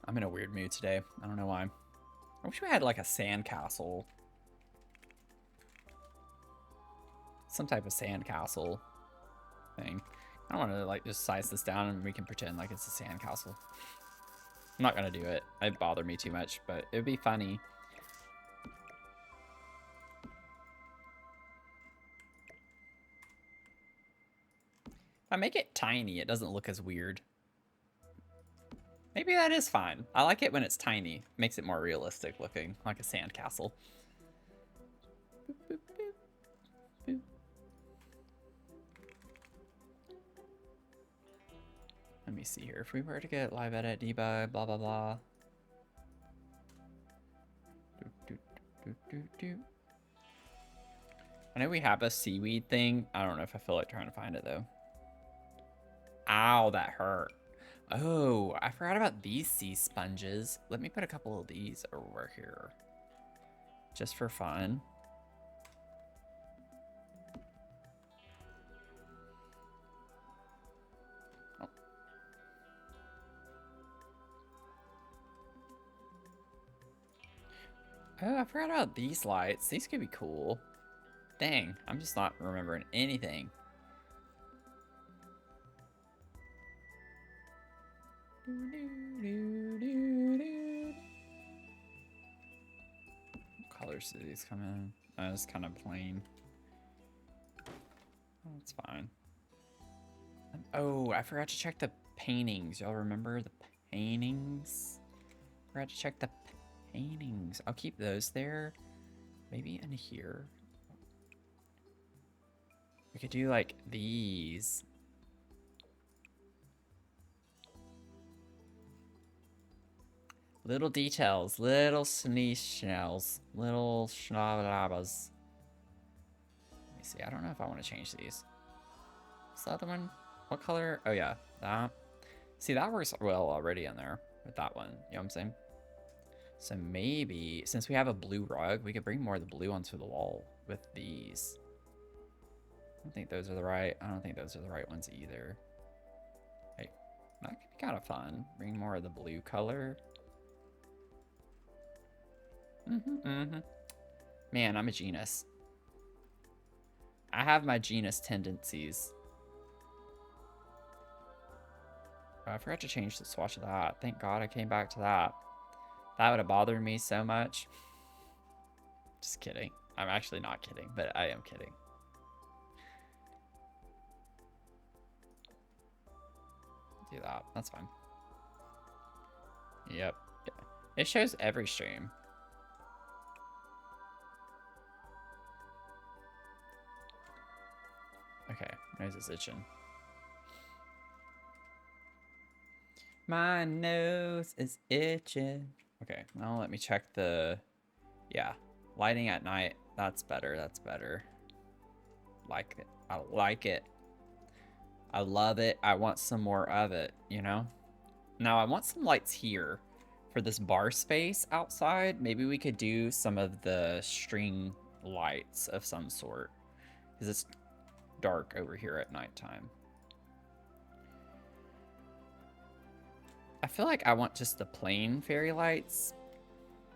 I'm in a weird mood today. I don't know why. I wish we had like a sand castle. Some type of sand castle thing. I don't want to like just size this down and we can pretend like it's a sand castle. I'm not gonna do it. It'd bother me too much, but it'd be funny. If I make it tiny, it doesn't look as weird. Maybe that is fine. I like it when it's tiny. Makes it more realistic looking, like a sand castle. Boop, boop, boop, boop. Let me see here. If we were to get live edit, debug, blah, blah, blah. I know we have a seaweed thing. I don't know if I feel like trying to find it though. Ow, that hurt. Oh, I forgot about these sea sponges. Let me put a couple of these over here. Just for fun. Oh. Oh, I forgot about these lights. These could be cool. Dang, I'm just not remembering anything. What colors do these come in? Oh, it's kind of plain. Oh, that's fine. Oh, I forgot to check the paintings. Y'all remember the paintings? Forgot to check the paintings. I'll keep those there. Maybe in here. We could do like these. Little details, little shells, little schnabblabas. Let me see. I don't know if I want to change these. What's the other one? What color? Oh yeah, that. See, that works well already in there with that one. You know what I'm saying? So maybe, since we have a blue rug, we could bring more of the blue onto the wall with these. I don't think those are the right. I don't think those are the right ones either. Hey, that could be kind of fun. Bring more of the blue color. Man, I'm a genius. I have my genius tendencies. Oh, I forgot to change the swatch of that. Thank God I came back to that. That would have bothered me so much. Just kidding. I'm actually not kidding, but I am kidding. Do that. That's fine. Yep. It shows every stream. Okay, nose is itching. My nose is itching. Okay, now let me check the... Yeah, lighting at night. That's better, that's better. Like it. I like it. I love it. I want some more of it, you know? Now, I want some lights here for this bar space outside. Maybe we could do some of the string lights of some sort. Because it's dark over here at nighttime. I feel like I want just the plain fairy lights,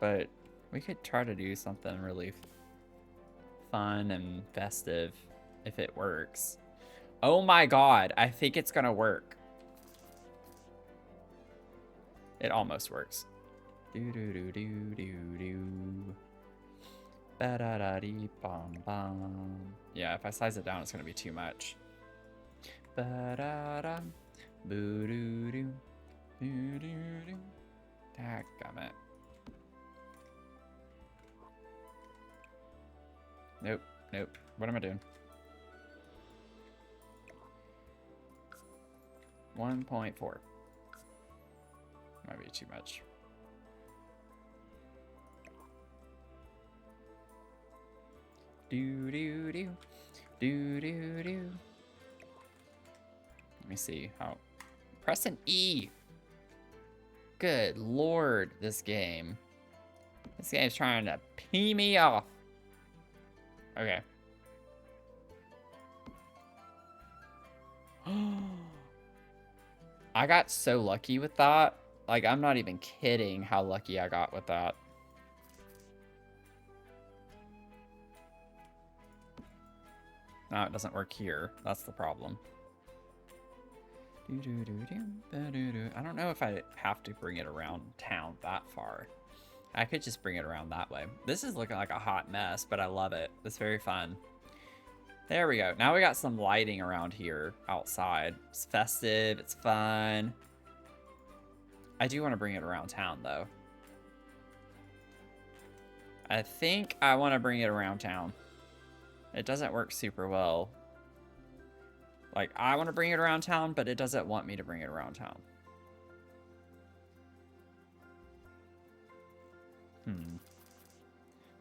but we could try to do something really fun and festive if it works. Oh my god, I think it's gonna work. It almost works. Do do do do do do. Ba da da dee bum bum. Yeah, if I size it down, it's gonna be too much. Ba da da. Boo doo doo. Doo doo doo. Dadgummit. Nope, nope. What am I doing? 1.4. Might be too much. Do do do. Do do do. Let me see how. Press an E. Good lord, this game. This game's trying to pee me off. Okay. I got so lucky with that. Like, I'm not even kidding how lucky I got with that. No, it doesn't work here. That's the problem. I don't know if I have to bring it around town that far. I could just bring it around that way. This is looking like a hot mess, but I love it. It's very fun. There we go. Now we got some lighting around here outside. It's festive. It's fun. I do want to bring it around town, though. I think I want to bring it around town. It doesn't work super well. Like, I want to bring it around town, but it doesn't want me to bring it around town.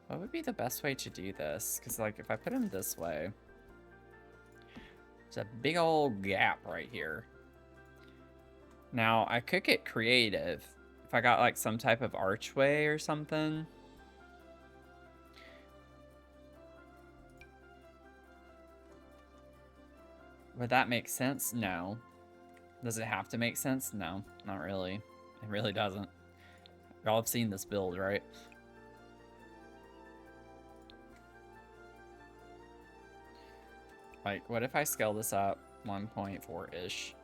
What would be the best way to do this? Because, like, if I put him this way, there's a big old gap right here. Now, I could get creative if I got, like, some type of archway or something. Would that make sense? No. Does it have to make sense? No, not really. It really doesn't. Y'all have seen this build, right? Like, what if I scale this up 1.4-ish?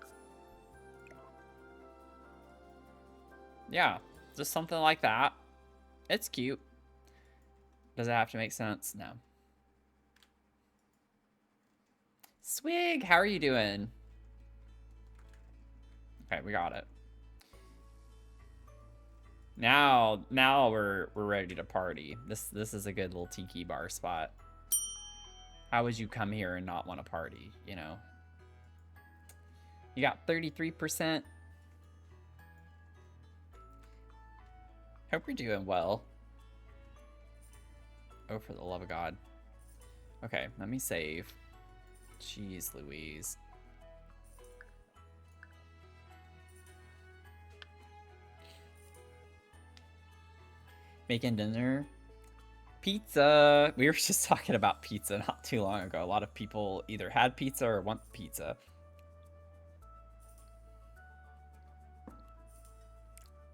Yeah, just something like that. It's cute. Does it have to make sense? No. Swig, how are you doing? Okay, we got it. Now we're ready to party. This is a good little tiki bar spot. How would you come here and not want to party, you know? You got 33%. Hope you're doing well. Oh, for the love of God. Okay, let me save. Jeez Louise. Making dinner. Pizza. We were just talking about pizza not too long ago. A lot of people either had pizza or want pizza.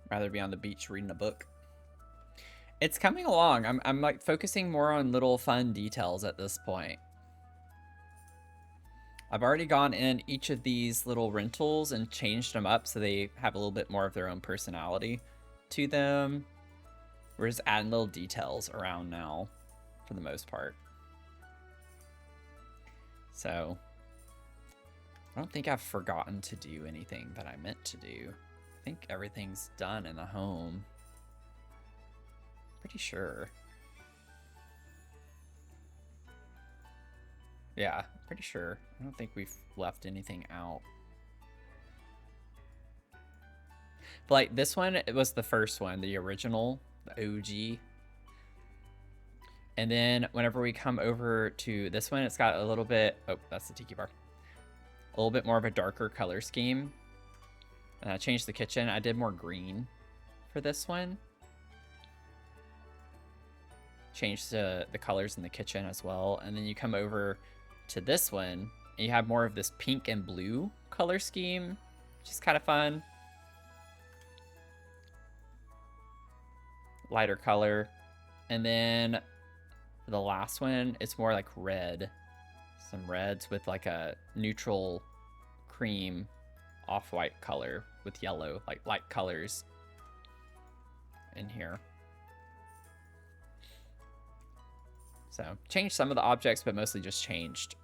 Rather be on the beach reading a book. It's coming along. I'm like focusing more on little fun details at this point. I've already gone in each of these little rentals and changed them up so they have a little bit more of their own personality to them. We're just adding little details around now for the most part. So I don't think I've forgotten to do anything that I meant to do. I think everything's done in the home. Pretty sure. Yeah, pretty sure. I don't think we've left anything out. But like this one, it was the first one, the original, the OG. And then whenever we come over to this one, it's got a little bit, oh, that's the tiki bar. A little bit more of a darker color scheme. And I changed the kitchen. I did more green for this one. Changed the colors in the kitchen as well. And then you come over to this one and you have more of this pink and blue color scheme, which is kind of fun. Lighter color. And then for the last one, it's more like red. Some reds with like a neutral cream off-white color with yellow, like light colors in here. So changed some of the objects, but mostly just changed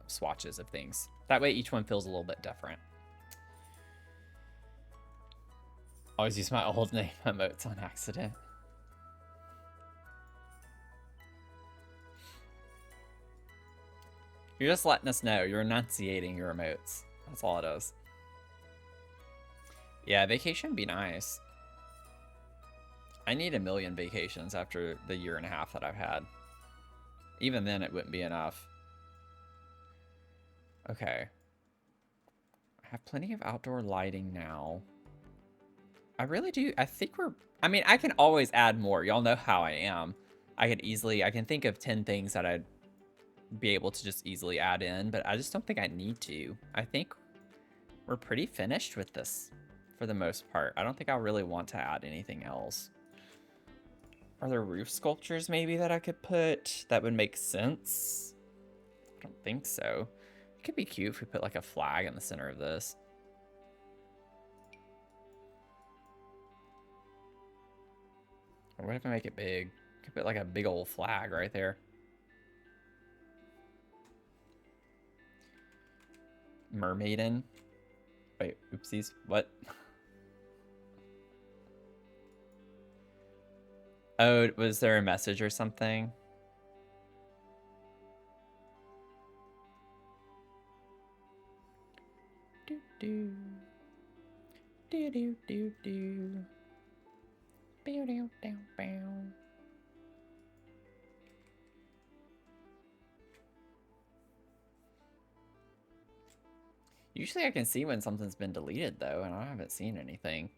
swatches of things. That way each one feels a little bit different. Always use my old name emotes on accident. You're just letting us know. You're enunciating your emotes. That's all it is. Yeah, vacation would be nice. I need 1,000,000 vacations after the 1.5 years that I've had. Even then, it wouldn't be enough. Okay. I have plenty of outdoor lighting now. I really do. I think we're... I mean, I can always add more. Y'all know how I am. I can think of 10 things that I'd be able to just easily add in, but I just don't think I need to. I think we're pretty finished with this for the most part. I don't think I really want to add anything else. Are there roof sculptures maybe that I could put that would make sense? I don't think so. It could be cute if we put like a flag in the center of this. Or what if I make it big? Could put like a big old flag right there. Mermaiden. Wait, oopsies. What? Oh, was there a message or something? Do do. Do do do do. Bow down down bow. Usually I can see when something's been deleted though, and I haven't seen anything.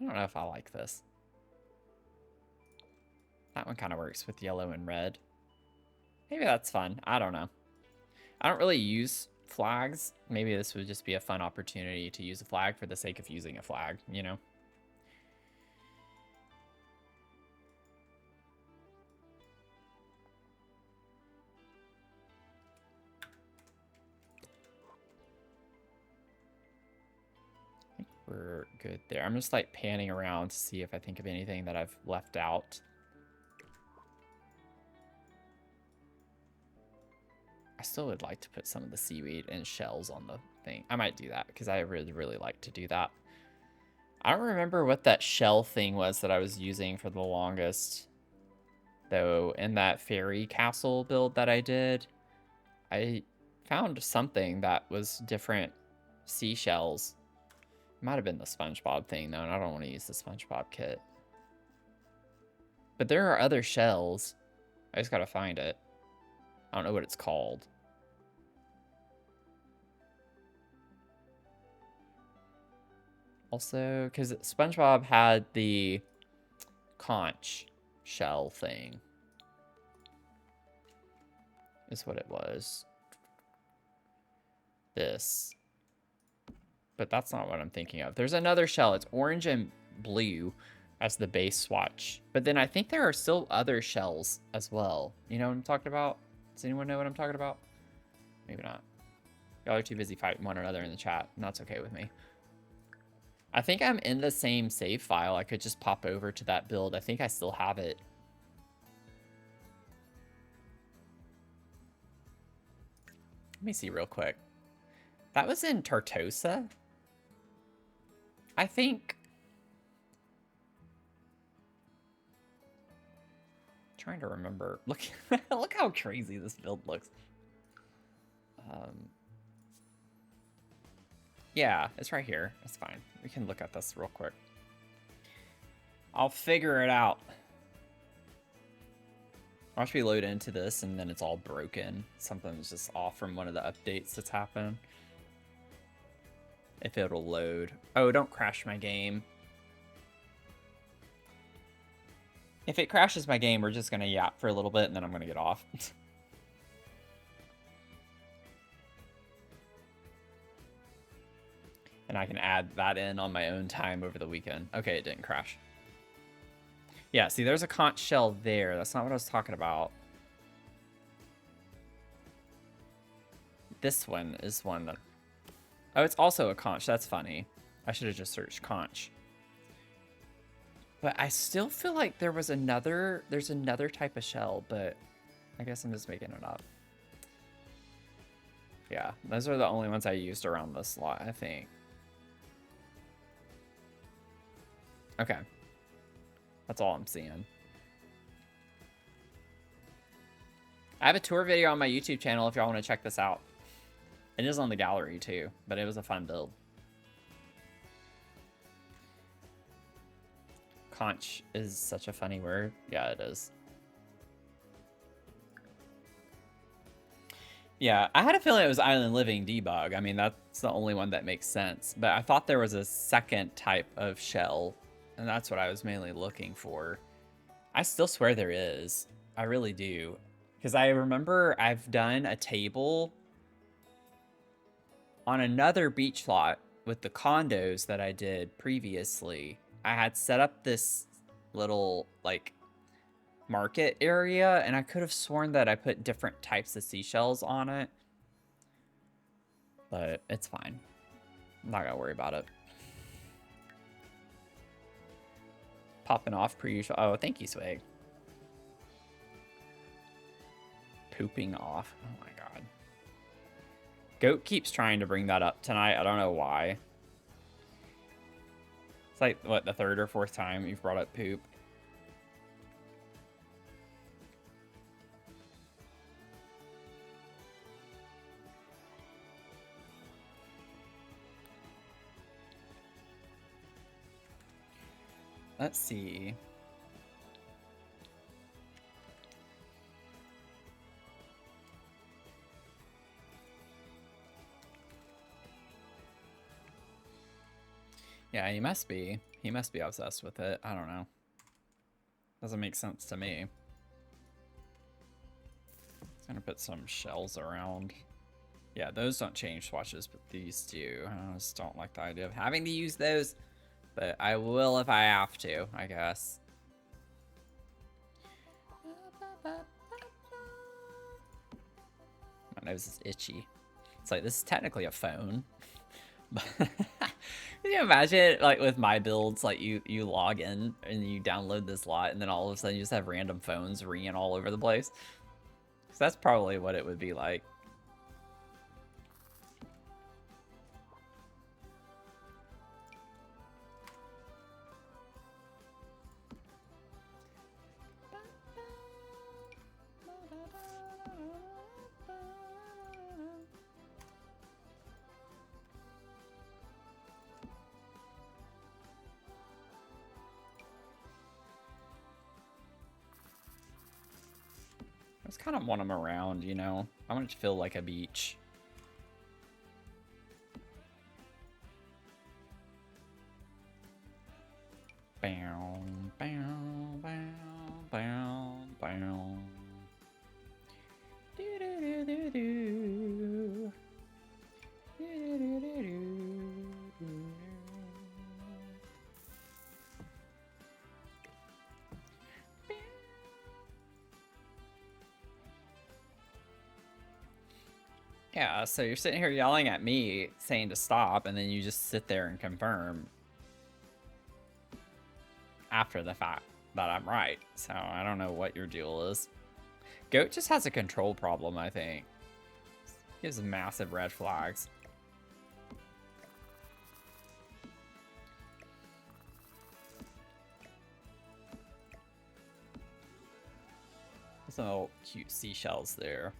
I don't know if I like this. That one kind of works with yellow and red. Maybe that's fun. I don't know. I don't really use flags. Maybe this would just be a fun opportunity to use a flag for the sake of using a flag, you know? I think we're good there. I'm just like panning around to see if I think of anything that I've left out. I still would like to put some of the seaweed and shells on the thing. I might do that because I really like to do that. I don't remember what that shell thing was that I was using for the longest, though. In that fairy castle build that I did, I found something that was different seashells. It might have been the SpongeBob thing, though, and I don't want to use the SpongeBob kit. But there are other shells. I just gotta find it. I don't know what it's called. Also, because SpongeBob had the conch shell thing. Is what it was. This. But that's not what I'm thinking of. There's another shell. It's orange and blue as the base swatch. But then I think there are still other shells as well. You know what I'm talking about? Does anyone know what I'm talking about? Maybe not. Y'all are too busy fighting one another in the chat, and that's okay with me. I think I'm in the same save file. I could just pop over to that build. I think I still have it. Let me see real quick. That was in Tartosa? I think... Trying to remember. Look, look how crazy this build looks. Yeah, it's right here. It's fine. We can look at this real quick. I'll figure it out. Watch me load into this and then it's all broken. Something's just off from one of the updates that's happened. If it'll load. Oh, don't crash my game. If it crashes my game, we're just gonna yap for a little bit and then I'm gonna get off. And I can add that in on my own time over the weekend. Okay, it didn't crash. Yeah, see, there's a conch shell there. That's not what I was talking about. This one is one that... Oh, it's also a conch. That's funny. I should have just searched conch. But I still feel like there was another... There's another type of shell, but I guess I'm just making it up. Yeah, those are the only ones I used around this lot, I think. Okay. That's all I'm seeing. I have a tour video on my YouTube channel if y'all want to check this out. It is on the gallery too, but it was a fun build. Conch is such a funny word. Yeah, it is. Yeah, I had a feeling it was Island Living debug. I mean, that's the only one that makes sense. But I thought there was a second type of shell, and that's what I was mainly looking for. I still swear there is. I really do. Because I remember I've done a table on another beach lot with the condos that I did previously. I had set up this little, like, market area, and I could have sworn that I put different types of seashells on it. But it's fine. I'm not gonna worry about it. Popping off per usual. Oh, thank you, Swag. Pooping off. Oh my god. Goat keeps trying to bring that up tonight. I don't know why. It's like, what, the third or fourth time you've brought up poop? Let's see. Yeah, he must be. He must be obsessed with it. I don't know. Doesn't make sense to me. Just gonna put some shells around. Yeah, those don't change swatches, but these do. I just don't like the idea of having to use those. But I will if I have to, I guess. My nose is itchy. It's like, this is technically a phone. But can you imagine, like, with my builds, like, you log in and you download this lot, and then all of a sudden you just have random phones ringing all over the place? So that's probably what it would be like. I just kind of want them around, you know? I want it to feel like a beach. Bow, bow, bow, bow, bow. Do do do do do. Do do do do do. Yeah, so you're sitting here yelling at me, saying to stop, and then you just sit there and confirm after the fact that I'm right. So I don't know what your deal is. Goat just has a control problem, I think. Gives massive red flags. Some little cute seashells there.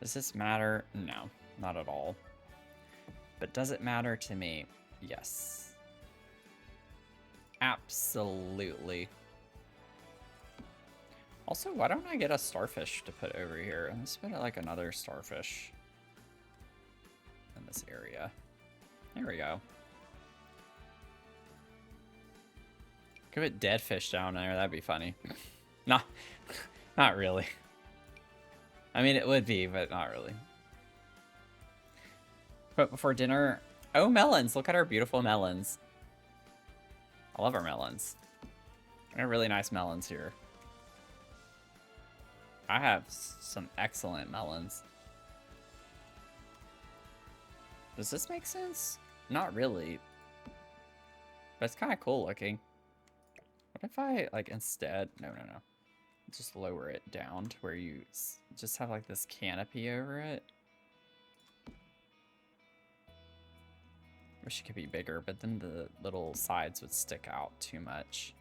Does this matter? No, not at all. But does it matter to me? Yes. Absolutely. Also, why don't I get a starfish to put over here? Let's put like another starfish in this area. There we go. Could put dead fish down there. That'd be funny. Not really. I mean, it would be, but not really. But before dinner, oh, melons. Look at our beautiful melons. I love our melons. We have really nice melons here. I have some excellent melons. Does this make sense? Not really. But it's kind of cool looking. What if I, like, instead... No. Just lower it down to where you just have, like, this canopy over it. Wish it could be bigger, but then the little sides would stick out too much.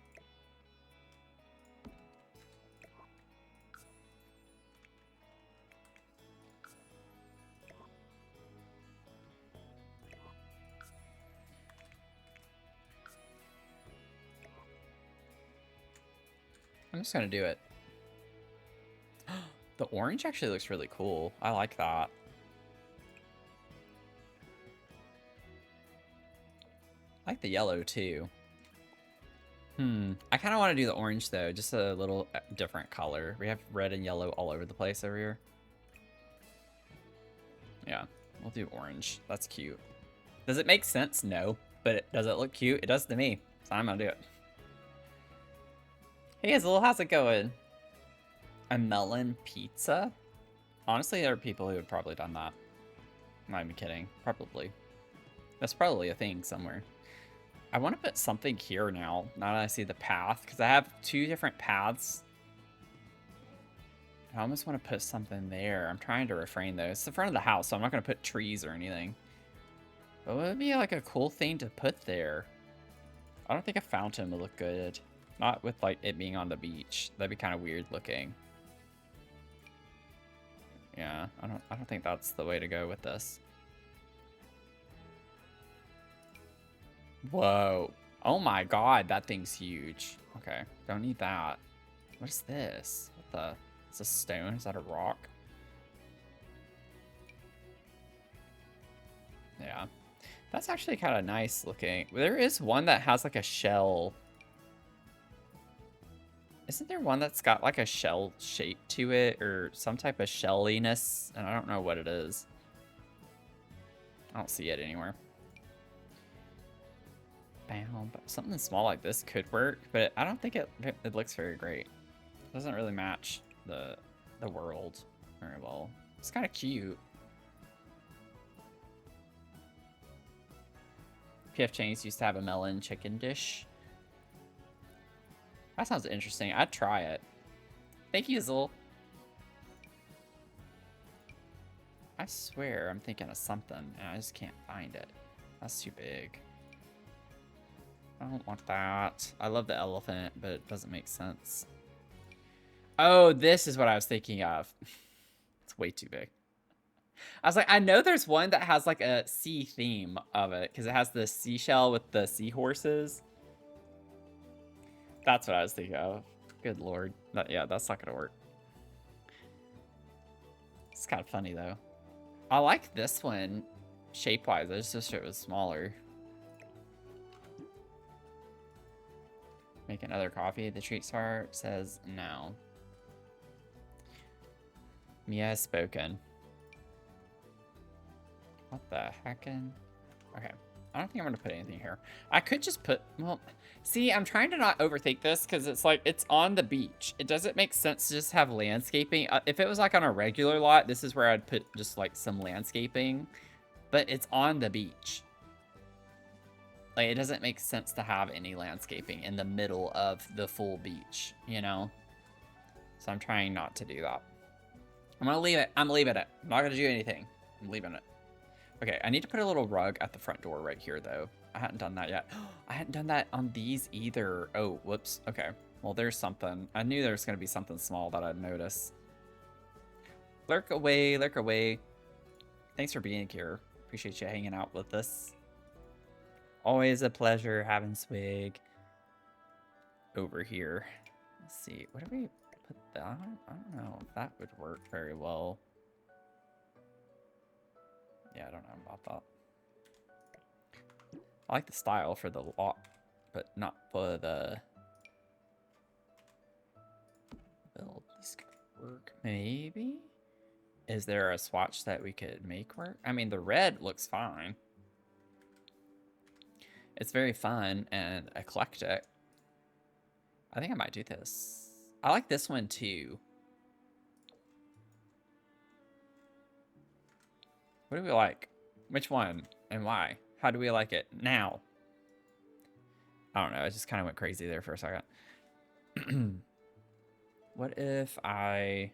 I'm just gonna do it. The orange actually looks really cool. I like that. I like the yellow too. I kind of want to do the orange though, just a little different color. We have red and yellow all over the place over here. Yeah, we'll do orange. That's cute. Does it make sense? No. But does it look cute? It does to me. So I'm gonna do it. Hey Hazel, how's it going? A melon pizza? Honestly, there are people who have probably done that. I'm not even kidding. Probably. That's probably a thing somewhere. I want to put something here now that I see the path, because I have two different paths. I almost want to put something there. I'm trying to refrain though. It's the front of the house, so I'm not going to put trees or anything. But what would be like a cool thing to put there? I don't think a fountain would look good. Not with like it being on the beach. That'd be kind of weird looking. Yeah, I don't think that's the way to go with this. Whoa. Oh my god, that thing's huge. Okay, don't need that. What is this? What the? It's a stone? Is that a rock? Yeah. That's actually kind of nice looking. There is one that has like a shell. Isn't there one that's got like a shell shape to it or some type of shelliness? And I don't know what it is. I don't see it anywhere. Bam. Something small like this could work, but I don't think it looks very great. It doesn't really match the world very well. It's kind of cute. PF Chang's used to have a melon chicken dish. That sounds interesting. I'd try it. Thank you, Zul. I swear I'm thinking of something and I just can't find it. That's too big. I don't want that. I love the elephant, but it doesn't make sense. Oh, this is what I was thinking of. It's way too big. I was like, I know there's one that has like a sea theme of it because it has the seashell with the seahorses. That's what I was thinking of. Good lord. Yeah, that's not gonna work. It's kind of funny though. I like this one shape-wise. I just wish it was smaller. Make another coffee. The treat star says no. Mia has spoken. What the heckin'? Okay. I don't think I'm going to put anything here. I could just put... Well, see, I'm trying to not overthink this because it's like, it's on the beach. It doesn't make sense to just have landscaping. If it was like on a regular lot, this is where I'd put just like some landscaping. But it's on the beach. Like, it doesn't make sense to have any landscaping in the middle of the full beach, you know? So I'm trying not to do that. I'm going to leave it. I'm leaving it. I'm not going to do anything. I'm leaving it. Okay, I need to put a little rug at the front door right here, though. I hadn't done that yet. I hadn't done that on these either. Oh, whoops. Okay. Well, there's something. I knew there was going to be something small that I'd notice. Lurk away, lurk away. Thanks for being here. Appreciate you hanging out with us. Always a pleasure having Swig over here. Let's see. What do we put that on? I don't know if that would work very well. Yeah, I don't know about that. I like the style for the lot, but not for the build. This could work, maybe? Is there a swatch that we could make work? I mean, the red looks fine. It's very fun and eclectic. I think I might do this. I like this one too. What do we like? Which one and why? How do we like it now? I don't know. I just kind of went crazy there for a second. What if I...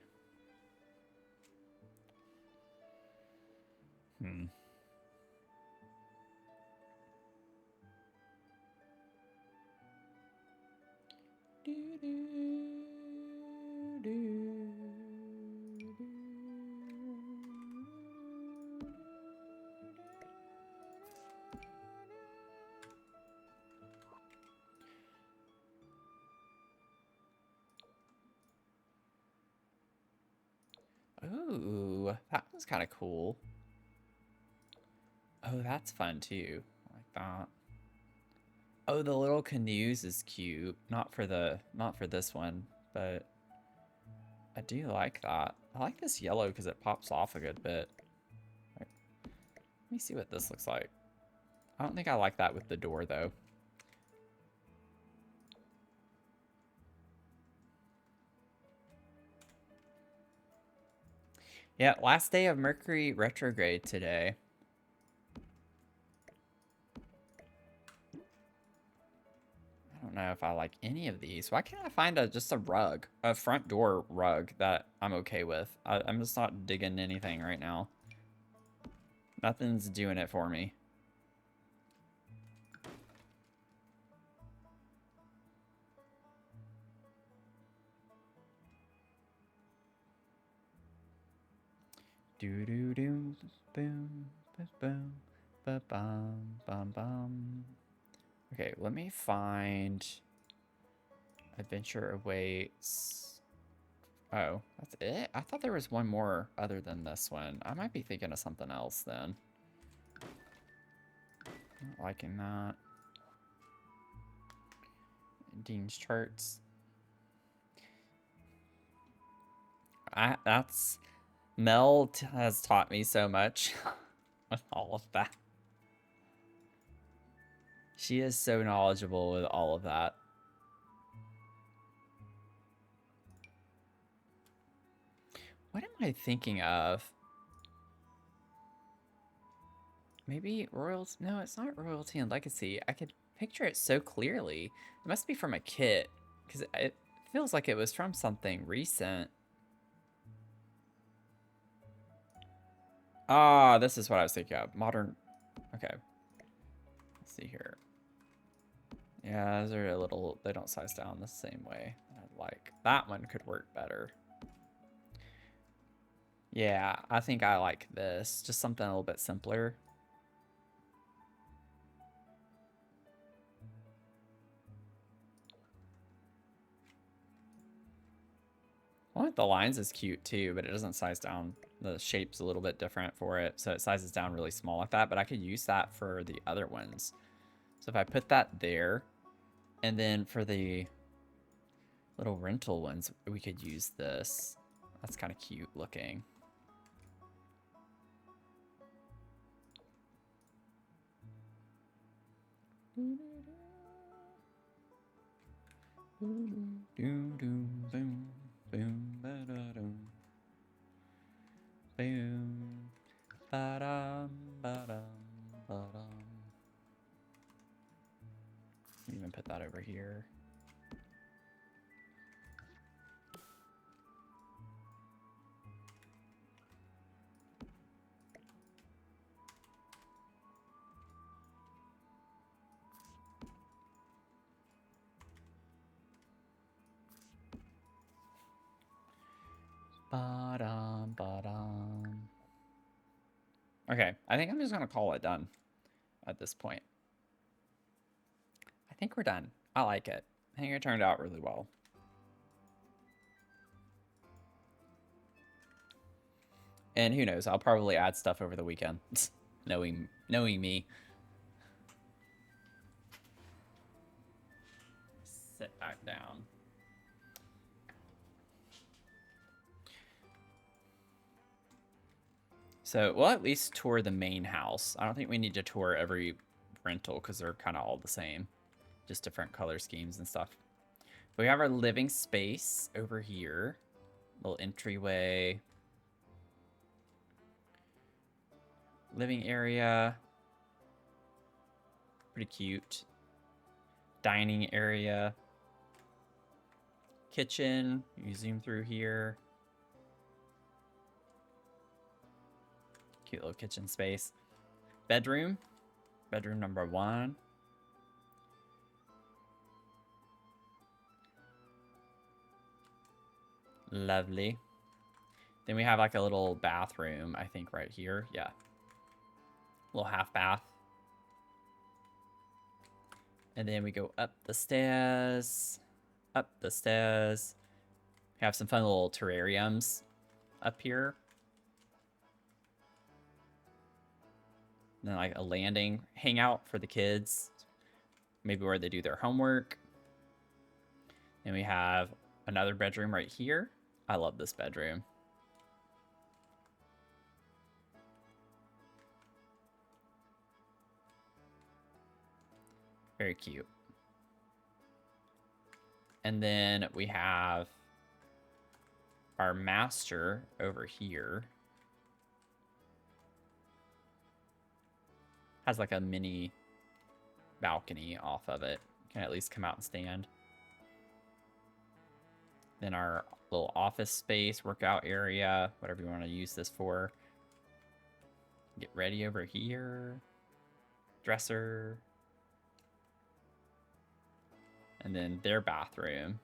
Ooh, that was kind of cool. Oh, that's fun too. I like that. Oh, the little canoes is cute. Not for this one, but I do like that. I like this yellow because it pops off a good bit. Right. Let me see what this looks like. I don't think I like that with the door though. Yeah, last day of Mercury retrograde today. I don't know if I like any of these. Why can't I find just a rug, a front door rug that I'm okay with? I'm just not digging anything right now. Nothing's doing it for me. Do do do boom boom ba bum bum bum. Okay, let me find Adventure Awaits. Oh, that's it? I thought there was one more other than this one. I might be thinking of something else then. Not liking that. Dean's charts. That's Mel has taught me so much with all of that. She is so knowledgeable with all of that. What am I thinking of? Maybe Royalty? No, it's not Royalty and Legacy. I could picture it so clearly. It must be from a kit, because it feels like it was from something recent. Ah, this is what I was thinking of. Modern. Okay. Let's see here. Yeah, those are a little. They don't size down the same way I'd like. That one could work better. Yeah, I think I like this. Just something a little bit simpler. One with the lines is cute too, but it doesn't size down. The shape's a little bit different for it, so it sizes down really small like that, but I could use that for the other ones. So if I put that there, and then for the little rental ones, we could use this. That's kind of cute looking. Boom. Ba-dum, ba-dum, ba-dum. Even put that over here. Ba-dum, ba-dum. Okay, I think I'm just gonna call it done at this point. I think we're done. I like it. I think it turned out really well. And who knows, I'll probably add stuff over the weekend. knowing me. Sit back down. So we'll at least tour the main house. I don't think we need to tour every rental because they're kind of all the same. Just different color schemes and stuff. We have our living space over here. Little entryway. Living area. Pretty cute. Dining area. Kitchen. You zoom through here. Cute little kitchen space. Bedroom. Bedroom number 1. Lovely. Then we have like a little bathroom, I think, right here. Yeah. Little half bath. And then we go up the stairs. Up the stairs. We have some fun little terrariums up here. And then like a landing hangout for the kids. Maybe where they do their homework. And we have another bedroom right here. I love this bedroom. Very cute. And then we have our master over here. Has like a mini balcony off of it. Can at least come out and stand. Then our little office space, workout area, whatever you want to use this for. Get ready over here. Dresser. And then their bathroom.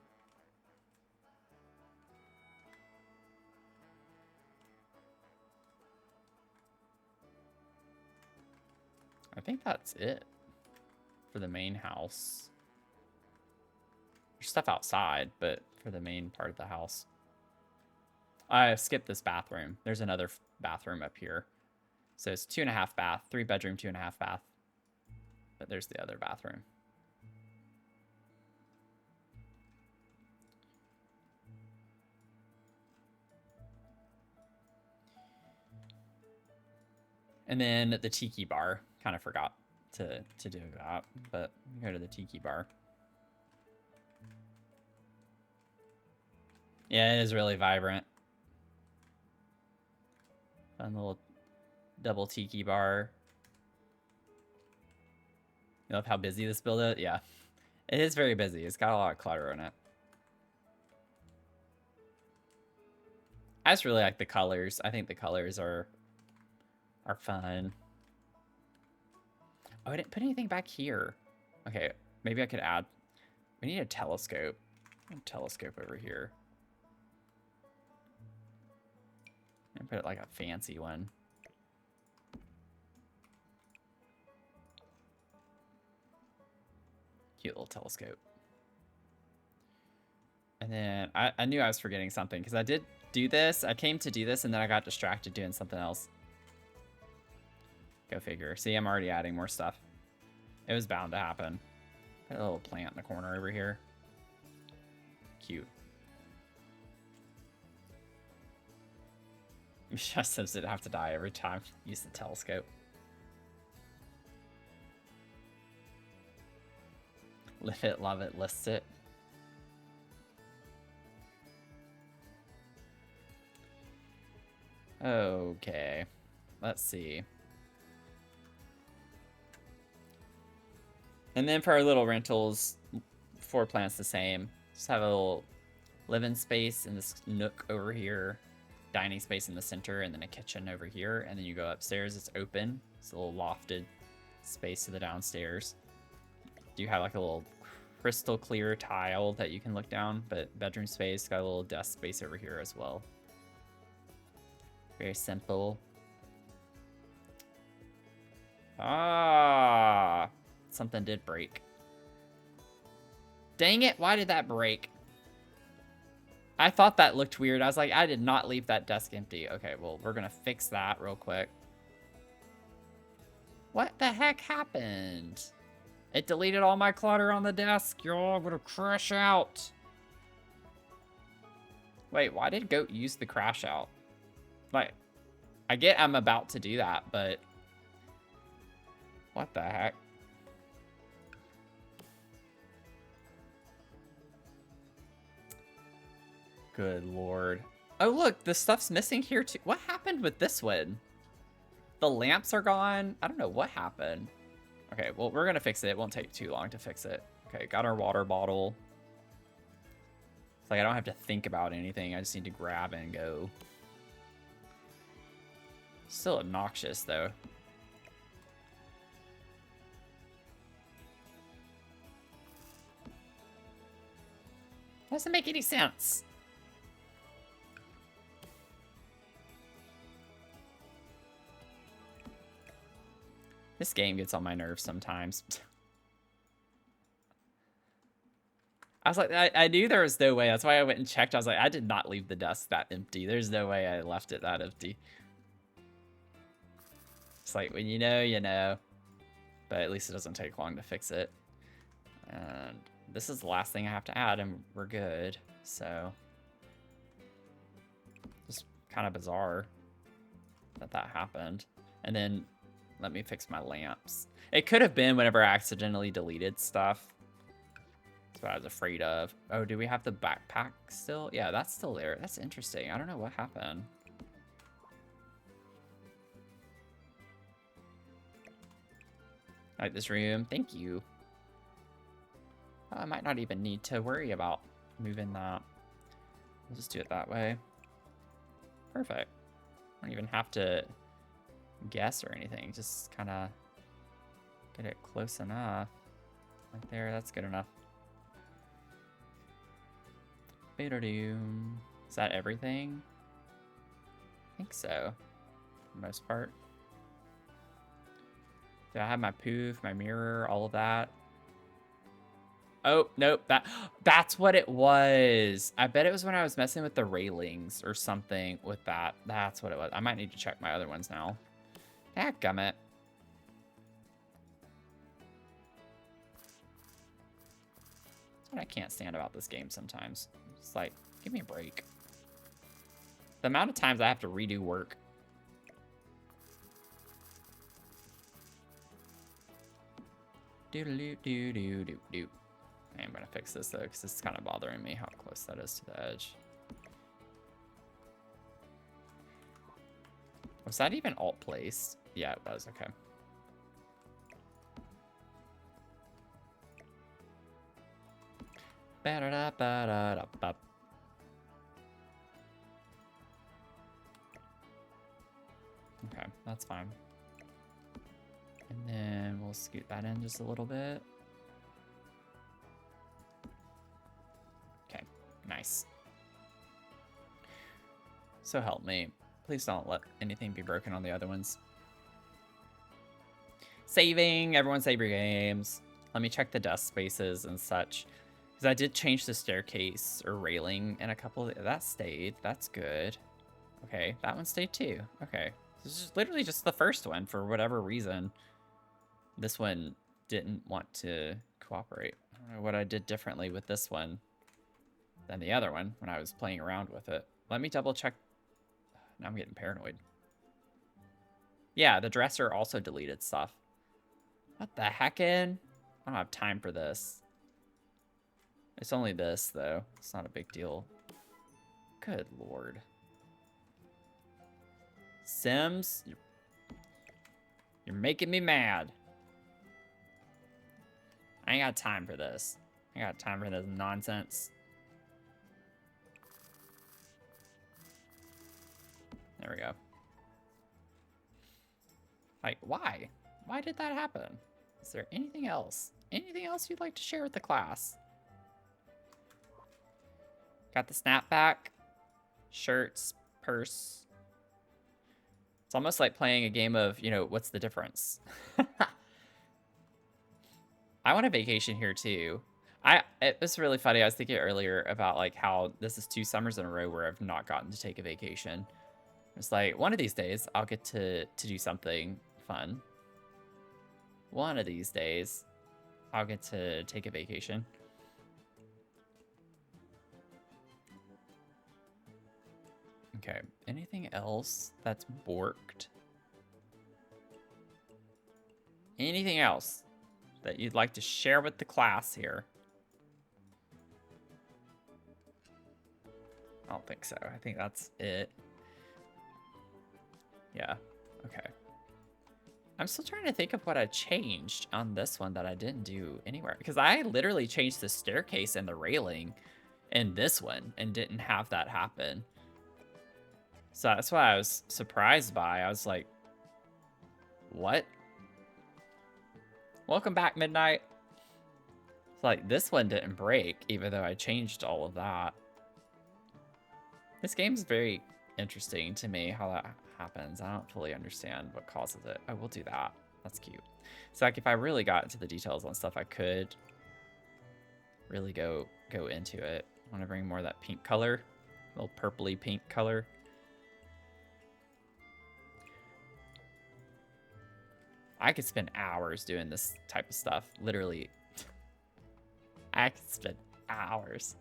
I think that's it for the main house. There's stuff outside, but for the main part of the house. I skipped this bathroom. There's another bathroom up here. So it's 2.5 bath, 3 bedroom, 2.5 bath. But there's the other bathroom. And then the tiki bar. Kind of forgot to do that, but go to the tiki bar. Yeah, it is really vibrant. Fun little double tiki bar. You love how busy this build is? Yeah. It is very busy. It's got a lot of clutter in it. I just really like the colors. I think the colors are fun. Oh, I didn't put anything back here. Okay, maybe I could add... We need a telescope. A telescope over here. And put it like a fancy one. Cute little telescope. And then I knew I was forgetting something because I did do this. I came to do this and then I got distracted doing something else. Go figure. See, I'm already adding more stuff. It was bound to happen. Put a little plant in the corner over here. Cute. Just as it have to die every time. Use the telescope. Live it, love it, list it. Okay. Let's see. And then for our little rentals, floor plan's the same. Just have a little living space in this nook over here, dining space in the center, and then a kitchen over here. And then you go upstairs, it's open. It's a little lofted space to the downstairs. Do have like a little crystal clear tile that you can look down, but bedroom space, got a little desk space over here as well. Very simple. Ah, something did break. Dang it, why did that break? I thought that looked weird. I was like, I did not leave that desk empty. Okay, well, we're gonna fix that real quick. What the heck happened? It deleted all my clutter on the desk. Y'all, I'm gonna crash out. Wait, why did Goat use the crash out? Like, I get I'm about to do that, but... What the heck? Good lord. Oh, look, the stuff's missing here too. What happened with this one? The lamps are gone. I don't know what happened. Okay, well, we're gonna fix it. It won't take too long to fix it. Okay, got our water bottle. It's like I don't have to think about anything. I just need to grab and go. Still obnoxious, though. Doesn't make any sense. This game gets on my nerves sometimes. I was like, I knew there was no way. That's why I went and checked. I was like, I did not leave the desk that empty. There's no way I left it that empty. It's like, when you know, you know. But at least it doesn't take long to fix it. And this is the last thing I have to add, and we're good. So, just kind of bizarre that happened. And then, let me fix my lamps. It could have been whenever I accidentally deleted stuff. That's what I was afraid of. Oh, do we have the backpack still? Yeah, that's still there. That's interesting. I don't know what happened. I like this room. Thank you. I might not even need to worry about moving that. We'll just do it that way. Perfect. I don't even have to guess or anything. Just kind of get it close enough. Right there, that's good enough. Is that everything? I think so, for the most part. Do I have my poof, my mirror, all of that? Oh, nope, that's what it was. I bet it was when I was messing with the railings or something with that. That's what it was. I might need to check my other ones now. Dadgummit. That's what I can't stand about this game sometimes. It's like, give me a break. The amount of times I have to redo work. Do-do-do-do-do-do-do. I'm gonna fix this though, because it's kind of bothering me how close that is to the edge. Was that even alt placed? Yeah, it was. Okay. Ba-da-da-ba-da-da-ba. Okay, that's fine. And then we'll scoot that in just a little bit. Okay, nice. So help me. Please don't let anything be broken on the other ones. Saving! Everyone save your games. Let me check the desk spaces and such. Because I did change the staircase or railing in a couple of... That stayed. That's good. Okay, that one stayed too. Okay. This is literally just the first one for whatever reason. This one didn't want to cooperate. I don't know what I did differently with this one than the other one when I was playing around with it. Let me double check. Now I'm getting paranoid. Yeah, the dresser also deleted stuff. What the heckin'? I don't have time for this. It's only this, though. It's not a big deal. Good lord. Sims, you're making me mad. I ain't got time for this. I ain't got time for this nonsense. There we go. Like, why? Why did that happen? Is there anything else? Anything else you'd like to share with the class? Got the snapback, shirts, purse. It's almost like playing a game of, you know, what's the difference? I want a vacation here too. It was really funny. I was thinking earlier about like how this is 2 summers in a row where I've not gotten to take a vacation. It's like one of these days I'll get to do something fun. One of these days I'll get to take a vacation. Okay, anything else that's borked? Anything else that you'd like to share with the class here? I don't think so. I think that's it. Yeah, okay. I'm still trying to think of what I changed on this one that I didn't do anywhere. Because I literally changed the staircase and the railing in this one and didn't have that happen. So that's why I was surprised by. I was like, what? Welcome back, Midnight. It's like, this one didn't break, even though I changed all of that. This game's very interesting to me, how that happens. I don't fully understand what causes it. I will do that. That's cute. So like if I really got into the details on stuff, I could really go into it. I want to bring more of that pink color, a little purpley pink color. I could spend hours doing this type of stuff. Literally, I could spend hours.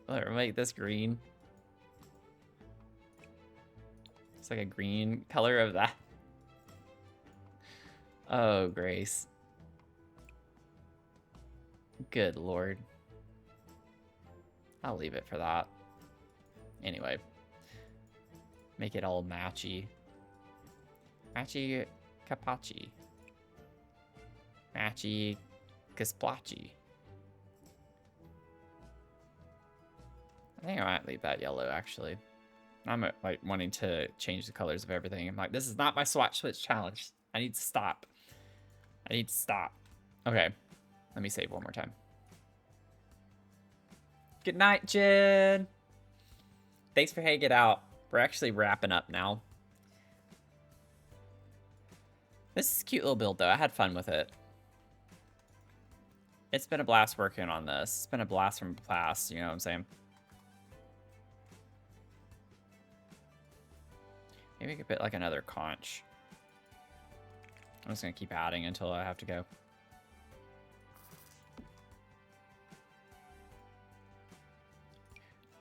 Let me make this green. It's like a green color of that. Oh, Grace. Good Lord. I'll leave it for that. Anyway. Make it all matchy. Matchy capachi. Matchy casplachi. I think I might leave that yellow, actually. I'm like wanting to change the colors of everything. I'm like, this is not my swatch switch challenge. I need to stop. I need to stop. Okay. Let me save one more time. Good night, Jen. Thanks for hanging out. We're actually wrapping up now. This is a cute little build, though. I had fun with it. It's been a blast working on this. It's been a blast from past, you know what I'm saying? Maybe we could put like another conch. I'm just gonna keep adding until I have to go.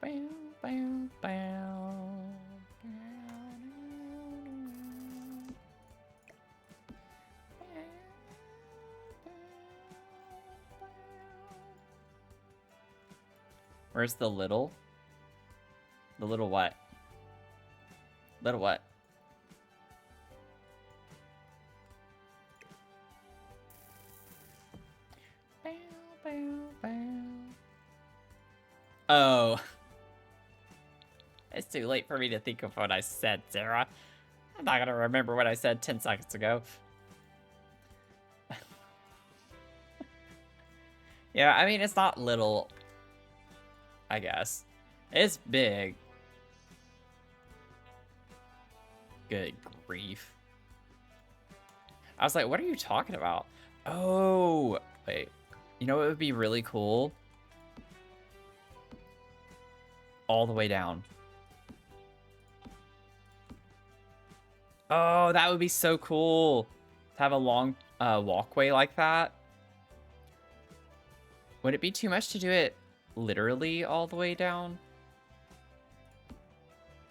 Bow, bow, bow. Where's the little? The little what? Little what? Bow, bow, bow. Oh. It's too late for me to think of what I said, Sarah. I'm not gonna remember what I said 10 seconds ago. Yeah, I mean, it's not little, I guess. It's big. Good grief. I was like, what are you talking about? Oh, wait. You know what would be really cool? All the way down. Oh, that would be so cool. To have a long walkway like that. Would it be too much to do it literally all the way down?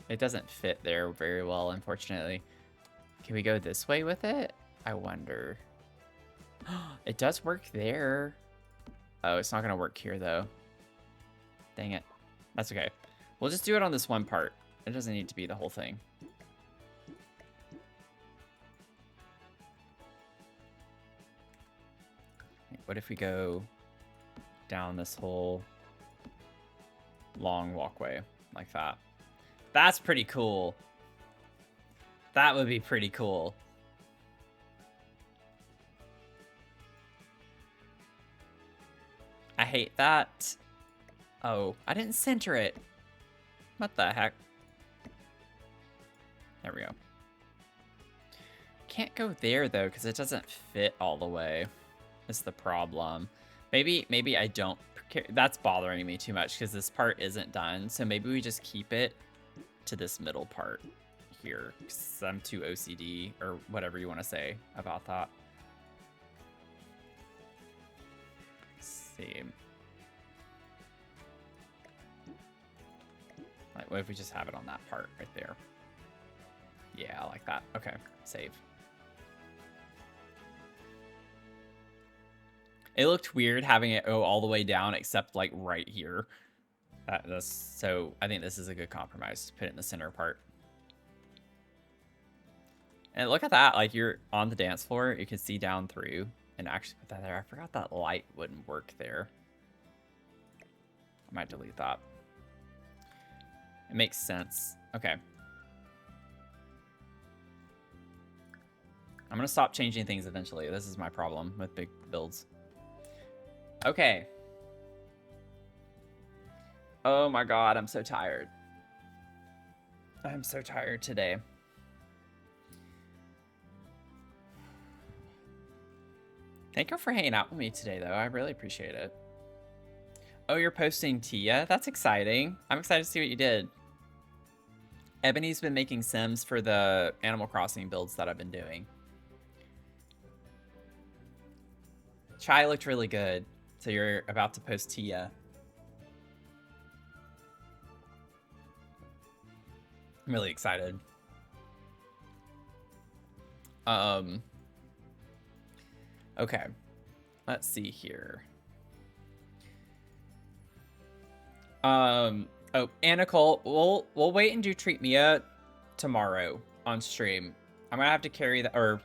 It doesn't fit there very well, unfortunately. Can we go this way with it? I wonder. It does work there. Oh, it's not going to work here, though. Dang it. That's okay. We'll just do it on this one part. It doesn't need to be the whole thing. What if we go down this whole long walkway like that? That's pretty cool. That would be pretty cool. I hate that. Oh, I didn't center it. What the heck? There we go. Can't go there, though, because it doesn't fit all the way. That's the problem. Maybe I don't... That's bothering me too much, because this part isn't done. So maybe we just keep it to this middle part here, because I'm too OCD, or whatever you want to say about that. Let's see. Like, what if we just have it on that part right there? Yeah, I like that. Okay, save. It looked weird having it go all the way down, except like right here. So I think this is a good compromise to put it in the center part. And look at that, like you're on the dance floor, you can see down through and actually put that there. I forgot that light wouldn't work there. I might delete that. It makes sense. Okay. I'm gonna stop changing things eventually. This is my problem with big builds. Okay. Oh my god, I'm so tired. I'm so tired today. Thank you for hanging out with me today, though. I really appreciate it. Oh, you're posting Tia? That's exciting. I'm excited to see what you did. Ebony's been making Sims for the Animal Crossing builds that I've been doing. Chai looked really good. So you're about to post Tia. I'm really excited. Okay. Let's see here. Oh, and Nicole, we'll wait and do Treat Mia tomorrow on stream. I'm gonna have to carry that, or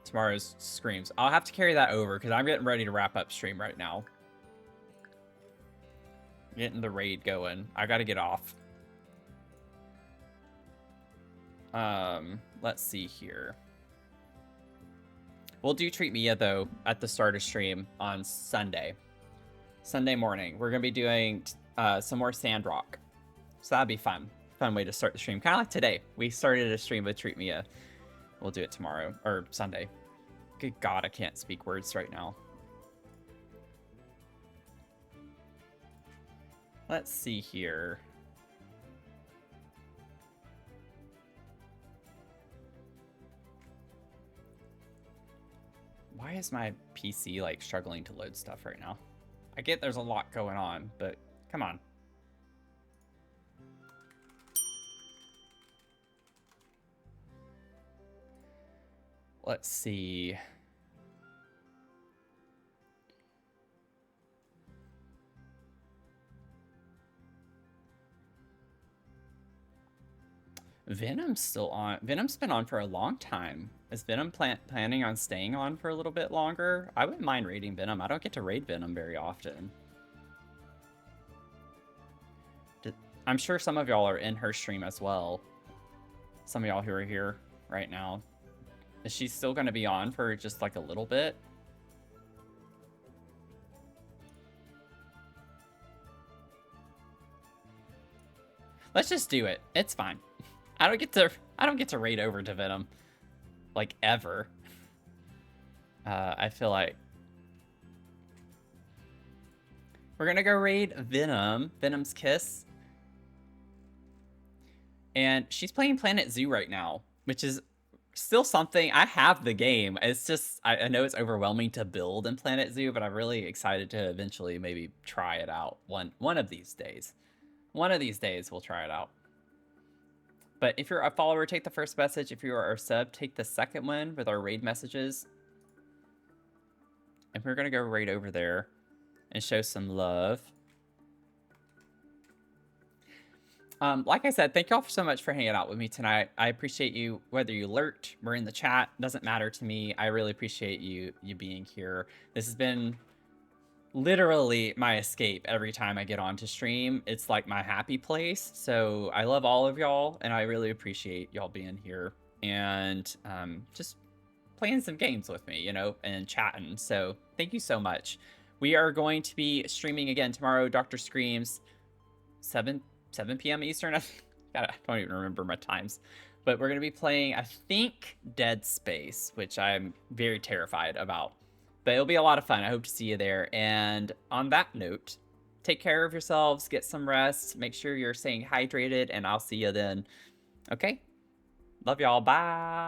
tomorrow's screams. I'll have to carry that over because I'm getting ready to wrap up stream right now. Getting the raid going. I gotta get off. Let's see here. We'll do Treat Mia though at the start of stream on Sunday morning. We're gonna be doing some more Sandrock, so that'd be fun way to start the stream, kind of like today. We started a stream with Treat Mia. We'll do it tomorrow or Sunday. Good God, I can't speak words right now. Let's see here. Why is my PC like struggling to load stuff right now? I get there's a lot going on, but come on. Let's see. Venom's still on. Venom's been on for a long time. Is Venom planning on staying on for a little bit longer? I wouldn't mind raiding Venom. I don't get to raid Venom very often. I'm sure some of y'all are in her stream as well. Some of y'all who are here right now. Is she still going to be on for just like a little bit? Let's just do it. It's fine. I don't get to raid over to Venom, like, ever. I feel like we're gonna go raid Venom's Kiss, and she's playing Planet Zoo right now, which is still something. I have the game. It's just I know it's overwhelming to build in Planet Zoo, but I'm really excited to eventually maybe try it out one of these days. One of these days we'll try it out. But if you're a follower, take the first message. If you are a sub, take the second one with our raid messages. And we're going to go raid over there and show some love. Like I said, thank y'all so much for hanging out with me tonight. I appreciate you, whether you lurked or in the chat. Doesn't matter to me. I really appreciate you being here. This has been literally my escape every time I get onto stream. It's like my happy place. So I love all of y'all, and I really appreciate y'all being here and just playing some games with me, you know, and chatting. So thank you so much. We are going to be streaming again tomorrow. Dr. Screams, 7 p.m. Eastern. I don't even remember my times. But we're going to be playing, I think, Dead Space, which I'm very terrified about. But it'll be a lot of fun. I hope to see you there. And on that note, take care of yourselves, get some rest, make sure you're staying hydrated, and I'll see you then. Okay? Love y'all. Bye.